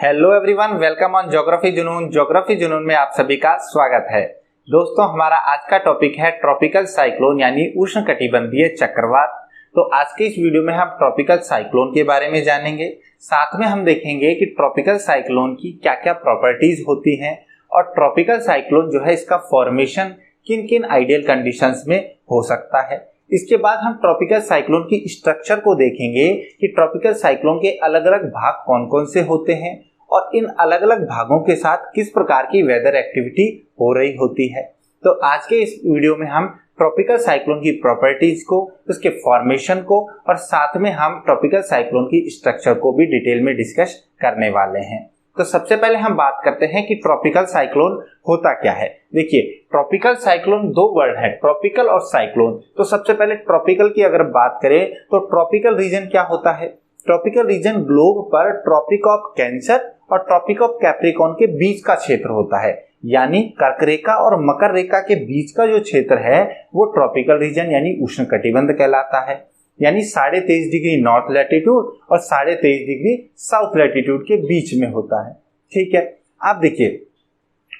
Hello everyone, welcome on geography जुनून। Geography जुनून में आप सभी का स्वागत है। दोस्तों, हमारा आज का टॉपिक है ट्रॉपिकल साइक्लोन यानी उष्णकटिबंधीय चक्रवात। तो आज के इस वीडियो में हम ट्रॉपिकल साइक्लोन के बारे में जानेंगे। साथ में हम देखेंगे कि ट्रॉपिकल साइक्लोन की क्या क्या प्रॉपर्टीज होती हैं और ट्रॉपिकल साइक्लोन जो है इसका फॉर्मेशन किन किन आइडियल कंडीशंस में हो सकता है। इसके बाद हम ट्रॉपिकल साइक्लोन की स्ट्रक्चर को देखेंगे कि ट्रॉपिकल साइक्लोन के अलग अलग भाग कौन कौन से होते हैं और इन अलग अलग भागों के साथ किस प्रकार की वेदर एक्टिविटी हो रही होती है। तो आज के इस वीडियो में हम ट्रॉपिकल साइक्लोन की प्रॉपर्टीज को, उसके फॉर्मेशन को और साथ में हम ट्रॉपिकल साइक्लोन की स्ट्रक्चर को भी डिटेल में डिस्कस करने वाले हैं। तो सबसे पहले हम बात करते हैं कि ट्रॉपिकल साइक्लोन होता क्या है। देखिए, ट्रॉपिकल साइक्लोन दो वर्ड है, ट्रॉपिकल और साइक्लोन। तो सबसे पहले ट्रॉपिकल की अगर बात करें तो ट्रॉपिकल रीजन क्या होता है। ट्रॉपिकल रीजन ग्लोब पर ट्रॉपिक ऑफ कैंसर और ट्रॉपिक ऑफ कैप्रिकॉर्न के बीच का क्षेत्र होता है, यानी कर्क रेखा और मकर रेखा के बीच का जो क्षेत्र है वो ट्रॉपिकल रीजन यानी उष्णकटिबंध कहलाता है। यानी 23.5 डिग्री नॉर्थ लैटिट्यूड और 23.5 डिग्री साउथ लैटिट्यूड के बीच में होता है। ठीक है, आप देखिए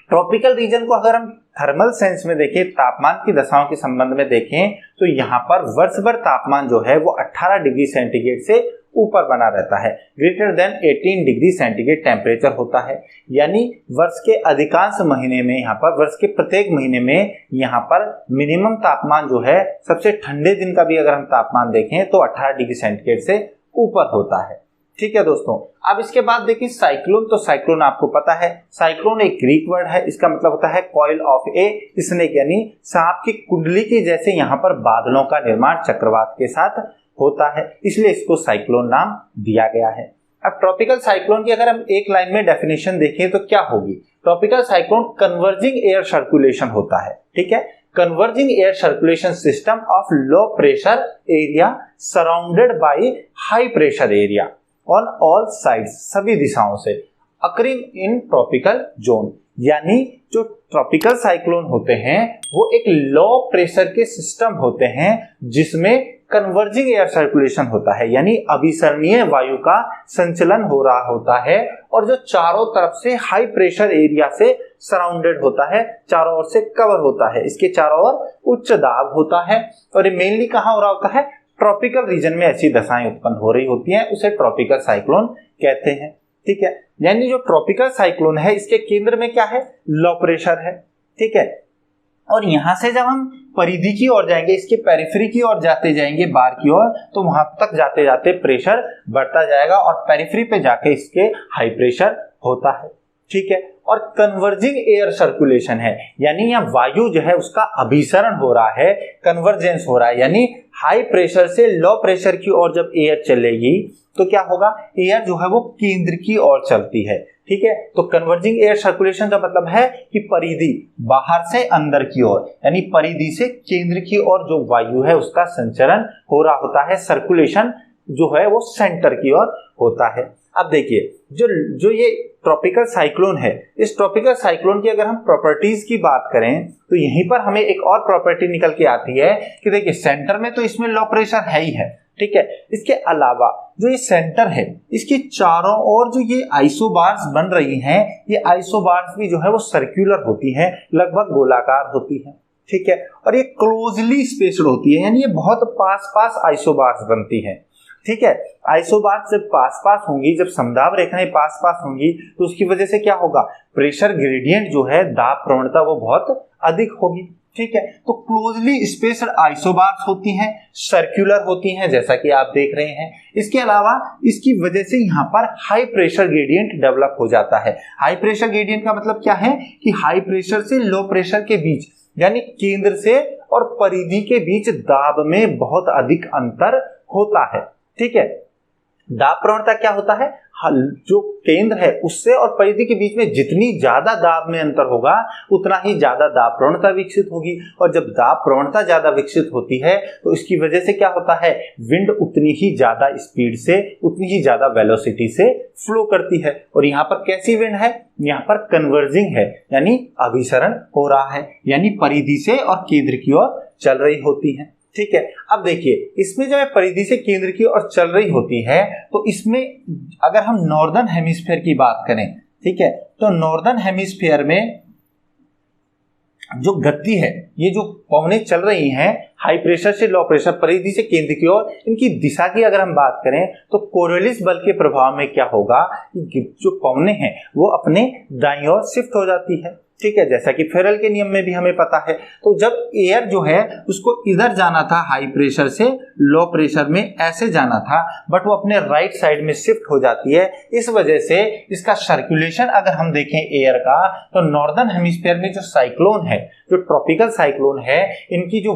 ट्रॉपिकल रीजन को अगर हम थर्मल सेंस में देखें, तापमान की दशाओं के संबंध में देखें, तो यहाँ पर वर्ष भर तापमान जो है वो 18 डिग्री सेंटीग्रेड से ऊपर बना रहता है। Greater than 18 degree centigrade temperature होता है। यानी वर्ष के अधिकांश महीने में यहाँ पर, वर्ष के प्रत्येक महीने में यहाँ पर मिनिमम तापमान जो है, सबसे ठंडे दिन का भी अगर हम तापमान देखें तो 18 डिग्री सेंटीग्रेड से ऊपर होता है। ठीक है दोस्तों, अब इसके बाद देखिए साइक्लोन। तो साइक्लोन आपको पता है, साइक्लोन एक ग्रीक वर्ड है, इसका मतलब होता है कॉइल ऑफ ए स्नेक, यानी सांप की कुंडली के जैसे यहाँ पर बादलों का निर्माण चक्रवात के साथ होता है, इसलिए इसको साइक्लोन नाम दिया गया है। अब ट्रॉपिकल साइक्लोन की अगर हम एक लाइन में डेफिनेशन देखें तो क्या होगी। Tropical cyclone converging air circulation होता है। ठीक है, converging air circulation system of low pressure area surrounded by high pressure area on all sides, सभी दिशाओं से, अकरिंग इन ट्रॉपिकल जोन। यानी जो ट्रॉपिकल साइक्लोन होते हैं वो एक लो प्रेशर के सिस्टम होते हैं जिसमें कन्वर्जिंग एयर सर्कुलेशन होता है, यानी अभिसरणीय वायु का संचलन हो रहा होता है और जो चारों तरफ से हाई प्रेशर एरिया से सराउंडेड होता है, चारों ओर से कवर होता है, इसके चारों ओर उच्च दाब होता है। और ये मेनली कहाँ हो रहा होता है, ट्रॉपिकल रीजन में ऐसी दशाएं उत्पन्न हो रही होती हैं, उसे ट्रॉपिकल साइक्लोन कहते हैं। ठीक है, यानी जो ट्रॉपिकल साइक्लोन है इसके केंद्र में क्या है, लो प्रेशर है। ठीक है, और यहां से जब हम परिधि की ओर जाएंगे, इसके पेरिफेरी की ओर जाते जाएंगे, बार की ओर, तो वहां तक जाते जाते प्रेशर बढ़ता जाएगा और पेरिफेरी पे जाके इसके हाई प्रेशर होता है। ठीक है, और कन्वर्जिंग एयर सर्कुलेशन है, यानी यहाँ वायु जो है उसका अभिसरण हो रहा है, कन्वर्जेंस हो रहा है, यानी हाई प्रेशर से लो प्रेशर की ओर जब एयर चलेगी तो क्या होगा, एयर जो है वो केंद्र की ओर चलती है। ठीक है, तो कन्वर्जिंग एयर सर्कुलेशन का मतलब है कि परिधि बाहर से अंदर की ओर, यानी परिधि से केंद्र की ओर जो वायु है उसका संचरण हो रहा होता है, सर्कुलेशन जो है वो सेंटर की ओर होता है। अब देखिए जो ये ट्रॉपिकल साइक्लोन है, इस ट्रॉपिकल साइक्लोन की अगर हम प्रॉपर्टीज की बात करें तो यहीं पर हमें एक और प्रॉपर्टी निकल के आती है कि देखिए सेंटर में तो इसमें लो प्रेशर है ही है। ठीक है, इसके अलावा जो ये सेंटर है इसके चारों ओर जो ये आइसोबार्स बन रही हैं, ये आइसोबार्स भी जो है वो सर्कुलर होती हैं, लगभग गोलाकार होती हैं। ठीक है, और ये क्लोजली स्पेस्ड होती है, यानी ये बहुत पास पास आइसोबार्स बनती हैं। ठीक है, आइसोबार्स जब पास पास होंगी, जब समदाब रेखाएं पास पास होंगी तो उसकी वजह से क्या होगा, प्रेशर ग्रेडियंट जो है, दाब प्रवणता वो बहुत अधिक होगी। ठीक है, तो क्लोजली स्पेस्ड आइसोबार्स होती हैं, सर्कुलर होती हैं जैसा कि आप देख रहे हैं। इसके अलावा इसकी वजह से यहाँ पर हाई प्रेशर ग्रेडियंट डेवलप हो जाता है। हाई प्रेशर ग्रेडियंट का मतलब क्या है कि हाई प्रेशर से लो प्रेशर के बीच, यानी केंद्र से और परिधि के बीच दाब में बहुत अधिक अंतर होता है। ठीक है, दाब प्रवणता क्या होता है, जो केंद्र है उससे और परिधि के बीच में जितनी ज्यादा दाब में अंतर होगा उतना ही ज्यादा दाब प्रवणता विकसित होगी, और जब दाब प्रवणता ज्यादा विकसित होती है तो इसकी वजह से क्या होता है, विंड उतनी ही ज्यादा स्पीड से, उतनी ही ज्यादा वेलोसिटी से फ्लो करती है। और यहाँ पर कैसी विंड है, यहाँ पर कन्वर्जिंग है, यानी अभिसरण हो रहा है, यानी परिधि से और केंद्र की ओर चल रही होती है। ठीक है। अब देखिए इसमें जो है परिधि से केंद्र की ओर चल रही होती है, तो इसमें अगर हम नॉर्दर्न हेमिस्फीयर की बात करें, ठीक है, तो नॉर्दर्न हेमिस्फीयर में जो गति है, ये जो पवनें चल रही हैं हाई प्रेशर से लो प्रेशर परिधि से केंद्र की ओर, इनकी दिशा की अगर हम बात करें तो कोरियोलिस बल के प्रभाव में क्या होगा कि जो पवनें हैं वो अपने दाईं ओर शिफ्ट हो जाती है, ठीक है, जैसा कि फेरल के नियम में भी हमें पता है। तो जब एयर जो है उसको इधर जाना था हाई प्रेशर से लो प्रेशर में ऐसे जाना था, बट वो अपने राइट साइड में शिफ्ट हो जाती है। इस वजह से इसका सर्कुलेशन अगर हम देखें एयर का, तो नॉर्दर्न हेमिस्फीयर में जो साइक्लोन है, जो ट्रॉपिकल साइक्लोन है, इनकी जो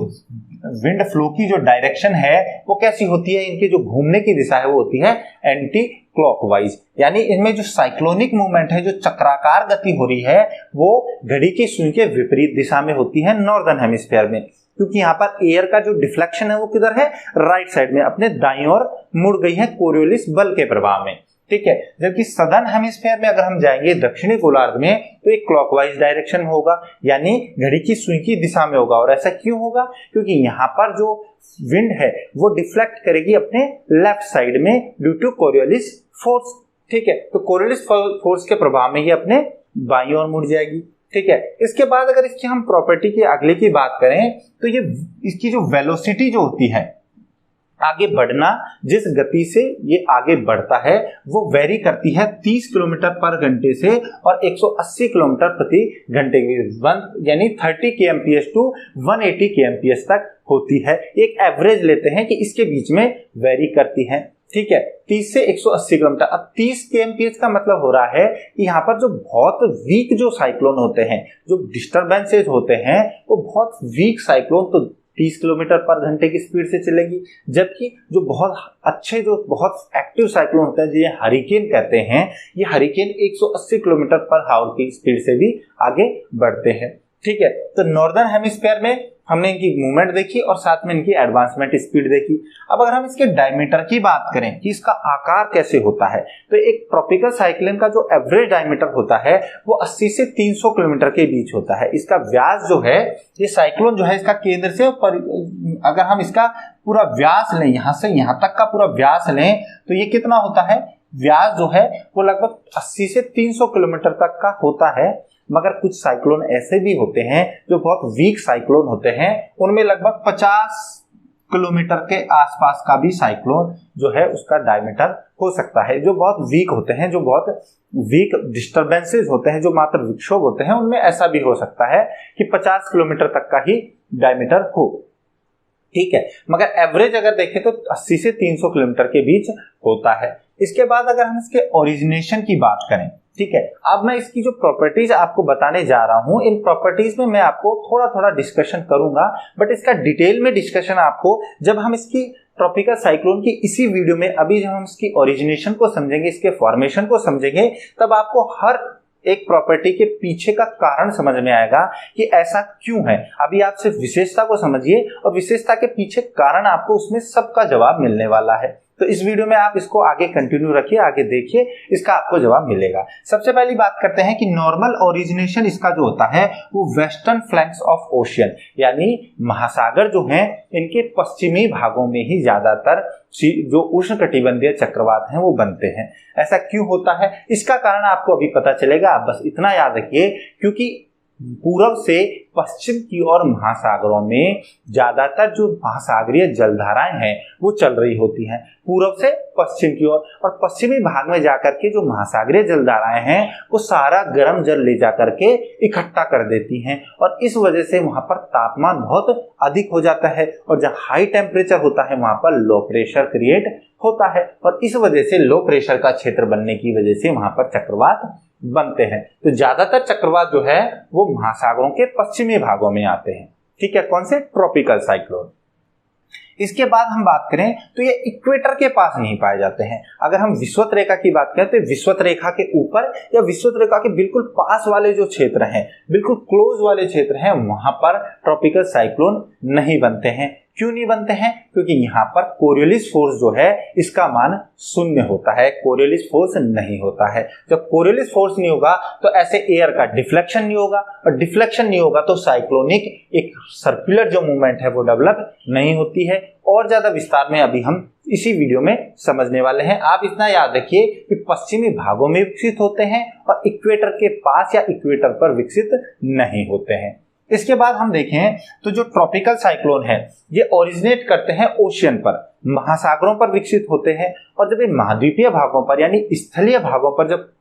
विंड फ्लो की जो डायरेक्शन है वो कैसी होती है, इनके जो घूमने की दिशा है वो होती है एंटी क्लॉकवाइज, यानी इनमें जो साइक्लोनिक मूवमेंट है, जो चक्राकार गति हो रही है, वो घड़ी की सुई के विपरीत दिशा में होती है नॉर्दर्न हेमिस्फीयर में, क्योंकि यहाँ पर एयर का जो डिफ्लेक्शन है वो किधर है, राइट साइड में, अपने दाईं ओर मुड़ गई है कोरियोलिस बल के प्रभाव में, ठीक है। जबकि सदर्न हेमिस्फीयर में अगर हम जाएंगे दक्षिणी गोलार्ध में, तो एक क्लॉकवाइज डायरेक्शन में होगा, यानी घड़ी की सुई की दिशा में होगा। और ऐसा क्यों होगा, क्योंकि यहाँ पर जो विंड है वो डिफ्लेक्ट करेगी अपने लेफ्ट साइड में ड्यू टू कोरियोलिस फोर्स, ठीक है। तो कोरियोलिस फोर्स के प्रभाव में ये अपने बाईं ओर मुड़ जाएगी, ठीक है। इसके बाद अगर इसकी हम प्रॉपर्टी की अगले की बात करें, तो ये इसकी जो वेलोसिटी जो होती है, आगे बढ़ना, जिस गति से ये आगे बढ़ता है वो वेरी करती है 30 किलोमीटर पर घंटे से और 180 किलोमीटर प्रति घंटे की, यानी 30 kmph टू 180 kmph तक होती है। एक एवरेज लेते हैं कि इसके बीच में वेरी करती है, ठीक है, 30 से 180 किलोमीटर। अब 30 kmph का मतलब हो रहा है कि यहाँ पर जो बहुत वीक जो साइक्लोन होते हैं, जो डिस्टर्बेंसेज होते हैं, वो बहुत वीक साइक्लोन तो 30 किलोमीटर पर घंटे की स्पीड से चलेगी, जबकि जो बहुत अच्छे, जो बहुत एक्टिव साइक्लोन होते हैं, जिन्हें हरिकेन कहते हैं, ये हरिकेन 180 किलोमीटर पर आवर की स्पीड से भी आगे बढ़ते हैं, ठीक है। तो नॉर्दर्न हेमिस्फीयर में हमने इनकी मूवमेंट देखी और साथ में इनकी एडवांसमेंट स्पीड देखी। अब अगर हम इसके डायमीटर की बात करें कि इसका आकार कैसे होता है, तो एक ट्रॉपिकल साइक्लोन का जो एवरेज डायमीटर होता है वो 80 से 300 किलोमीटर के बीच होता है। इसका व्यास जो है, ये साइक्लोन जो है इसका केंद्र से अगर हम इसका पूरा व्यास लें, यहां से यहां तक का पूरा व्यास लें, तो ये कितना होता है, व्यास जो है वो लगभग 80 से 300 किलोमीटर तक का होता है। मगर कुछ साइक्लोन ऐसे भी होते हैं जो बहुत वीक साइक्लोन होते हैं, उनमें लगभग 50 किलोमीटर के आसपास का भी साइक्लोन जो है उसका डायमीटर हो सकता है। जो बहुत वीक होते हैं, जो बहुत वीक डिस्टर्बेंसेस होते हैं, जो मात्र विक्षोभ होते हैं, उनमें ऐसा भी हो सकता है कि 50 किलोमीटर तक का ही डायमीटर हो, ठीक है। मगर एवरेज अगर देखें तो 80 से 300 किलोमीटर के बीच होता है। इसके बाद अगर हम इसके ओरिजिनेशन की बात करें, ठीक है, अब मैं इसकी जो प्रॉपर्टीज आपको बताने जा रहा हूं, इन प्रॉपर्टीज में मैं आपको थोड़ा थोड़ा डिस्कशन करूंगा, बट इसका डिटेल में डिस्कशन आपको जब हम इसकी ट्रॉपिकल साइक्लोन की इसी वीडियो में, अभी जब हम इसकी ओरिजिनेशन को समझेंगे, इसके फॉर्मेशन को समझेंगे, तब आपको हर एक प्रॉपर्टी के पीछे का कारण समझ में आएगा कि ऐसा क्यों है। अभी आप सिर्फ विशेषता को समझिए और विशेषता के पीछे कारण आपको उसमें सबका जवाब मिलने वाला है। तो इस वीडियो में आप इसको आगे कंटिन्यू रखिए, आगे देखिए, इसका आपको जवाब मिलेगा। सबसे पहली बात करते हैं कि नॉर्मल ओरिजिनेशन इसका जो होता है वो वेस्टर्न फ्लैंक्स ऑफ ओशियन, यानी महासागर जो हैं इनके पश्चिमी भागों में ही ज्यादातर जो उष्णकटिबंधीय चक्रवात हैं वो बनते हैं। ऐसा क्यों होता है, इसका कारण आपको अभी पता चलेगा। आप बस इतना याद रखिए, क्योंकि पूर्व से पश्चिम की ओर महासागरों में ज्यादातर जो महासागरीय जलधाराएं हैं वो चल रही होती हैं पूर्व से पश्चिम की ओर, और पश्चिमी भाग में जाकर के जो महासागरीय जलधाराएं हैं वो सारा गर्म जल ले जाकर के इकट्ठा कर देती हैं, और इस वजह से वहां पर तापमान बहुत अधिक हो जाता है, और जहाँ हाई टेम्परेचर होता है वहां पर लो प्रेशर क्रिएट होता है, और इस वजह से लो प्रेशर का क्षेत्र बनने की वजह से वहां पर चक्रवात बनते हैं। तो ज्यादातर चक्रवात जो है वो महासागरों के पश्चिमी भागों में आते हैं, ठीक है। कौन से, ट्रॉपिकल साइक्लोन। इसके बाद हम बात करें तो ये इक्वेटर के पास नहीं पाए जाते हैं। अगर हम विषुवत रेखा की बात करें तो विषुवत रेखा के ऊपर या विषुवत रेखा के बिल्कुल पास वाले जो क्षेत्र हैं, बिल्कुल क्लोज वाले क्षेत्र हैं, वहां पर ट्रॉपिकल साइक्लोन नहीं बनते हैं। क्यों नहीं बनते हैं? क्योंकि यहाँ पर कोरियोलिस फोर्स जो है इसका मान शून्य होता है, कोरियोलिस फोर्स नहीं होता है। जब कोरियोलिस फोर्स नहीं होगा तो ऐसे एयर का डिफ्लेक्शन नहीं होगा, और डिफ्लेक्शन नहीं होगा तो साइक्लोनिक एक सर्कुलर जो मूवमेंट है वो डेवलप नहीं होती है। और ज्यादा विस्तार में अभी हम इसी वीडियो में समझने वाले हैं। आप इतना याद रखिए कि पश्चिमी भागों में विकसित होते हैं और इक्वेटर के पास या इक्वेटर पर विकसित नहीं होते हैं। इसके बाद हम देखें तो जो ट्रॉपिकल साइक्लोन है ये ओरिजिनेट करते हैं ओशियन पर, महासागरों पर विकसित होते हैं, और जब ये महाद्वीपीय भागों पर यानी स्थलीय भागों पर जब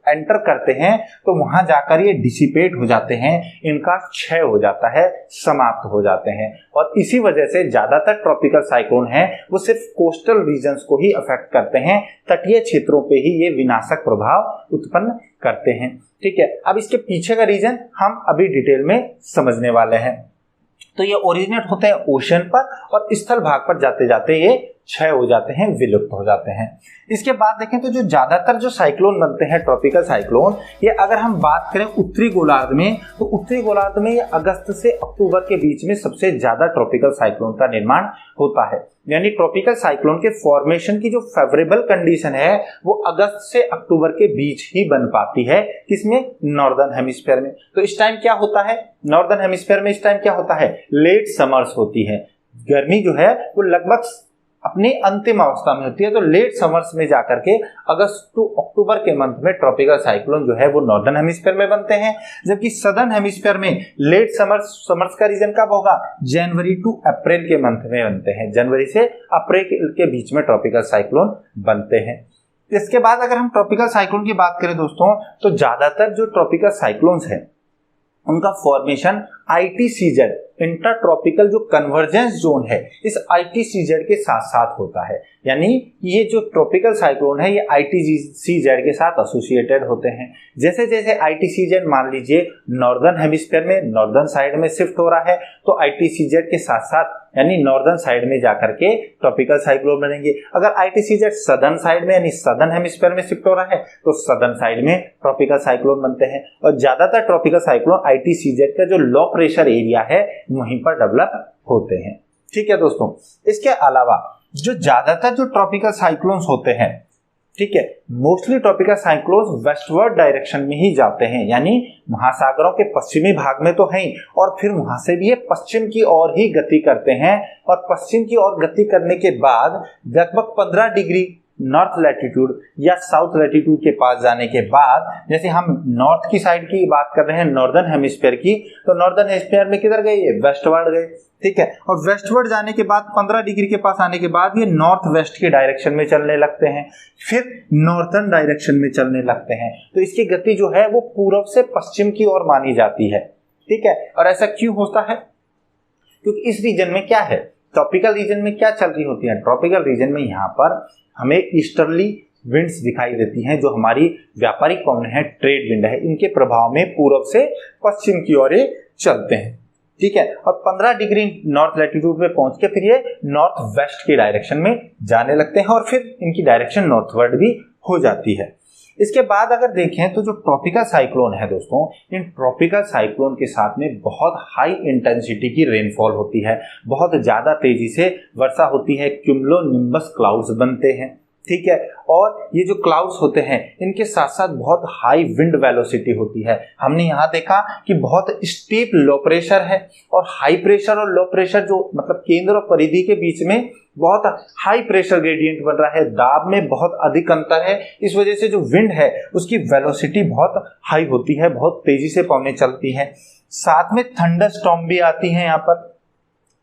एंटर करते हैं तो वहां जाकर ये डिसिपेट हो जाते हैं, इनका क्षय हो जाता है, समाप्त हो जाते हैं। और इसी वजह से ज्यादातर ट्रॉपिकल साइक्लोन है वो सिर्फ कोस्टल रीजन्स को ही अफेक्ट करते हैं, तटीय क्षेत्रों पे ही ये विनाशक प्रभाव उत्पन्न करते हैं। ठीक है, अब इसके पीछे का रीजन हम अभी डिटेल में समझने वाले हैं। तो ये ओरिजिनेट होते हैं ओशन पर और स्थल भाग पर जाते जाते ये क्षय हो जाते हैं, विलुप्त हो जाते हैं। इसके बाद देखें तो जो ज्यादातर जो साइक्लोन बनते हैं ट्रॉपिकल साइक्लोन, ये अगर हम बात करें उत्तरी गोलार्ध में तो उत्तरी गोलार्ध में ये अगस्त से अक्टूबर के बीच में सबसे ज्यादा ट्रॉपिकल साइक्लोन का निर्माण होता है। यानी ट्रॉपिकल साइक्लोन के फॉर्मेशन की जो फेवरेबल कंडीशन है वो अगस्त से अक्टूबर के बीच ही बन पाती है। किसमें? नॉर्दर्न हेमिस्फीयर में। तो इस टाइम क्या होता है नॉर्दर्न हेमिस्फीयर में? इस टाइम क्या होता है? लेट समर्स होती है, गर्मी जो है वो लगभग अपनी अंतिम अवस्था में होती है। तो लेट समर्स में जाकर के अगस्त टू अक्टूबर के मंथ में ट्रॉपिकल साइक्लोन जो है वो नॉर्दर्न हेमिस्फीयर में बनते हैं, जबकि सदर्न हेमिस्फीयर में लेट समर्स का रीजन कब होगा? जनवरी टू अप्रैल के मंथ में बनते हैं, जनवरी से अप्रैल के बीच में ट्रॉपिकल साइक्लोन बनते हैं। इसके बाद अगर हम ट्रॉपिकल साइक्लोन की बात करें दोस्तों, तो ज्यादातर जो ट्रॉपिकल साइक्लोन्स है उनका फॉर्मेशन ITCZ इंटर ट्रॉपिकल जो कन्वर्जेंस जोन है इस ITCZ के साथ साथ होता है। यानी ये जो ट्रॉपिकल साइक्लोन है ये ITCZ के साथ एसोसिएटेड होते हैं। जैसे जैसे ITCZ मान लीजिए नॉर्दर्न हेमिस्फीयर में नॉर्दर्न साइड में शिफ्ट हो रहा है तो ITCZ के साथ साथ यानी नॉर्दर्न साइड में जाकर के ट्रॉपिकल साइक्लोन बनेंगे। अगर ITCZ सदर्न साइड में यानी सदर्न हेमिस्फीयर में शिफ्ट हो रहा है तो सदर्न साइड में ट्रॉपिकल साइक्लोन बनते हैं। और ज्यादातर ट्रॉपिकल साइक्लोन ITCZ का जो लो प्रेशर एरिया है वहीं पर डेवलप होते हैं। ठीक है दोस्तों, इसके अलावा जो ज्यादातर जो ट्रॉपिकल साइक्लोन्स होते हैं, ठीक है, mostly tropical cyclones westward direction में ही जाते हैं, यानी महासागरों के पश्चिमी भाग में तो हैं और फिर वहां से भी ये पश्चिम की ओर ही गति करते हैं। और पश्चिम की ओर गति करने के बाद लगभग 15 डिग्री नॉर्थ लैटिट्यूड या साउथ लैटिट्यूड के पास जाने के बाद, जैसे हम नॉर्थ की साइड की बात कर रहे हैं नॉर्दर्न हेमिस्फीयर की, तो नॉर्दर्न हेमिस्फीयर में किधर गए? ये वेस्टवर्ड गए। ठीक है, और वेस्टवर्ड जाने के बाद 15 डिग्री के पास आने के बाद ये नॉर्थ वेस्ट के डायरेक्शन में चलने लगते हैं, फिर नॉर्थर्न डायरेक्शन में चलने लगते हैं। तो इसकी गति जो है वो पूर्व से पश्चिम की ओर मानी जाती है। ठीक है, और ऐसा क्यों होता है? क्योंकि इस रीजन में क्या है, ट्रॉपिकल रीजन में क्या चल रही होती है? ट्रॉपिकल रीजन में यहाँ पर हमें ईस्टर्ली विंड्स दिखाई देती हैं जो हमारी व्यापारिक पवन है, ट्रेड विंड है, इनके प्रभाव में पूर्व से पश्चिम की ओर चलते हैं। ठीक है, और 15 डिग्री नॉर्थ लैटिट्यूड में पहुंच के फिर ये नॉर्थ वेस्ट की डायरेक्शन में जाने लगते हैं और फिर इनकी डायरेक्शन नॉर्थवर्ड भी हो जाती है। इसके बाद अगर देखें तो जो ट्रॉपिकल साइक्लोन है दोस्तों, इन ट्रॉपिकल साइक्लोन के साथ में बहुत हाई इंटेंसिटी की रेनफॉल होती है, बहुत ज्यादा तेजी से वर्षा होती है, क्यूमुलोनिम्बस क्लाउड्स बनते हैं। ठीक है, और ये जो क्लाउड्स होते हैं इनके साथ साथ बहुत हाई विंड वेलोसिटी होती है। हमने यहाँ देखा कि बहुत स्टीप लो प्रेशर है और हाई प्रेशर और लो प्रेशर जो मतलब केंद्र और परिधि के बीच में बहुत हाई प्रेशर ग्रेडियंट बन रहा है, दाब में बहुत अधिक अंतर है। इस वजह से जो विंड है उसकी वेलोसिटी बहुत हाई होती है, बहुत तेजी से पवनें चलती हैं। साथ में थंडर स्टॉर्म भी आती है, यहाँ पर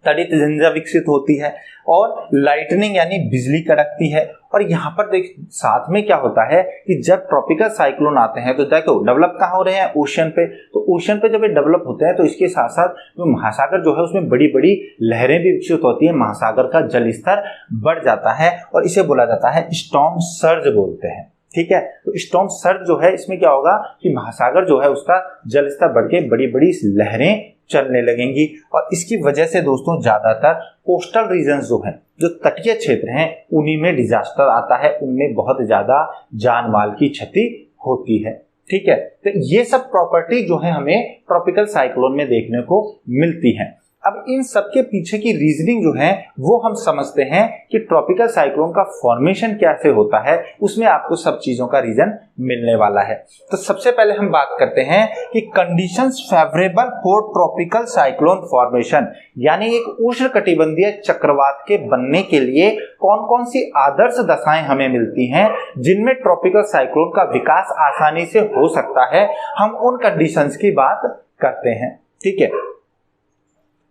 तड़ित झंझा विकसित होती है और लाइटनिंग यानी बिजली कड़कती है। और यहाँ पर देख साथ में क्या होता है कि जब ट्रॉपिकल साइक्लोन आते हैं तो देखो डेवलप कहाँ हो रहे हैं? ओशन पे। तो ओशन पे जब ये डेवलप होते हैं तो इसके साथ साथ जो महासागर जो है उसमें बड़ी बड़ी लहरें भी विकसित होती है, महासागर का जल स्तर बढ़ जाता है और इसे बोला जाता है स्टॉर्म सर्ज बोलते हैं। ठीक है, तो स्टॉर्म सर्ज जो है इसमें क्या होगा कि महासागर जो है उसका जल स्तर बढ़ के बड़ी बड़ी लहरें चलने लगेंगी। और इसकी वजह से दोस्तों ज्यादातर कोस्टल रीजन जो हैं, जो तटीय क्षेत्र हैं, उन्हीं में डिजास्टर आता है, उनमें बहुत ज्यादा जान माल की क्षति होती है। ठीक है, तो ये सब प्रॉपर्टी जो है हमें ट्रॉपिकल साइक्लोन में देखने को मिलती है। अब इन सब के पीछे की रीजनिंग जो है वो हम समझते हैं कि ट्रॉपिकल साइक्लोन का फॉर्मेशन कैसे होता है, उसमें आपको सब चीजों का रीजन मिलने वाला है। तो सबसे पहले हम बात करते हैं कि conditions favourable for tropical cyclone formation, यानी एक उष्णकटिबंधीय चक्रवात के बनने के लिए कौन कौन सी आदर्श दशाएं हमें मिलती हैं जिनमें ट्रॉपिकल साइक्लोन का विकास आसानी से हो सकता है। हम उन कंडीशंस की बात करते हैं, ठीक है।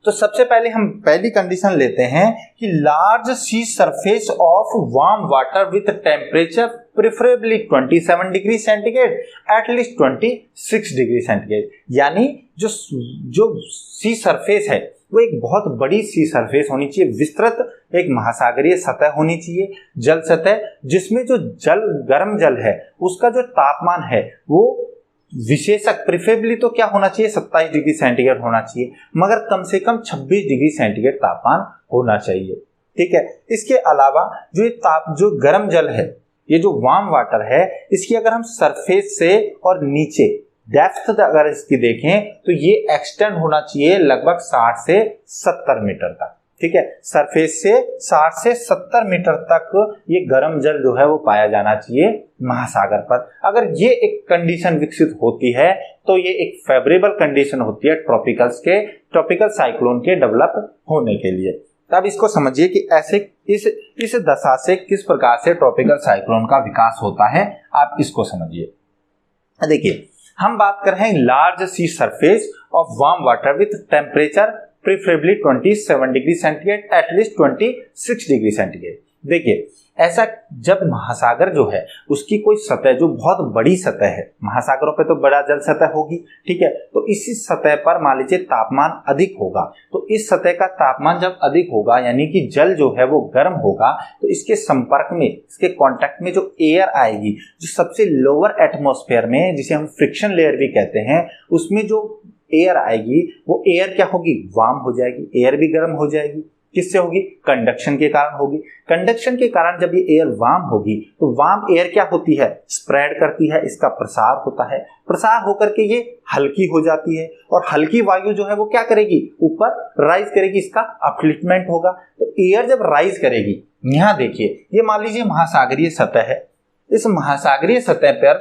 तो सबसे पहले हम पहली कंडीशन लेते हैं कि large sea surface of warm water with temperature preferably 27 degree centigrade at least 26 degree centigrade, यानी जो सी सरफेस है वो एक बहुत बड़ी सी सरफेस होनी चाहिए, विस्तृत एक महासागरीय सतह होनी चाहिए, जल सतह, जिसमें जो गर्म जल है उसका जो तापमान है वो विशेषक प्रेफरेबली तो क्या होना चाहिए, 27 डिग्री सेंटीग्रेड होना चाहिए, मगर कम से कम 26 डिग्री सेंटीग्रेड तापमान होना चाहिए, ठीक है। इसके अलावा जो गर्म जल है, ये जो वार्म वाटर है, इसकी अगर हम सरफेस से और नीचे डेप्थ अगर इसकी देखें तो ये एक्सटेंड होना चाहिए लगभग 60 से 70 मीटर तक, ठीक है। सरफेस से 60 से 70 मीटर तक ये गर्म जल जो है वो पाया जाना चाहिए महासागर पर। अगर ये एक कंडीशन विकसित होती है तो ये एक फेवरेबल कंडीशन होती है ट्रॉपिकल साइक्लोन के डेवलप होने के लिए। तब इसको समझिए कि ऐसे इस दशा से किस प्रकार से ट्रॉपिकल साइक्लोन का विकास होता है, आप इसको समझिए। देखिए, हम बात कर रहे हैं large sea surface of warm water with temperature preferably 27 degree centigrade at least 26 degree centigrade. देखिए, ऐसा जब महासागर जो है उसकी कोई सतह जो बहुत बड़ी सतह है, महासागरों पे तो बड़ा जल सतह होगी, ठीक है, तो इसी सतह पर मान लीजिए तापमान अधिक होगा, तो इस सतह का तापमान जब अधिक होगा यानी कि जल जो है वो गर्म होगा, तो इसके संपर्क में, इसके कांटेक्ट में जो एयर आएगी, जो सबसे लोअर एटमॉस्फेयर में, जिसे हम फ्रिक्शन लेयर भी कहते हैं, उसमें जो एयर आएगी वो एयर क्या होगी, वार्म हो जाएगी, एयर भी गर्म हो जाएगी। किससे होगी, कंडक्शन के कारण होगी। कंडक्शन के कारण जब ये एयर वार्म होगी तो वार्म एयर क्या होती है, स्प्रेड करती है, इसका प्रसार होता है, प्रसार होकर के ये हल्की हो जाती है, और हल्की वायु जो है वो क्या करेगी, ऊपर राइज करेगी, इसका अपलिफ्टमेंट होगा। तो एयर जब राइज करेगी, यहाँ देखिए, ये मान लीजिए महासागरीय सतह है, इस महासागरीय सतह पर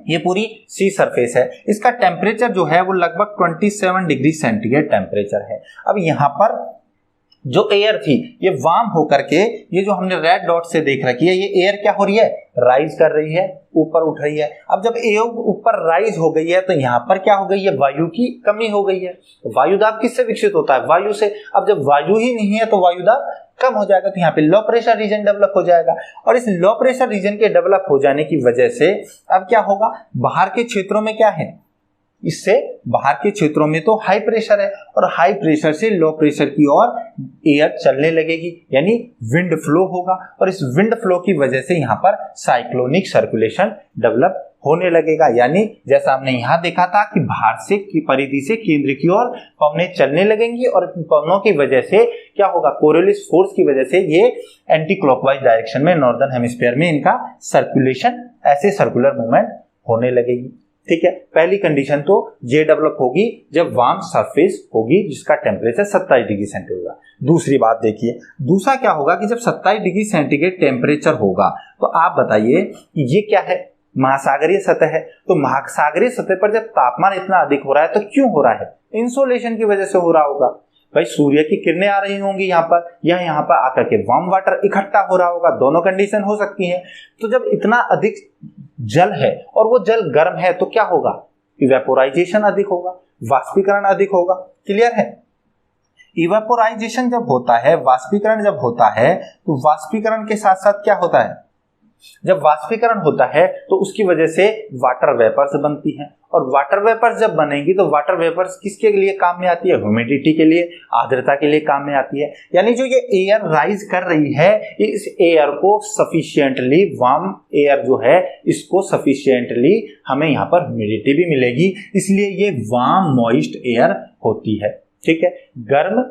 ये पूरी सी सरफेस है, इसका टेम्परेचर जो है वो लगभग 27 डिग्री सेंटीग्रेड टेम्परेचर है। अब यहाँ पर जो एयर थी ये वार्म होकर के, ये जो हमने रेड डॉट से देख रखी है, ये एयर क्या हो रही है, राइज कर रही है, ऊपर उठ रही है। अब जब एयर ऊपर राइज हो गई है तो यहाँ पर क्या हो गई है, वायु की कमी हो गई है। वायुदाब किससे विकसित होता है, वायु से। अब जब वायु ही नहीं है तो वायुदाब कम हो जाएगा, तो यहाँ पे लो प्रेशर रीजन डेवलप हो जाएगा, और इस लो प्रेशर रीजन के डेवलप हो जाने की वजह से अब क्या होगा, बाहर के क्षेत्रों में क्या है, इससे बाहर के क्षेत्रों में तो हाई प्रेशर है, और हाई प्रेशर से लो प्रेशर की ओर एयर चलने लगेगी, यानी विंड फ्लो होगा, और इस विंड फ्लो की वजह से यहाँ पर साइक्लोनिक सर्कुलेशन डेवलप होने लगेगा। यानी जैसा हमने यहाँ देखा था कि बाहर से की परिधि से केंद्र की ओर पवनें चलने लगेंगी, और पवनों की वजह से क्या होगा, कोरियोलिस फोर्स की वजह से ये एंटी क्लॉकवाइज डायरेक्शन में नॉर्दर्न हेमिस्फीयर में इनका सर्कुलेशन, ऐसे सर्कुलर मूवमेंट होने लगेगी, ठीक है। पहली कंडीशन तो ये डेवलप होगी जब वार्म सरफेस होगी जिसका टेम्परेचर 27 डिग्री सेंटीग्रेड होगा। दूसरी बात देखिए, दूसरा क्या होगा कि जब 27 डिग्री सेंटीग्रेड टेम्परेचर होगा तो आप बताइए कि ये क्या है, महासागरीय सतह है। तो महासागरीय सतह पर जब तापमान इतना अधिक हो रहा है तो क्यों हो रहा है, इंसोलेशन की वजह से हो रहा होगा। भाई सूर्य की किरणें आ रही होंगी यहाँ पर, या यहाँ पर आकर के वार्म वाटर इकट्ठा हो रहा होगा, दोनों कंडीशन हो सकती है। तो जब इतना अधिक जल है और वो जल गर्म है तो क्या होगा, इवेपोराइजेशन अधिक होगा, वाष्पीकरण अधिक होगा। क्लियर है, इवेपोराइजेशन जब होता है, वाष्पीकरण जब होता है, तो वाष्पीकरण के साथ साथ क्या होता है, जब वाष्पीकरण होता है तो उसकी वजह से वाटर वेपर्स बनती हैं, और वाटर वेपर्स जब बनेंगी तो वाटर वेपर्स किसके लिए काम में आती है, ह्यूमिडिटी के लिए, आर्द्रता के लिए काम में आती है। यानी जो ये एयर राइज कर रही है, इस एयर को सफिशिएंटली, वार्म एयर जो है इसको सफिशिएंटली हमें यहाँ पर ह्यूमिडिटी भी मिलेगी, इसलिए ये वार्म मॉइस्ट एयर होती है, ठीक है। गर्म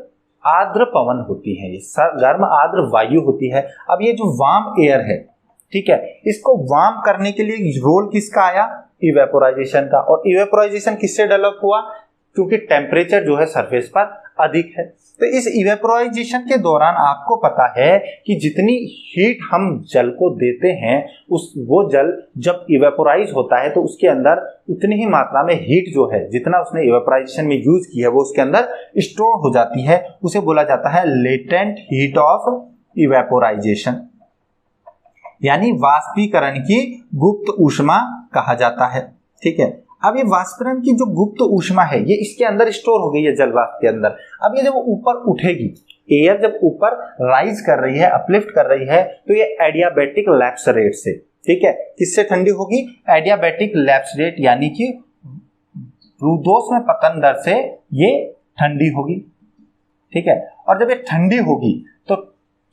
आर्द्र पवन होती है, ये गर्म आर्द्र वायु होती है। अब ये जो वार्म एयर है, ठीक है, इसको वार्म करने के लिए रोल किसका आया, इवेपोराइजेशन का। और इवेपोराइजेशन किससे डेवलप हुआ, क्योंकि टेम्परेचर जो है सरफेस पर अधिक है। तो इस इवेपोराइजेशन के दौरान आपको पता है कि जितनी हीट हम जल को देते हैं वो जल जब इवेपोराइज होता है तो उसके अंदर उतनी ही मात्रा में हीट जो है जितना उसने इवेपोराइजेशन में यूज किया है वो उसके अंदर स्टोर हो जाती है। उसे बोला जाता है लेटेंट हीट ऑफ इवेपोराइजेशन, यानी वाष्पीकरण की गुप्त ऊष्मा कहा जाता है। ठीक है, अब ये वाष्पीकरण की जो गुप्त ऊष्मा है ये इसके अंदर स्टोर हो गई है जल वाष्प के अंदर। अब ये जब ऊपर उठेगी, एयर जब ऊपर राइज कर रही है, अपलिफ्ट कर रही है, तो ये एडियाबैटिक लैप्स रेट से, ठीक है, किससे ठंडी होगी? एडियाबैटिक लैप्स रेट यानी कि रुद्धोष्म पतन दर से ये ठंडी होगी। ठीक है, और जब ये ठंडी होगी तो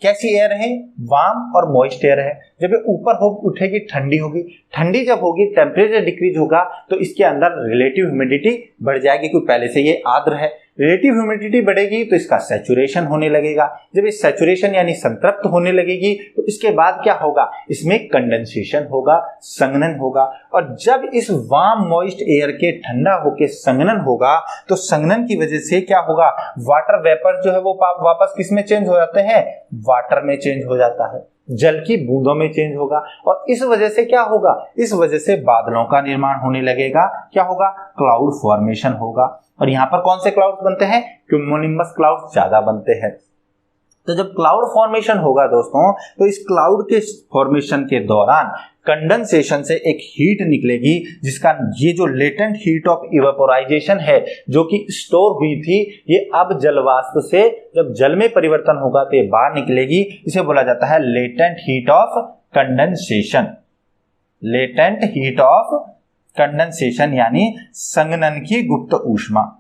कैसी एयर है? वार्म और मॉइस्ट एयर है। जब ये ऊपर हो उठेगी ठंडी होगी, ठंडी जब होगी टेम्परेचर डिक्रीज होगा तो इसके अंदर रिलेटिव ह्यूमिडिटी बढ़ जाएगी, क्योंकि पहले से ये आर्द्र है। रिलेटिव ह्यूमिडिटी बढ़ेगी तो इसका सैचुरेशन होने लगेगा। जब ये सैचुरेशन यानी संतृप्त होने लगेगी तो इसके बाद क्या होगा? इसमें कंडेंसेशन होगा, संघनन होगा। और जब इस वार्म मॉइस्ट एयर के ठंडा होकर संघनन होगा तो संघनन की वजह से क्या होगा? वाटर वेपर जो है वो वापस किस में चेंज हो जाते हैं? वाटर में चेंज हो जाता है, जल की बूंदों में चेंज होगा। और इस वजह से क्या होगा? इस वजह से बादलों का निर्माण होने लगेगा। क्या होगा? क्लाउड फॉर्मेशन होगा। और यहां पर कौन से क्लाउड बनते हैं? क्यूमुलोनिम्बस क्लाउड ज्यादा बनते हैं। तो जब क्लाउड फॉर्मेशन होगा दोस्तों, तो इस क्लाउड के फॉर्मेशन के दौरान कंडेंसेशन से एक हीट निकलेगी, जिसका ये जो लेटेंट हीट ऑफ इवेपोराइजेशन है जो कि स्टोर हुई थी, ये अब जलवाष्प से जब जल में परिवर्तन होगा तो ये बाहर निकलेगी। इसे बोला जाता है latent heat of condensation. Latent heat of condensation यानी संघनन की गुप्त ऊष्मा।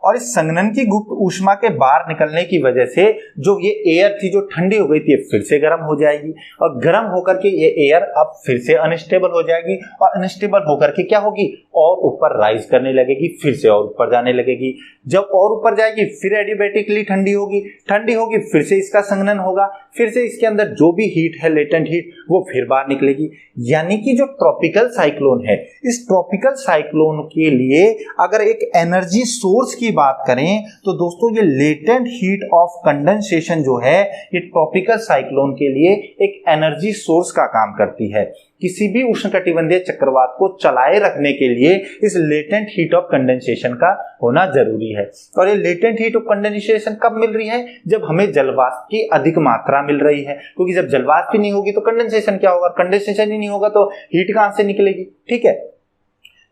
और इस संघनन की गुप्त ऊष्मा के बाहर निकलने की वजह से जो ये एयर थी जो ठंडी हो गई थी फिर से गर्म हो जाएगी, और गर्म होकर के ये एयर अब फिर से अनस्टेबल हो जाएगी, और अनस्टेबल होकर के क्या होगी? और ऊपर राइज करने लगेगी, फिर से और ऊपर जाने लगेगी। जब और ऊपर जाएगी फिर एडियाबैटिकली ठंडी होगी, फिर से इसका संघनन होगा, फिर से इसके अंदर जो भी हीट है लेटेंट हीट वो फिर बाहर निकलेगी। यानी कि जो ट्रॉपिकल साइक्लोन है, इस ट्रॉपिकल साइक्लोन के लिए अगर एक एनर्जी सोर्स की बात करें तो दोस्तों ये लेटेंट हीट ऑफ कंडेंसेशन जो है ये ट्रॉपिकल साइक्लोन के लिए एक एनर्जी सोर्स का काम करती है। किसी भी उष्णकटिबंधीय चक्रवात को चलाए रखने के लिए इस लेटेंट हीट ऑफ कंडेंसेशन का होना जरूरी है। और ये लेटेंट हीट ऑफ कंडेंसेशन कब मिल रही है? जब हमें जलवाष्प की अधिक मात्रा मिल रही है, क्योंकि जब जलवाष्प ही नहीं होगी तो कंडेंसेशन क्या होगा? कंडेंसेशन ही नहीं होगा तो हीट कहां से निकलेगी? ठीक है,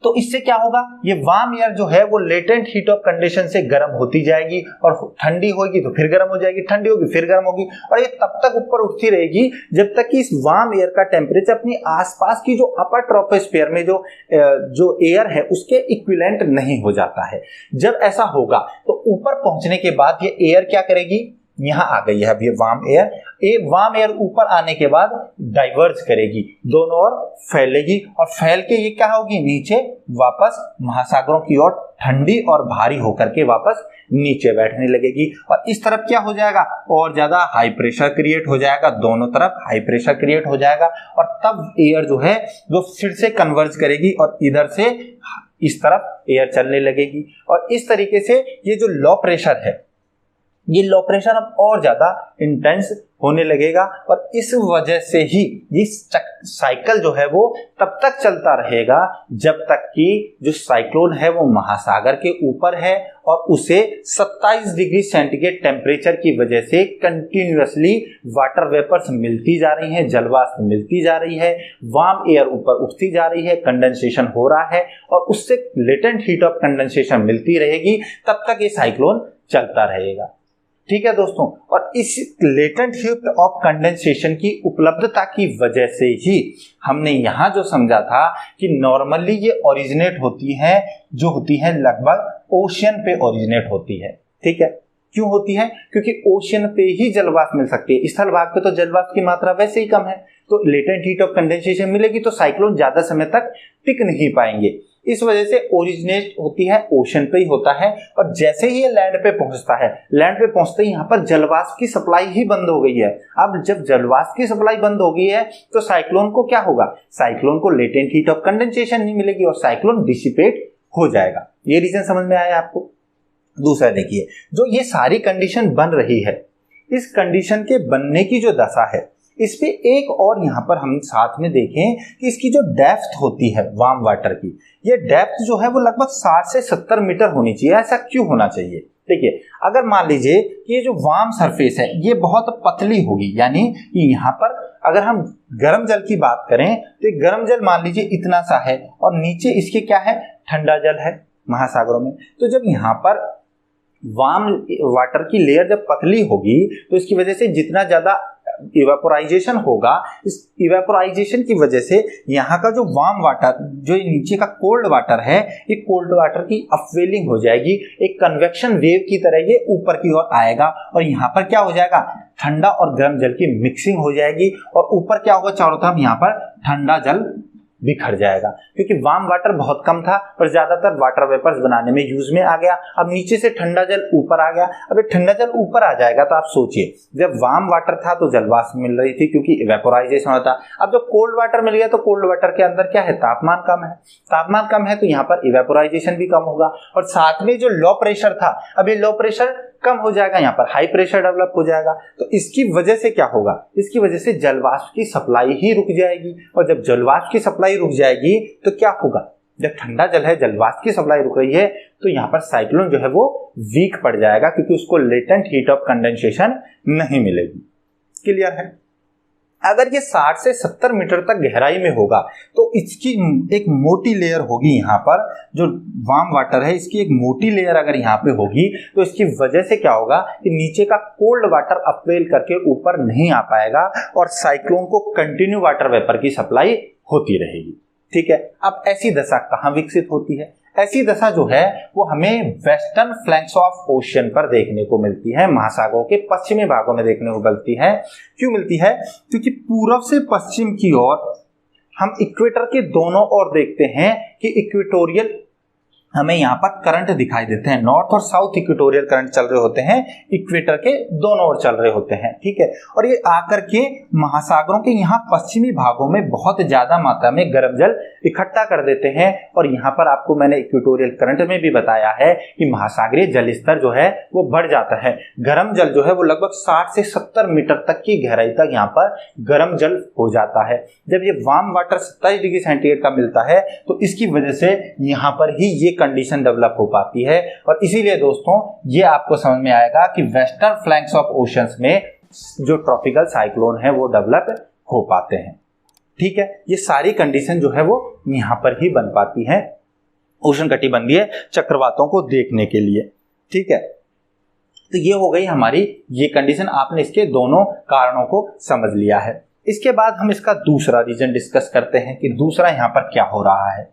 तो इससे क्या होगा? ये वार्म एयर जो है वो लेटेंट हीट ऑफ कंडीशन से गर्म होती जाएगी, और ठंडी होगी तो फिर गर्म हो जाएगी, ठंडी होगी फिर गर्म होगी, और ये तब तक ऊपर उठती रहेगी जब तक कि इस वार्म एयर का टेम्परेचर अपनी आसपास की जो अपर ट्रोपोस्फीयर में जो एयर है उसके इक्विवेलेंट नहीं हो जाता है। जब ऐसा होगा तो ऊपर पहुंचने के बाद ये एयर क्या करेगी? यहां आ गई है अब ये वार्म एयर ऊपर आने के बाद डाइवर्ज करेगी, दोनों ओर फैलेगी, और फैल के ये क्या होगी? नीचे वापस महासागरों की ओर ठंडी और भारी होकर के वापस नीचे बैठने लगेगी। और इस तरफ क्या हो जाएगा? और ज्यादा हाई प्रेशर क्रिएट हो जाएगा, दोनों तरफ हाई प्रेशर क्रिएट हो जाएगा, और तब एयर जो है वो फिर से कन्वर्ज करेगी और इधर से इस तरफ एयर चलने लगेगी। और इस तरीके से ये जो लो प्रेशर है, ये लो प्रेशर अब और ज्यादा इंटेंस होने लगेगा, और इस वजह से ही ये साइकिल जो है वो तब तक चलता रहेगा जब तक कि जो साइक्लोन है वो महासागर के ऊपर है और उसे 27 डिग्री सेंटीग्रेड टेम्परेचर की वजह से कंटिन्यूअसली वाटर वेपर्स मिलती जा रही हैं, जलवाष्प मिलती जा रही है, वार्म एयर ऊपर उठती जा रही है, कंडेंसेशन हो रहा है, और उससे लेटेंट हीट ऑफ कंडेंसेशन मिलती रहेगी, तब तक ये साइक्लोन चलता रहेगा। ठीक है दोस्तों, और इस लेटेंट हीट ऑफ कंडेंसेशन की उपलब्धता की वजह से ही हमने यहाँ जो समझा था कि नॉर्मली ये ओरिजिनेट होती है, जो होती है लगभग ओशियन पे ओरिजिनेट होती है। ठीक है, क्यों होती है? क्योंकि ओशियन पे ही जलवाष्प मिल सकती है, स्थल भाग पे तो जलवाष्प की मात्रा वैसे ही कम है, तो लेटेंट हीट ऑफ कंडेंसेशन मिलेगी तो साइक्लोन ज्यादा समय तक टिक नहीं पाएंगे। इस वजह से ओरिजिनेट होती है ओशन पे ही होता है, और जैसे ही ये लैंड पे पहुंचता है, लैंड पे पहुंचते ही यहाँ पर जलवाष्प की सप्लाई ही बंद हो गई है। अब जब जलवाष्प की सप्लाई बंद हो गई है तो साइक्लोन को क्या होगा? साइक्लोन को लेटेंट हीट ऑफ कंडेंसेशन नहीं मिलेगी और साइक्लोन डिसिपेट हो जाएगा। ये रीजन समझ में आया आपको? दूसरा देखिए, जो ये सारी कंडीशन बन रही है, इस कंडीशन के बनने की जो दशा है, इस पे एक और यहाँ पर हम साथ में देखें कि इसकी जो डेप्थ होती है वार्म वाटर की, ये डेप्थ जो है वो लगभग 60 से 70 मीटर होनी चाहिए। ऐसा क्यों होना चाहिए? देखिए, अगर मान लीजिए कि ये जो वार्म सरफेस है ये बहुत पतली होगी, यानी कि यहाँ पर अगर हम गर्म जल की बात करें तो ये गर्म जल मान लीजिए इतना सा है और नीचे इसके क्या है, ठंडा जल है महासागरों में। तो जब यहाँ पर वार्म वाटर की लेयर जब पतली होगी तो इसकी वजह से जितना ज्यादा इवेपोराइजेशन होगा, इस इवेपोराइजेशन की वजह से यहाँ का जो वार्म वाटर, जो नीचे का कोल्ड वाटर है, ये कोल्ड वाटर की अपवेलिंग हो जाएगी, एक कन्वेक्शन वेव की तरह ये ऊपर की ओर आएगा और यहाँ पर क्या हो जाएगा, ठंडा और गर्म जल की मिक्सिंग हो जाएगी और ऊपर क्या होगा, चारों तरफ यहाँ पर ठंडा जल बिखर जाएगा, क्योंकि वार्म वाटर बहुत कम था और ज्यादातर वाटर वेपर्स बनाने में यूज में आ गया। अब नीचे से ठंडा जल ऊपर आ गया। अब ये ठंडा जल ऊपर आ जाएगा तो आप सोचिए, जब वार्म वाटर था तो जल वाष्प मिल रही थी क्योंकि इवेपोराइजेशन होता। अब जब कोल्ड वाटर मिल गया तो कोल्ड वाटर के अंदर क्या है, तापमान कम है। तापमान कम है तो यहाँ पर इवेपोराइजेशन भी कम होगा और साथ में जो लो प्रेशर था, अब ये लो प्रेशर कम हो जाएगा, यहाँ पर हाई प्रेशर डेवलप हो जाएगा। तो इसकी वजह से क्या होगा, इसकी वजह से जलवाष्प की सप्लाई ही रुक जाएगी और जब जलवाष्प की सप्लाई रुक जाएगी तो क्या होगा, जब ठंडा जल है, जलवाष्प की सप्लाई रुक रही है तो यहाँ पर साइक्लोन जो है वो वीक पड़ जाएगा क्योंकि उसको लेटेंट हीट ऑफ कंडेंसेशन नहीं मिलेगी। क्लियर है? अगर ये 60 से 70 मीटर तक गहराई में होगा तो इसकी एक मोटी लेयर होगी, यहाँ पर जो वार्म वाटर है इसकी एक मोटी लेयर अगर यहाँ पे होगी तो इसकी वजह से क्या होगा कि नीचे का कोल्ड वाटर अपवेल करके ऊपर नहीं आ पाएगा और साइक्लोन को कंटिन्यू वाटर वेपर की सप्लाई होती रहेगी। ठीक है, अब ऐसी दशा कहाँ विकसित होती है? ऐसी दशा जो है वो हमें वेस्टर्न फ्लैंक्स ऑफ ओशियन पर देखने को मिलती है, महासागरों के पश्चिमी भागों में देखने को मिलती है। क्यों मिलती है? क्योंकि पूर्व से पश्चिम की ओर हम इक्वेटर के दोनों ओर देखते हैं कि इक्वेटोरियल हमें यहाँ पर करंट दिखाई देते हैं, नॉर्थ और साउथ इक्वेटोरियल करंट चल रहे होते हैं, इक्वेटर के दोनों ओर चल रहे होते हैं। ठीक है, और ये आकर के महासागरों के यहाँ पश्चिमी भागों में बहुत ज्यादा मात्रा में गर्म जल इकट्ठा कर देते हैं और यहाँ पर आपको मैंने इक्वेटोरियल करंट में भी बताया है कि महासागरीय जल स्तर जो है वो बढ़ जाता है। गर्म जल जो है वो लगभग 60 से 70 मीटर तक की गहराई तक यहाँ पर गर्म जल हो जाता है। जब ये वार्म वाटर 27 डिग्री सेंटीग्रेड का मिलता है तो इसकी वजह से यहाँ पर ही ये कंडीशन डेवलप हो पाती है और इसीलिए दोस्तों ये आपको समझ में आएगा कि वेस्टर्न फ्लैंक्स ऑफ ओशंस में जो ट्रॉपिकल साइक्लोन है वो डेवलप हो पाते हैं। ठीक है, ये सारी कंडीशन जो है वो यहाँ पर ही बन पाती है उष्णकटिबंधीय चक्रवातों को देखने के लिए। ठीक है, तो ये हो गई हमारी ये कंडीशन, आपने इसके दोनों कारणों को समझ लिया है। इसके बाद हम इसका दूसरा रीजन डिस्कस करते हैं कि दूसरा यहाँ पर क्या हो रहा है।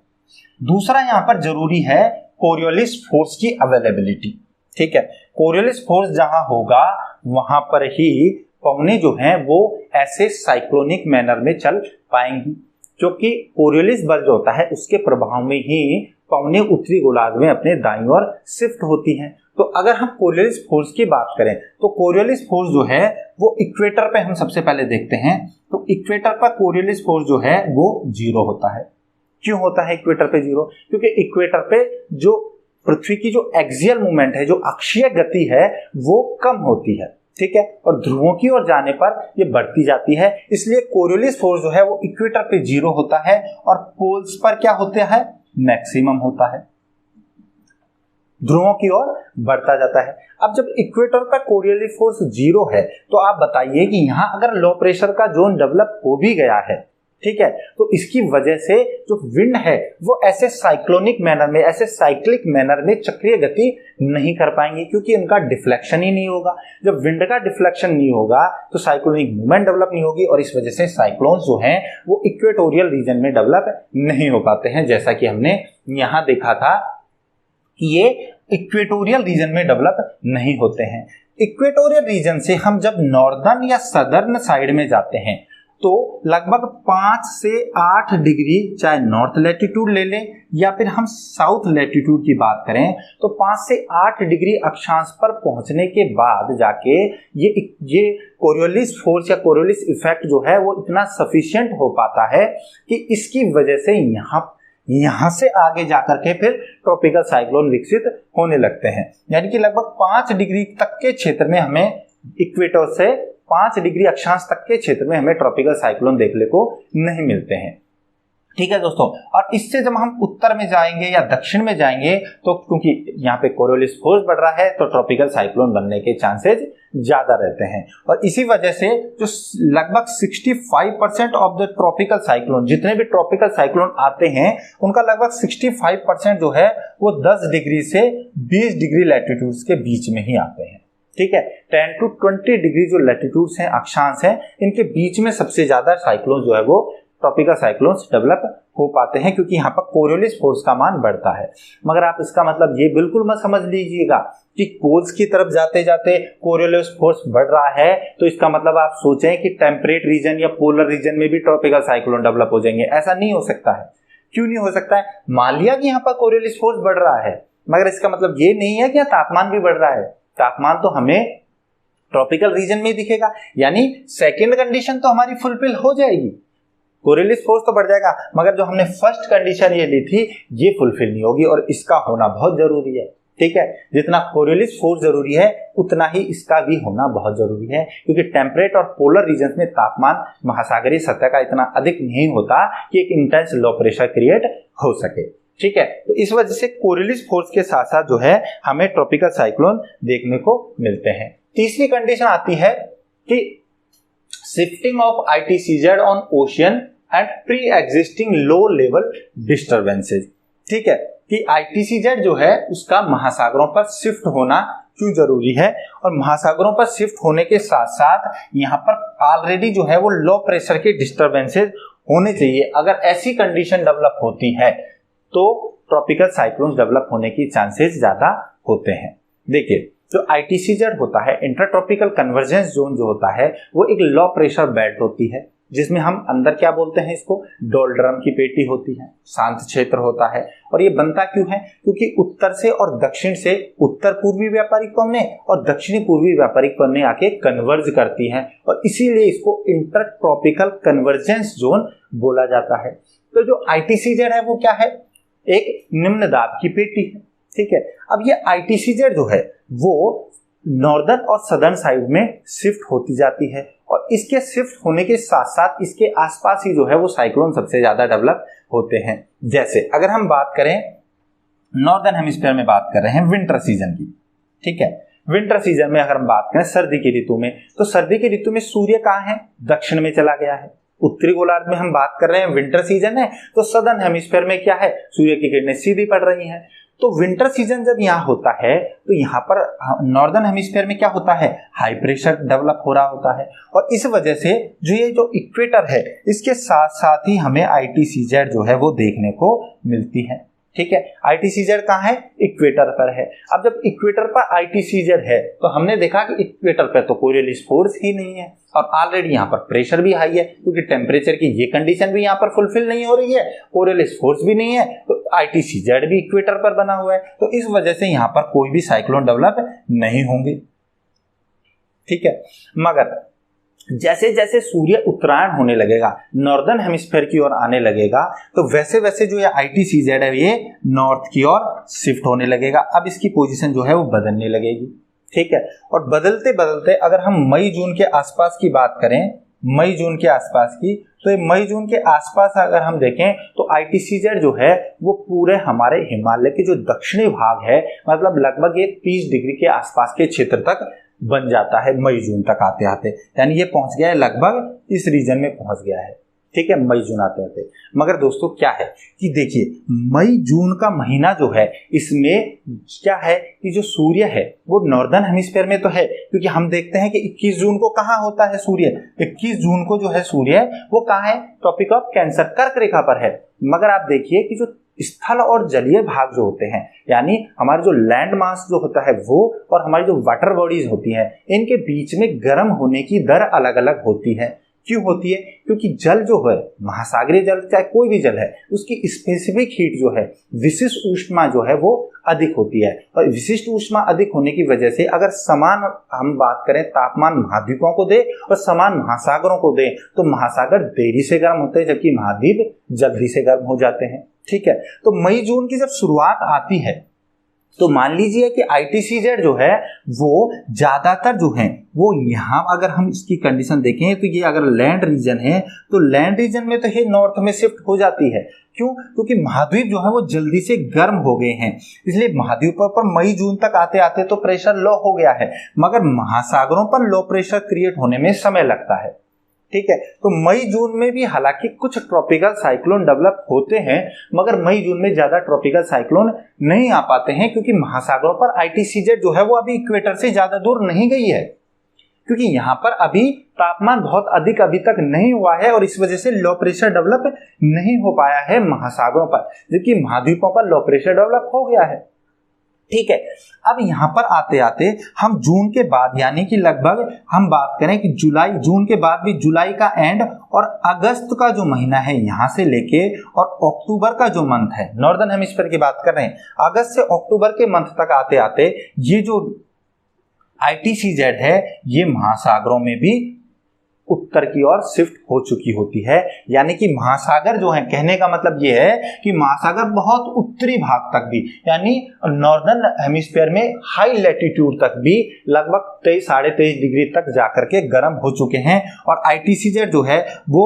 दूसरा यहाँ पर जरूरी है कोरियोलिस फोर्स की अवेलेबिलिटी। ठीक है, कोरियोलिस फोर्स जहां होगा वहां पर ही पवने जो हैं वो ऐसे साइक्लोनिक मैनर में चल पाएंगी, क्योंकि कोरियोलिस बल जो होता है उसके प्रभाव में ही पवने उत्तरी गोलार्ध में अपने दाईं ओर शिफ्ट होती हैं। तो अगर हम कोरियोलिस फोर्स की बात करें तो कोरियोलिस फोर्स जो है वो इक्वेटर पे हम सबसे पहले देखते हैं। तो इक्वेटर पर कोरियोलिस फोर्स जो है वो 0 होता है। क्यों होता है इक्वेटर पे 0? क्योंकि इक्वेटर पे जो पृथ्वी की जो एक्सियल मूवमेंट है, जो अक्षीय गति है वो कम होती है। ठीक है, और ध्रुवों की ओर जाने पर ये बढ़ती जाती है, इसलिए कोरियोलिस फोर्स जो है वो इक्वेटर पे 0 होता है और पोल्स पर क्या होता है, मैक्सिमम होता है, ध्रुवों की ओर बढ़ता जाता है। अब जब इक्वेटर पर कोरियोलिस फोर्स 0 है तो आप बताइए कि यहाँ अगर लो प्रेशर का जोन डेवलप हो भी गया है, ठीक है, तो इसकी वजह से जो विंड है वो ऐसे साइक्लोनिक मैनर में, ऐसे साइक्लिक मैनर में चक्रीय गति नहीं कर पाएंगे, क्योंकि इनका डिफ्लेक्शन ही नहीं होगा। जब विंड का डिफ्लेक्शन नहीं होगा तो साइक्लोनिक मूवमेंट डेवलप नहीं होगी और इस वजह से साइक्लोन्स जो हैं वो इक्वेटोरियल रीजन में डेवलप नहीं हो पाते हैं, जैसा कि हमने यहाँ देखा था कि ये इक्वेटोरियल रीजन में डेवलप नहीं होते हैं। इक्वेटोरियल रीजन से हम जब नॉर्दर्न या सदर्न साइड में जाते हैं तो लगभग 5 से 8 डिग्री, चाहे नॉर्थ लैटिट्यूड ले लें या फिर हम साउथ लैटिट्यूड की बात करें, तो 5 से 8 डिग्री अक्षांश पर पहुंचने के बाद जाके ये कोरियोलिस फोर्स या कोरियोलिस इफेक्ट जो है वो इतना सफिशिएंट हो पाता है कि इसकी वजह से यहाँ से आगे जाकर के फिर ट्रॉपिकल साइक्लोन विकसित होने लगते हैं। यानी कि लगभग 5 डिग्री तक के क्षेत्र में हमें इक्वेटर से 5 डिग्री अक्षांश तक के क्षेत्र में हमें ट्रॉपिकल साइक्लोन देखने को नहीं मिलते हैं। ठीक है दोस्तों, और इससे जब हम उत्तर में जाएंगे या दक्षिण में जाएंगे तो क्योंकि यहाँ पे कोरियोलिस फोर्स बढ़ रहा है तो ट्रॉपिकल साइक्लोन बनने के चांसेस ज्यादा रहते हैं। और इसी वजह से जो लगभग 65% ऑफ द ट्रॉपिकल साइक्लोन, जितने भी ट्रॉपिकल साइक्लोन आते हैं उनका लगभग 65% जो है वो 10 डिग्री से 20 डिग्री लैटिट्यूड्स के बीच में ही आते हैं। ठीक है, 10 to 20 डिग्री जो लैटिट्यूड्स हैं, अक्षांश हैं, इनके बीच में सबसे ज्यादा साइक्लोन जो है वो ट्रॉपिकल साइक्लोन्स डेवलप हो पाते हैं, क्योंकि यहाँ पर कोरियोलिस फोर्स का मान बढ़ता है। मगर आप इसका मतलब ये बिल्कुल मत समझ लीजिएगा कि पोल्स की तरफ जाते जाते कोरियोलिस फोर्स बढ़ रहा है तो इसका मतलब आप सोचें कि टेम्परेट रीजन या पोलर रीजन में भी ट्रॉपिकल साइक्लोन डेवलप हो जाएंगे। ऐसा नहीं हो सकता है। क्यों नहीं हो सकता है? मान लिया कि यहाँ पर कोरियोलिस फोर्स बढ़ रहा है, मगर इसका मतलब ये नहीं है कि तापमान भी बढ़ रहा है। तापमान तो हमें ट्रॉपिकल रीजन में दिखेगा, यानी सेकेंड कंडीशन तो हमारी फुलफिल हो जाएगी। कोरियोलिस फोर्स तो बढ़ जाएगा, मगर जो हमने फर्स्ट कंडीशन ये ली थी ये फुलफिल नहीं होगी, और इसका होना बहुत जरूरी है। ठीक है, जितना कोरियोलिस फोर्स जरूरी है उतना ही इसका भी होना बहुत जरूरी है, क्योंकि टेम्परेट और पोलर रीजन में तापमान महासागरीय सतह का इतना अधिक नहीं होता कि एक इंटेंस लो प्रेशर क्रिएट हो सके। ठीक है, तो इस वजह से कोरियोलिस फोर्स के साथ साथ जो है हमें ट्रॉपिकल साइक्लोन देखने को मिलते हैं। तीसरी कंडीशन आती है कि shifting of ITCZ on ocean and pre existing low level disturbances. ठीक है, कि ITCZ जो है उसका महासागरों पर शिफ्ट होना क्यों जरूरी है, और महासागरों पर शिफ्ट होने के साथ साथ यहाँ पर ऑलरेडी जो है वो लो प्रेशर के डिस्टर्बेंसेज होने चाहिए। अगर ऐसी कंडीशन डेवलप होती है तो ट्रॉपिकल साइक्लोन डेवलप होने की चांसेस ज्यादा होते हैं। देखिए, जो ITCZ होता है, इंटरट्रॉपिकल कन्वर्जेंस जोन जो होता है, वो एक लो प्रेशर बेल्ट होती है, जिसमें हम अंदर क्या बोलते हैं इसको, डोलड्रम की पेटी होती है, शांत क्षेत्र होता है। और ये बनता क्यों है? क्योंकि उत्तर से और दक्षिण से उत्तर पूर्वी व्यापारिक पवनें और दक्षिणी पूर्वी व्यापारिक पवनें आके कन्वर्ज करती हैं, और इसीलिए इसको इंटरट्रॉपिकल कन्वर्जेंस जोन बोला जाता है। तो जो ITCZ है वो क्या है? एक निम्न दाब की पेटी है। ठीक है, अब ये ITCZ जो है वो नॉर्दर्न और सदर्न साइड में शिफ्ट होती जाती है, और इसके शिफ्ट होने के साथ साथ इसके आसपास ही जो है वो साइक्लोन सबसे ज्यादा डेवलप होते हैं। जैसे अगर हम बात करें नॉर्दर्न हेमिस्फीयर में, बात कर रहे हैं विंटर सीजन की। ठीक है, विंटर सीजन में अगर हम बात करें सर्दी की ऋतु में, तो सर्दी की ऋतु में सूर्य कहाँ है? दक्षिण में चला गया है। उत्तरी गोलार्ध में हम बात कर रहे हैं, विंटर सीजन है, तो सदर्न हेमिस्फीयर में क्या है? सूर्य की किरणें सीधी पड़ रही हैं। तो विंटर सीजन जब यहाँ होता है तो यहाँ पर नॉर्दर्न हेमिस्फीयर में क्या होता है? हाई प्रेशर डेवलप हो रहा होता है, और इस वजह से ये जो इक्वेटर है इसके साथ साथ ही हमें ITCZ जो है वो देखने को मिलती है। ठीक है, ITCZ कहाँ है? इक्वेटर पर है। अब जब इक्वेटर पर ITCZ है तो हमने देखा कि इक्वेटर पर तो कोरियोलिस फोर्स ही नहीं है, और ऑलरेडी यहाँ पर प्रेशर भी हाई है, क्योंकि टेम्परेचर की ये कंडीशन भी यहाँ पर फुलफिल नहीं हो रही है, कोरियोलिस फोर्स भी नहीं है, तो ITCZ भी इक्वेटर पर बना हुआ है, तो इस वजह से यहाँ पर कोई भी साइक्लोन डेवलप नहीं होंगे। ठीक है, मगर जैसे जैसे सूर्य उत्तरायण होने लगेगा, नॉर्दर्न हेमिस्फीयर की ओर आने लगेगा, तो वैसे वैसे जो ये ITCZ है ये नॉर्थ की ओर शिफ्ट होने लगेगा। अब इसकी पोजीशन जो है वो बदलने लगेगी। ठीक है, और बदलते बदलते अगर हम मई जून के आसपास की बात करें, मई जून के आसपास की, तो ये मई जून के आसपास अगर हम देखें तो ITCZ जो है वो पूरे हमारे हिमालय के जो दक्षिणी भाग है, मतलब लगभग ये 30 डिग्री के आसपास के क्षेत्र तक बन जाता है मई जून तक आते आते, यानी ये पहुंच गया है, लगभग इस रीजन में पहुंच गया है। ठीक है, मई जून आते आते। मगर दोस्तों क्या है कि देखिए, मई जून का महीना जो है इसमें क्या है कि जो सूर्य है वो नॉर्दर्न हेमिस्फीयर में तो है, क्योंकि हम देखते हैं कि 21 जून को कहाँ होता है सूर्य? 21 जून को जो है सूर्य वो कहाँ है? ट्रॉपिक ऑफ कैंसर, कर्क रेखा पर है। मगर आप देखिए कि जो स्थल और जलीय भाग जो होते हैं, यानी हमारे जो लैंड मास जो होता है वो और हमारी जो वाटर बॉडीज होती हैं, इनके बीच में गर्म होने की दर अलग अलग होती है। क्यों होती है? क्योंकि जल जो है, महासागरीय जल चाहे कोई भी जल है, उसकी स्पेसिफिक हीट जो है, विशिष्ट ऊष्मा जो है वो अधिक होती है। और विशिष्ट ऊष्मा अधिक होने की वजह से अगर समान हम बात करें तापमान महाद्वीपों को दे और समान महासागरों को दे, तो महासागर देरी से गर्म होते हैं जबकि महाद्वीप जल्दी से गर्म हो जाते हैं। ठीक है, तो मई जून की जब शुरुआत आती है तो मान लीजिए कि ITCZ जो है वो ज्यादातर जो है वो यहाँ, अगर हम इसकी कंडीशन देखें तो ये अगर लैंड रीजन है तो लैंड रीजन में तो ये नॉर्थ में शिफ्ट हो जाती है। क्यों? क्योंकि महाद्वीप जो है वो जल्दी से गर्म हो गए हैं, इसलिए महाद्वीपों पर मई जून तक आते आते तो प्रेशर लो हो गया है, मगर महासागरों पर लो प्रेशर क्रिएट होने में समय लगता है। ठीक है, तो मई जून में भी हालांकि कुछ ट्रॉपिकल साइक्लोन डेवलप होते हैं, मगर मई जून में ज्यादा ट्रॉपिकल साइक्लोन नहीं आ पाते हैं, क्योंकि महासागरों पर ITCZ जो है वो अभी इक्वेटर से ज्यादा दूर नहीं गई है, क्योंकि यहाँ पर अभी तापमान बहुत अधिक अभी तक नहीं हुआ है और इस वजह से लो प्रेशर डेवलप नहीं हो पाया है महासागरों पर, जबकि महाद्वीपों पर लो प्रेशर डेवलप हो गया है। ठीक है, अब यहाँ पर आते आते हम जून के बाद, यानी कि लगभग हम बात करें कि जुलाई, जून के बाद भी जुलाई का एंड और अगस्त का जो महीना है यहाँ से लेके और अक्टूबर का जो मंथ है, नॉर्दर्न हेमिस्फीयर की बात कर रहे हैं, अगस्त से अक्टूबर के मंथ तक आते आते ये जो ITCZ है ये महासागरों में भी उत्तर की ओर शिफ्ट हो चुकी होती है। यानी कि महासागर जो है, कहने का मतलब ये है कि महासागर बहुत उत्तरी भाग तक भी, यानी नॉर्दर्न हेमिस्फीयर में हाई लैटिट्यूड तक भी लगभग 23-23.5 डिग्री तक जाकर के गर्म हो चुके हैं। और ITCZ जो है वो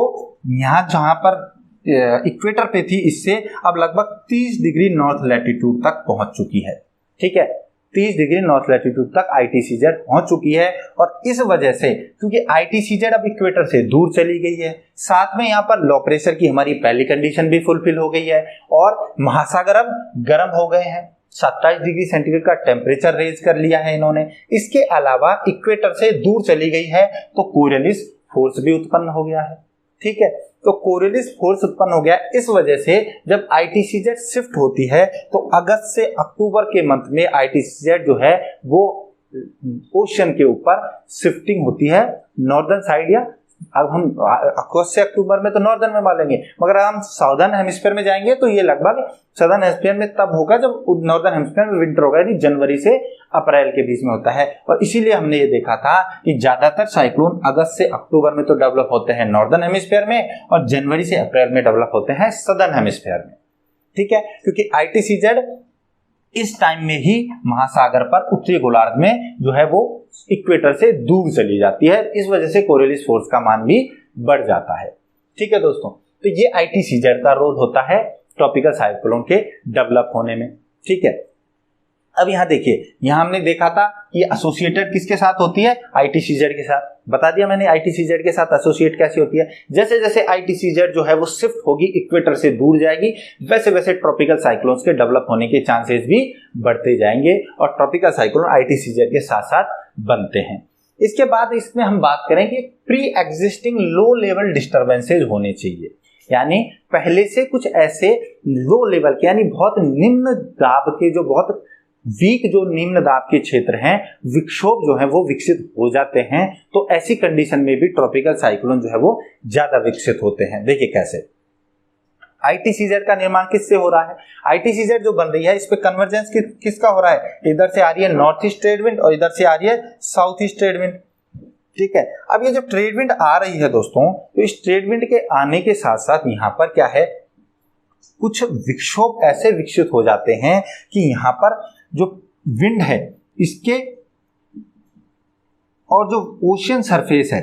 यहाँ जहां पर इक्वेटर पे थी, इससे अब लगभग 30 डिग्री नॉर्थ लैटिट्यूड तक पहुंच चुकी है। ठीक है, 30 डिग्री नॉर्थ लैटिट्यूड तक ITCZ पहुंच चुकी है। और इस वजह से, क्योंकि ITCZ अब इक्वेटर से दूर चली गई है, साथ में यहाँ पर लो प्रेशर की हमारी पहली कंडीशन भी फुलफिल हो गई है और महासागर अब गर्म हो गए हैं, 27 डिग्री सेंटीग्रेड का टेम्परेचर रेज कर लिया है इन्होंने। इसके अलावा इक्वेटर से दूर चली गई है तो कोरियलिस फोर्स भी उत्पन्न हो गया है। ठीक है, तो कोरियलिस फोर्स उत्पन्न हो गया। इस वजह से जब ITCZ शिफ्ट होती है तो अगस्त से अक्टूबर के मंथ में ITCZ जो है वो ओशन के ऊपर शिफ्टिंग होती है नॉर्दर्न साइड, या अब हम अगस्त से अक्टूबर में तो नॉर्दर्न में मानेंगे, मगर हम साउदर्न हेमिस्फीयर में जाएंगे तो ये लगभग सदर्न हेमिस्फीयर में तब होगा जब नॉर्दर्न हेमिस्फीयर में विंटर होगा, यानी जनवरी से अप्रैल के बीच में होता है। और इसीलिए हमने ये देखा था कि ज्यादातर साइक्लोन अगस्त से अक्टूबर में तो डेवलप होते हैं नॉर्दर्न हेमिस्फीयर में और जनवरी से अप्रैल में डेवलप होते हैं सदर्न हेमिस्फीयर में। ठीक है, क्योंकि ITCZ इस टाइम में ही महासागर पर उत्तरी गोलार्ध में जो है वो इक्वेटर से दूर चली जाती है, इस वजह से कोरियलिस फोर्स का मान भी बढ़ जाता है। ठीक है दोस्तों, तो ये ITCZ का रोल होता है ट्रॉपिकल साइक्लोन के डेवलप होने में। ठीक है, अब यहाँ देखिए, यहाँ हमने देखा था कि एसोसिएटेड किसके साथ होती है, ITCZ के साथ। बता दिया मैंने ITCZ के साथ एसोसिएट कैसी होती है। जैसे जैसे ITCZ जो है वो शिफ्ट होगी, इक्वेटर से दूर जाएगी, वैसे वैसे ट्रॉपिकल साइक्लोन्स के डेवलप होने के चांसेस भी बढ़ते जाएंगे और ट्रॉपिकल साइक्लोन ITCZ के साथ साथ बनते हैं। इसके बाद इसमें हम बात करें कि pre existing low level disturbances होने चाहिए, यानी पहले से कुछ ऐसे लो लेवल के, यानी बहुत निम्न दाब के, जो बहुत वीक जो निम्न दाब के क्षेत्र हैं, विक्षोभ जो है वो विकसित हो जाते हैं। तो ऐसी कंडीशन में भी ट्रॉपिकल साइक्लोन जो है वो ज्यादा विकसित होते हैं। देखिए कैसे ITCZ का निर्माण किससे हो रहा है। ITCZ जो बन रही है इस पे कन्वर्जेंस किसका हो रहा है, इधर से आ रही है नॉर्थ ईस्ट ट्रेड विंड और इधर से आ रही है साउथ ईस्ट ट्रेड विंड। ठीक है, अब ये जो ट्रेड विंड आ रही है दोस्तों, तो इस ट्रेड विंड के आने के साथ साथ यहाँ पर क्या है, कुछ विक्षोभ ऐसे विकसित हो जाते हैं कि यहाँ पर जो विंड है इसके और जो ओशियन सरफेस है,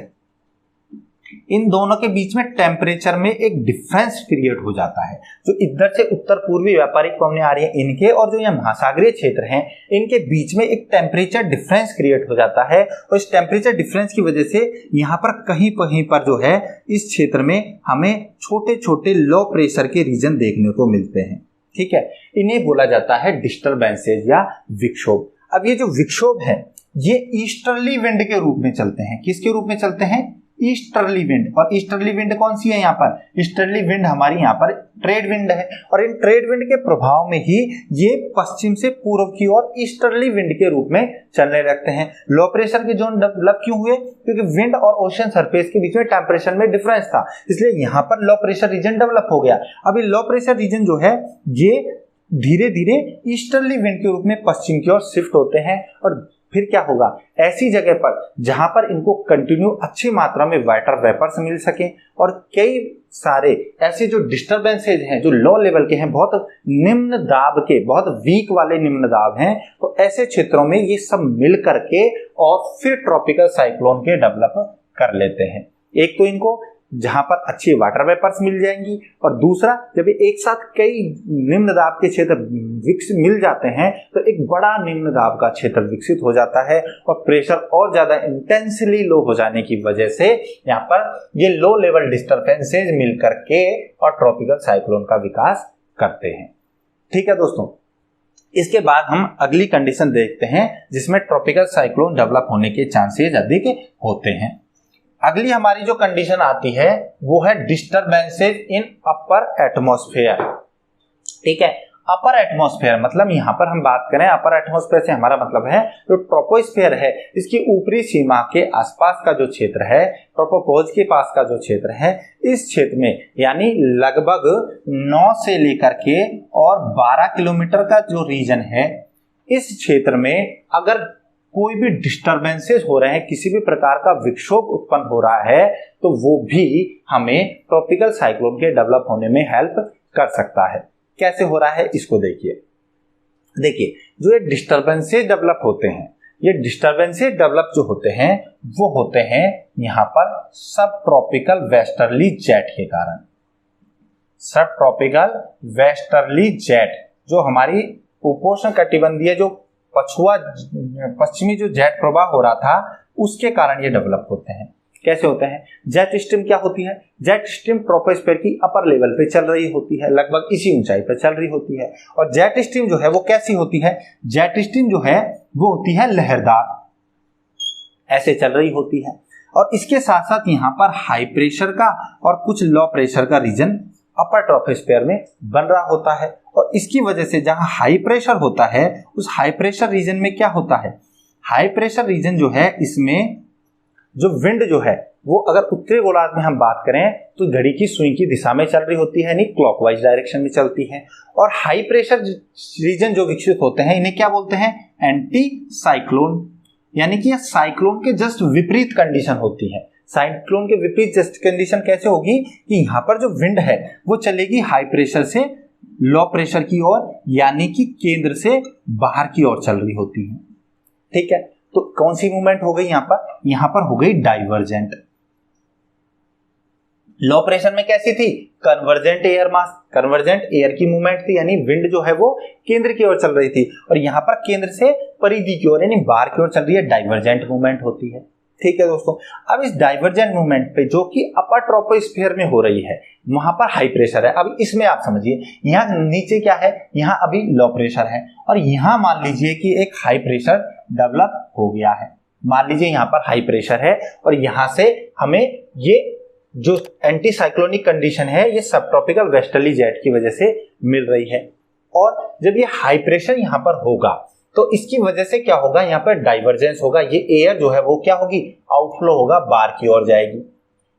इन दोनों के बीच में टेम्परेचर में एक डिफरेंस क्रिएट हो जाता है। जो इधर से उत्तर पूर्वी व्यापारिक पवनें आ रही हैं इनके, और जो ये महासागरीय क्षेत्र हैं इनके बीच में एक टेम्परेचर डिफरेंस क्रिएट हो जाता है। और इस टेम्परेचर डिफरेंस की वजह से यहाँ पर कहीं कहीं पर जो है इस क्षेत्र में हमें छोटे छोटे लो प्रेशर के रीजन देखने को मिलते हैं। ठीक है, इन्हें बोला जाता है डिस्टर्बेंसेज या विक्षोभ। अब ये जो विक्षोभ है ये ईस्टर्ली विंड के रूप में चलते हैं। किसके रूप में चलते हैं, ईस्टर्ली विंड। और ईस्टर्ली विंड कौन सी है यहाँ पर? ईस्टर्ली विंड हमारी यहाँ पर ट्रेड विंड है, और इन ट्रेड विंड के प्रभाव में ही ये पश्चिम से पूर्व की ओर ईस्टर्ली विंड के रूप में चलने लगते हैं। लो प्रेशर के जोन डेवलप क्यों हुए? क्योंकि विंड और ओशन सरफेस के बीच में टेम्परेचर में डिफरेंस था, इसलिए यहाँ पर लो प्रेशर रीजन डेवलप हो गया। अब ये लो प्रेशर रीजन जो है ये धीरे धीरे ईस्टर्ली विंड के रूप में पश्चिम की ओर शिफ्ट होते हैं, और फिर क्या होगा? ऐसी जगह पर जहां पर इनको कंटिन्यू अच्छी मात्रा में वाटर वेपर्स मिल सके, और कई सारे ऐसे जो डिस्टर्बेंसेज हैं जो लो लेवल के हैं, बहुत निम्न दाब के, बहुत वीक वाले निम्न दाब हैं, तो ऐसे क्षेत्रों में ये सब मिल करके और फिर ट्रॉपिकल साइक्लोन के डेवलप कर लेते हैं। एक तो इनको जहां पर अच्छी वाटर वेपर्स मिल जाएंगी, और दूसरा जब एक साथ कई निम्न दाब के क्षेत्र विकसित मिल जाते हैं तो एक बड़ा निम्न दाब का क्षेत्र विकसित हो जाता है, और प्रेशर और ज्यादा इंटेंसली लो हो जाने की वजह से यहाँ पर ये लो लेवल डिस्टर्बेंसेज मिल करके और ट्रॉपिकल साइक्लोन का विकास करते हैं। ठीक है दोस्तों, इसके बाद हम अगली कंडीशन देखते हैं जिसमें ट्रॉपिकल साइक्लोन डेवलप होने के चांसेस अधिक होते हैं। अगली हमारी जो कंडीशन आती है वो है डिस्टर्बेंसेज इन अपर एटमॉस्फेयर। ठीक है, अपर एटमॉस्फेयर मतलब यहां पर हम बात करें अपर एटमॉस्फेयर से हमारा मतलब है जो ट्रोपोस्फेयर है, इसकी ऊपरी सीमा के आसपास का जो क्षेत्र है, ट्रोपोपॉज के पास का जो क्षेत्र है, इस क्षेत्र में यानी लगभग 9 से लेकर के और 12 किलोमीटर का जो रीजन है, इस क्षेत्र में अगर कोई भी डिस्टर्बेंसेस हो रहे हैं, किसी भी प्रकार का विक्षोभ उत्पन्न हो रहा है, तो वो भी हमें ट्रॉपिकल साइक्लोन के डेवलप होने में हेल्प कर सकता है। कैसे हो रहा है इसको देखिए। जो ये डिस्टर्बेंसेस डेवलप होते हैं, ये डिस्टर्बेंसेस डेवलप जो होते हैं वो होते हैं यहाँ पर सब ट्रॉपिकल वेस्टर्ली जेट के कारण। सब ट्रॉपिकल वेस्टर्ली जेट जो हमारी उपोष्ण कटिबंधीय जो पश्चिमी जो जेट प्रवाह हो रहा था उसके कारण ये डेवलप होते हैं। कैसे होते हैं? जेट स्ट्रीम क्या होती है? जेट स्ट्रीम ट्रोपोस्फेयर की अपर लेवल पे चल रही होती है, लगभग इसी ऊंचाई पे चल रही होती है। और जेट स्ट्रीम जो है वो कैसी होती है? जेट स्ट्रीम जो है वो होती है लहरदार, ऐसे चल रही होती है। और इसके साथ साथ यहाँ पर हाई प्रेशर का और कुछ लो प्रेशर का रीजन अपर ट्रोपोस्फेयर में बन रहा होता है, और इसकी वजह से जहां हाई प्रेशर होता है उस हाई प्रेशर रीजन में क्या होता है? हाई प्रेशर रीजन जो है इसमें जो विंड जो है वो अगर उत्तरी गोलार्ध में हम बात करें तो घड़ी की सुई की दिशा में चल रही होती है, यानी क्लॉकवाइज डायरेक्शन में चलती है। और हाई प्रेशर रीजन जो विकसित होते हैं इन्हें क्या बोलते हैं? एंटी साइक्लोन, यानी कि यह साइक्लोन के जस्ट विपरीत कंडीशन होती है। साइक्लोन के विपरीत जस्ट कंडीशन कैसे होगी कि यहाँ पर जो विंड है वो चलेगी हाई प्रेशर से लो प्रेशर की ओर, यानी कि केंद्र से बाहर की ओर चल रही होती है। ठीक है, तो कौन सी मूवमेंट हो गई यहाँ पर? यहाँ पर हो गई डाइवर्जेंट। लो प्रेशर में कैसी थी? Convergent air mass, convergent air की मूवमेंट थी, यानी विंड जो है वो केंद्र की ओर चल रही थी, और यहाँ पर केंद्र से परिधि की ओर यानी बाहर की ओर चल रही है, डाइवर्जेंट मूवमेंट होती है। ठीक है दोस्तों, अब इस डाइवर्जेंट मूवमेंट पे जो कि अपर ट्रोपोस्फेयर में हो रही है वहां पर हाई प्रेशर है। अब इसमें आप समझिए यहाँ नीचे क्या है? यहाँ अभी लो प्रेशर है, और यहाँ मान लीजिए कि एक हाई प्रेशर डेवलप हो गया है। मान लीजिए यहाँ पर हाई प्रेशर है और यहाँ से हमें ये जो एंटी साइक्लोनिक कंडीशन है ये सब ट्रॉपिकल वेस्टर्ली जेट की वजह से मिल रही है। और जब ये हाई प्रेशर यहाँ पर होगा तो इसकी वजह से क्या होगा? यहाँ पर डाइवर्जेंस होगा, ये एयर जो है वो क्या होगी? आउटफ्लो होगा, बाहर की ओर जाएगी।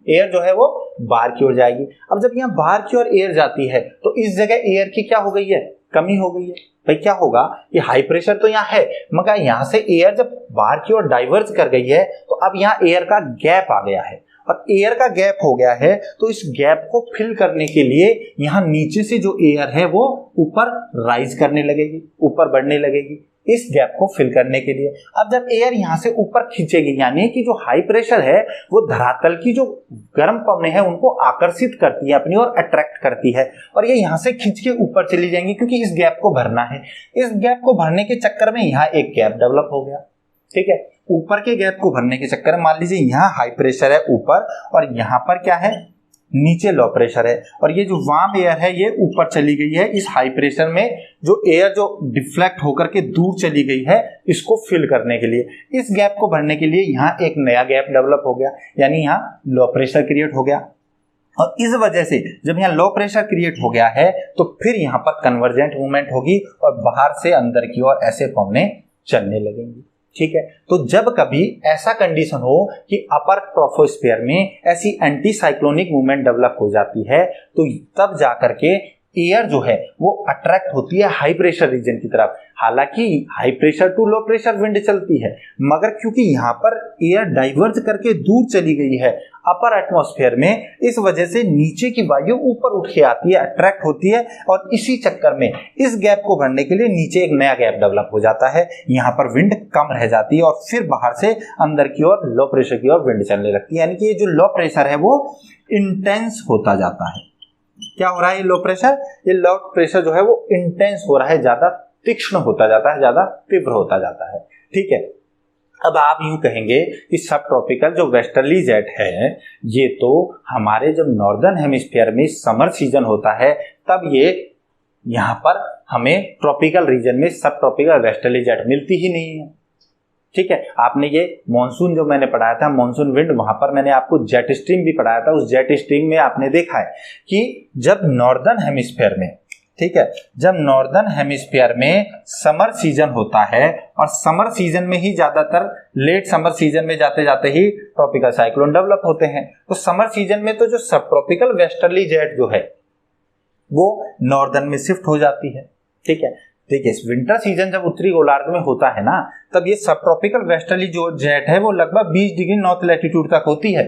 एयर जो है वो बाहर की ओर जाएगी। अब जब यहाँ बाहर की ओर एयर जाती है तो इस जगह एयर की क्या हो गई है? कमी हो गई है। भाई क्या होगा? ये हाई प्रेशर तो यहाँ है, मगर यहाँ से एयर जब बाहर की ओर डाइवर्ज कर गई है तो अब यहाँ एयर का गैप आ गया है, और एयर का गैप हो गया है तो इस गैप को फिल करने के लिए यहाँ नीचे से जो एयर है वो ऊपर राइज करने लगेगी, ऊपर बढ़ने लगेगी इस गैप को फिल करने के लिए। अब जब एयर यहाँ से ऊपर खींचेगी, यानी कि जो हाई प्रेशर है वो धरातल की जो गर्म पवनें हैं उनको आकर्षित करती है, अपनी ओर अट्रैक्ट करती है, और ये यहाँ से खींच के ऊपर चली जाएंगी क्योंकि इस गैप को भरना है। इस गैप को भरने के चक्कर में यहाँ एक गैप डेवलप हो गया। ठीक है, ऊपर के गैप को भरने के चक्कर में मान लीजिए यहाँ हाई प्रेशर है ऊपर और यहाँ पर क्या है? नीचे लो प्रेशर है, और ये जो वार्म एयर है ये ऊपर चली गई है। इस हाई प्रेशर में जो एयर जो डिफ्लेक्ट होकर के दूर चली गई है, इसको फिल करने के लिए, इस गैप को भरने के लिए यहाँ एक नया गैप डेवलप हो गया, यानी यहाँ लो प्रेशर क्रिएट हो गया। और इस वजह से जब यहाँ लो प्रेशर क्रिएट हो गया है तो फिर यहाँ पर कन्वर्जेंट मूवमेंट होगी और बाहर से अंदर की ओर ऐसे पवनें चलने लगेंगी। ठीक है, तो जब कभी ऐसा कंडीशन हो कि अपर ट्रोपोस्फीयर में ऐसी एंटी साइक्लोनिक मूवमेंट डेवलप हो जाती है, तो तब जाकर के एयर जो है वो अट्रैक्ट होती है हाई प्रेशर रीजन की तरफ। हालांकि high pressure to low pressure wind चलती है, मगर क्योंकि यहाँ पर एयर डाइवर्ज करके दूर चली गई है अपर एटमॉस्फेयर में, इस वजह से नीचे की वायु ऊपर उठ के आती है, अट्रैक्ट होती है, और इसी चक्कर में इस गैप को भरने के लिए नीचे एक नया गैप डेवलप हो जाता है। यहाँ पर विंड कम रह जाती है और फिर बाहर से अंदर की ओर लो प्रेशर की ओर विंड चलने लगती है, यानी कि ये जो लो प्रेशर है वो इंटेंस होता जाता है। क्या हो रहा है ये लो प्रेशर? ये लो प्रेशर जो है वो इंटेंस हो रहा है, ज्यादा तीक्ष्ण होता जाता है, ज्यादा तीव्र होता जाता है। ठीक है, अब आप यूं कहेंगे कि सब ट्रॉपिकल जो वेस्टर्ली जेट है ये तो हमारे जब नॉर्दर्न हेमिस्फीयर में समर सीजन होता है तब ये यहाँ पर हमें ट्रॉपिकल रीजन में सब ट्रॉपिकल वेस्टर्ली जेट मिलती ही नहीं है। ठीक है, आपने ये मॉनसून जो मैंने पढ़ाया था, मॉनसून विंड, वहां पर मैंने आपको जेट स्ट्रीम भी पढ़ाया था। उस जेट स्ट्रीम में आपने देखा है कि जब नॉर्दर्न हेमिस्फीयर में, ठीक है, जब नॉर्दर्न हेमिस्फीयर में समर सीजन होता है, और समर सीजन में ही ज्यादातर लेट समर सीजन में जाते जाते ही ट्रॉपिकल साइक्लोन डेवलप होते हैं, तो समर सीजन में तो जो सब ट्रॉपिकल वेस्टर्ली जेट जो है वो नॉर्दर्न में शिफ्ट हो जाती है। ठीक है, देखिए विंटर सीजन जब उत्तरी गोलार्ध में होता है ना, तब ये सब ट्रॉपिकल वेस्टर्ली जो जेट है वो लगभग 20 डिग्री नॉर्थ लैटिट्यूड तक होती है।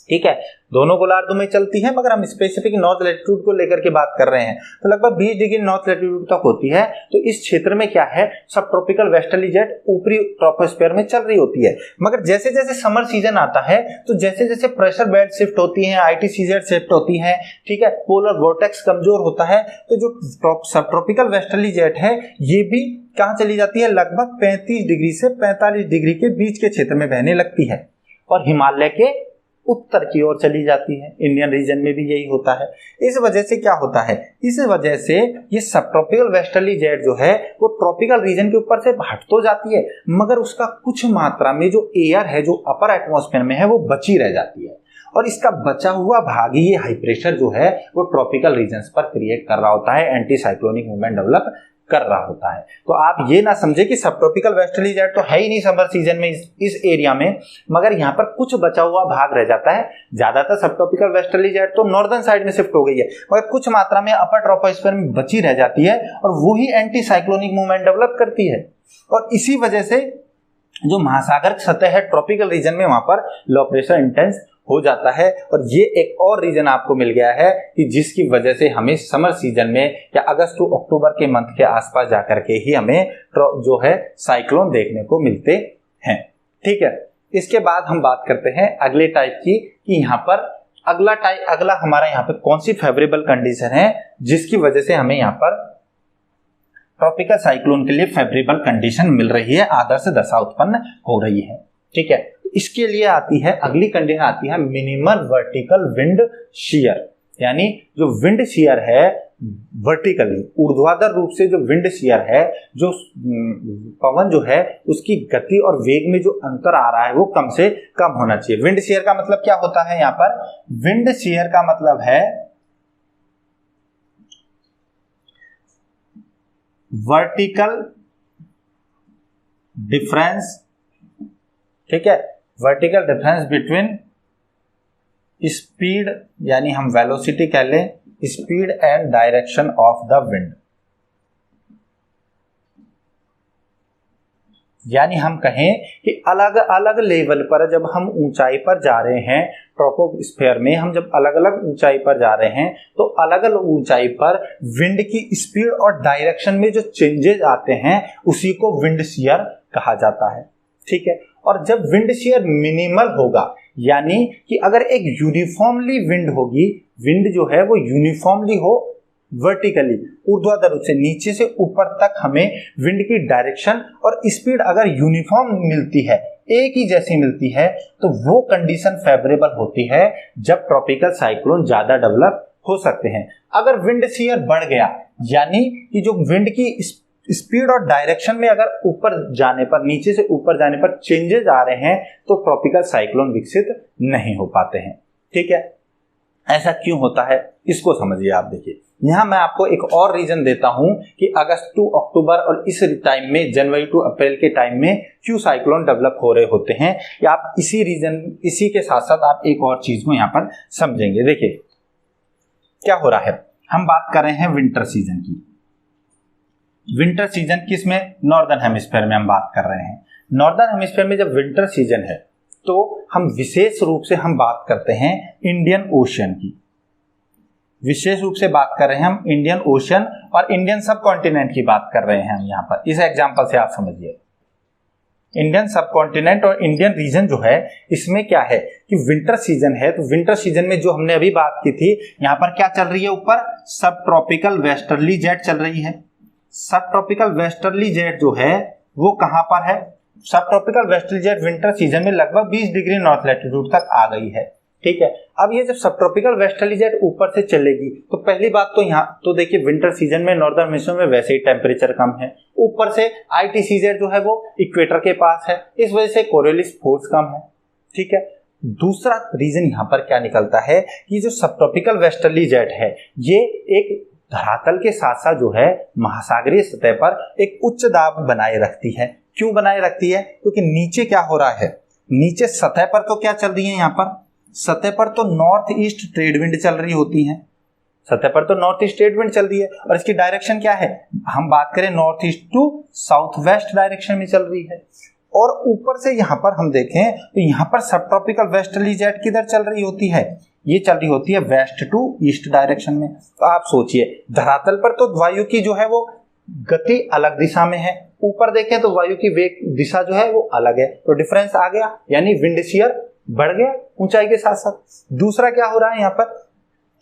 ठीक है, दोनों गोलार्धों में चलती है, मगर हम स्पेसिफिक नॉर्थ लैटिट्यूड को लेकर के बात कर रहे हैं, तो लगभग 20 डिग्री नॉर्थ लैटिट्यूड तक होती है। तो इस क्षेत्र में क्या है, सब ट्रॉपिकल वेस्टर्ली जेट ऊपरी ट्रोपोस्फीयर में चल रही होती है। मगर जैसे जैसे समर सीजन आता है तो जैसे जैसे प्रेशर बेल्ट शिफ्ट होती है, आईटीसीजेड शिफ्ट होती है, ठीक है, पोलर वोर्टेक्स कमजोर होता है, तो जो सब ट्रॉपिकल वेस्टर्ली जेट है ये भी कहाँ चली जाती है, लगभग 35 डिग्री से 45 डिग्री के बीच के क्षेत्र में बहने लगती है, और हिमालय के उत्तर की ओर चली जाती है। इंडियन रीजन में भी यही होता है। इस वजह से क्या होता है, इस वजह से ये सब ट्रॉपिकल वेस्टर्ली जेट जो है वो ट्रॉपिकल रीजन के ऊपर से हट तो जाती है, मगर उसका कुछ मात्रा में जो एयर है जो अपर एटमॉस्फेयर में है वो बची रह जाती है, और इसका बचा हुआ भाग ही ये हाई प्रेशर जो है वो ट्रॉपिकल रीजन्स पर क्रिएट कर रहा होता है, एंटी साइक्लोनिक मूवमेंट डेवलप कर रहा होता है। तो आप ये ना समझे कि सब ट्रॉपिकल वेस्टर्ली जेट तो है ही नहीं समर सीजन में इस एरिया में, मगर यहाँ पर कुछ बचा हुआ भाग रह जाता है। ज्यादातर सब ट्रॉपिकल वेस्टर्ली जेट तो नॉर्दर्न साइड में शिफ्ट हो गई है, मगर कुछ मात्रा में अपर ट्रोपोस्फीयर में बची रह जाती है, और वो ही एंटी साइक्लोनिक मूवमेंट डेवलप करती है। और इसी वजह से जो महासागर सतह है ट्रॉपिकल रीजन में, वहां पर लो प्रेशर इंटेंस हो जाता है। और ये एक और रीजन आपको मिल गया है कि जिसकी वजह से हमें समर सीजन में या अगस्त टू अक्टूबर के मंथ के आसपास जाकर के ही हमें जो है साइक्लोन देखने को मिलते हैं। ठीक है, इसके बाद हम बात करते हैं अगले टाइप की कि यहाँ पर अगला हमारा यहाँ पर कौन सी फेवरेबल कंडीशन है जिसकी वजह से हमें यहाँ पर ट्रॉपिकल साइक्लोन के लिए फेवरेबल कंडीशन मिल रही है, आदर्श दशा उत्पन्न हो रही है। ठीक है, इसके लिए आती है अगली कंडीशन आती है मिनिमल वर्टिकल विंड शियर, यानी जो विंड शियर है वर्टिकली ऊर्ध्वाधर रूप से जो विंड शियर है, जो पवन जो है उसकी गति और वेग में जो अंतर आ रहा है वो कम से कम होना चाहिए। विंड शियर का मतलब क्या होता है, यहाँ पर विंड शियर का मतलब है वर्टिकल डिफरेंस, ठीक है, वर्टिकल डिफरेंस बिटवीन स्पीड, यानी हम वेलोसिटी कह लें, speed and direction of the wind, यानी हम कहें कि अलग अलग लेवल पर जब हम ऊंचाई पर जा रहे हैं ट्रोपोस्फीयर में, हम जब अलग अलग ऊंचाई पर जा रहे हैं तो अलग अलग ऊंचाई पर विंड की स्पीड और डायरेक्शन में जो चेंजेस आते हैं उसी को विंड शियर कहा जाता है। ठीक है, और जब विंड शियर मिनिमल होगा, यानी कि अगर एक यूनिफॉर्मली विंड होगी, विंड जो है वो यूनिफॉर्मली हो वर्टिकली ऊर्ध्वाधर रूप से नीचे से ऊपर तक हमें विंड की डायरेक्शन और स्पीड अगर यूनिफॉर्म मिलती है, एक ही जैसी मिलती है तो वो कंडीशन फेवरेबल होती है जब ट्रॉपिकल साइक्लोन ज्यादा डेवलप हो सकते हैं। अगर विंड शियर बढ़ गया, यानी कि जो विंड की स्पीड और डायरेक्शन में अगर ऊपर जाने पर, नीचे से ऊपर जाने पर चेंजेस आ रहे हैं, तो ट्रॉपिकल साइक्लोन विकसित नहीं हो पाते हैं। ठीक है, ऐसा क्यों होता है इसको समझिए। आप देखिए, यहां मैं आपको एक और रीजन देता हूं कि अगस्त टू अक्टूबर और इस टाइम में, जनवरी टू अप्रैल के टाइम में क्यों साइक्लोन डेवलप हो रहे होते हैं, या आप इसी के साथ साथ आप एक और चीज को यहां पर समझेंगे। देखिए क्या हो रहा है, हम बात कर रहे हैं विंटर सीजन की। विंटर सीजन किसमें? नॉर्दर्न हेमिस्फीयर में हम बात कर रहे हैं। नॉर्दर्न हेमिस्फीयर में जब विंटर सीजन है तो हम विशेष रूप से हम बात करते हैं इंडियन ओशियन की। विशेष रूप से बात कर रहे हैं हम इंडियन ओशियन और इंडियन सब कॉन्टिनेंट की बात कर रहे हैं हम यहाँ पर। इस एग्जांपल से आप समझिए, इंडियन सब कॉन्टिनेंट और इंडियन रीजन जो है, इसमें क्या है कि विंटर सीजन है, तो विंटर सीजन में जो हमने अभी बात की थी, यहाँ पर क्या चल रही है, ऊपर सब ट्रॉपिकल वेस्टर्ली जेट चल रही है। सब ट्रॉपिकल वेस्टर्ली जेट जो है वो कहां पर है? सब tropical westerly jet winter season में लगभग 20 डिग्री नॉर्थ लैटिट्यूड तक आ गई है। ठीक है, अब ये जब सब ट्रॉपिकल वेस्टर्ली जेट ऊपर से चलेगी तो पहली बात तो यहाँ तो देखिए, विंटर सीजन में नॉर्दर्न हेमिस्फीयर में वैसे ही टेम्परेचर कम है, ऊपर से आईटीसी जेट जो है वो इक्वेटर के पास है, इस वजह से कोरियोलिस फोर्स कम है। ठीक है, दूसरा रीजन यहाँ पर क्या निकलता है कि जो सब ट्रॉपिकल वेस्टर्ली जेट है, ये एक धरातल के साथ साथ जो है महासागरीय सतह पर एक उच्च दाब बनाए रखती है। क्यों बनाए रखती है? क्योंकि नीचे क्या हो रहा है, नीचे सतह पर तो क्या चल रही है, यहाँ पर सतह पर तो नॉर्थ ईस्ट ट्रेड विंड चल रही होती है। सतह पर तो नॉर्थ ईस्ट ट्रेड विंड चल रही है और इसकी डायरेक्शन क्या है, हम बात करें north east to south west direction में चल रही है। और ऊपर से यहाँ पर हम देखें तो यहाँ पर सब ट्रॉपिकल वेस्टर्ली जेट किधर चल रही होती है, ये चल रही होती है वेस्ट टू ईस्ट डायरेक्शन में। तो आप सोचिए, धरातल पर तो वायु की जो है वो गति अलग दिशा में है, ऊपर देखें तो वायु की वेग दिशा जो है वो अलग है, तो डिफरेंस आ गया, यानी विंड शियर बढ़ गया ऊंचाई के साथ साथ। दूसरा क्या हो रहा है, यहाँ पर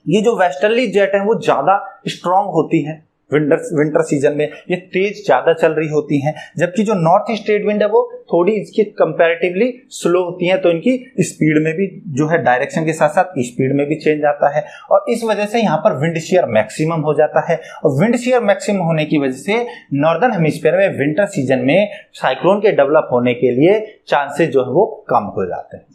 ये जो वेस्टर्ली जेट है वो ज्यादा स्ट्रांग होती है विंटर सीजन में, ये तेज ज्यादा चल रही होती हैं, जबकि जो नॉर्थ ईस्ट ट्रेड विंड है वो थोड़ी इसकी कंपैरेटिवली स्लो होती हैं, तो इनकी स्पीड में भी जो है डायरेक्शन के साथ साथ स्पीड में भी चेंज आता है, और इस वजह से यहाँ पर विंड शियर मैक्सिमम हो जाता है। और विंड शियर मैक्सिमम होने की वजह से नॉर्दर्न हेमिस्फीयर में विंटर सीजन में साइक्लोन के डेवलप होने के लिए चांसेस जो है वो कम हो जाते हैं।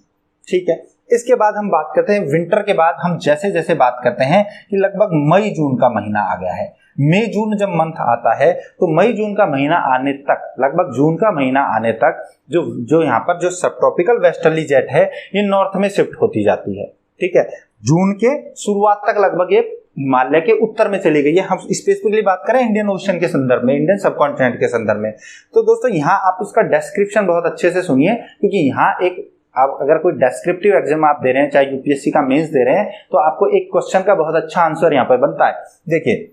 ठीक है, इसके बाद हम बात करते हैं विंटर के बाद हम जैसे जैसे बात करते हैं कि लगभग मई जून का महीना आ गया है। मई जून जब मंथ आता है तो मई जून का महीना आने तक, लगभग जून का महीना आने तक जो यहाँ पर जो सब ट्रॉपिकल वेस्टर्ली जेट है ये नॉर्थ में शिफ्ट होती जाती है। ठीक है, जून के शुरुआत तक लगभग ये हिमालय के उत्तर में चली गई है। हम स्पेसिफिकली बात करें इंडियन ओशन के संदर्भ में, इंडियन सबकॉन्टिनेंट के संदर्भ में, तो दोस्तों यहाँ आप उसका डिस्क्रिप्शन बहुत अच्छे से सुनिए, क्योंकि यहाँ एक आप अगर कोई डेस्क्रिप्टिव एग्जाम आप दे रहे हैं, चाहे यूपीएससी का मेंस दे रहे हैं, तो आपको एक क्वेश्चन का बहुत अच्छा आंसर यहाँ पर बनता है। देखिए,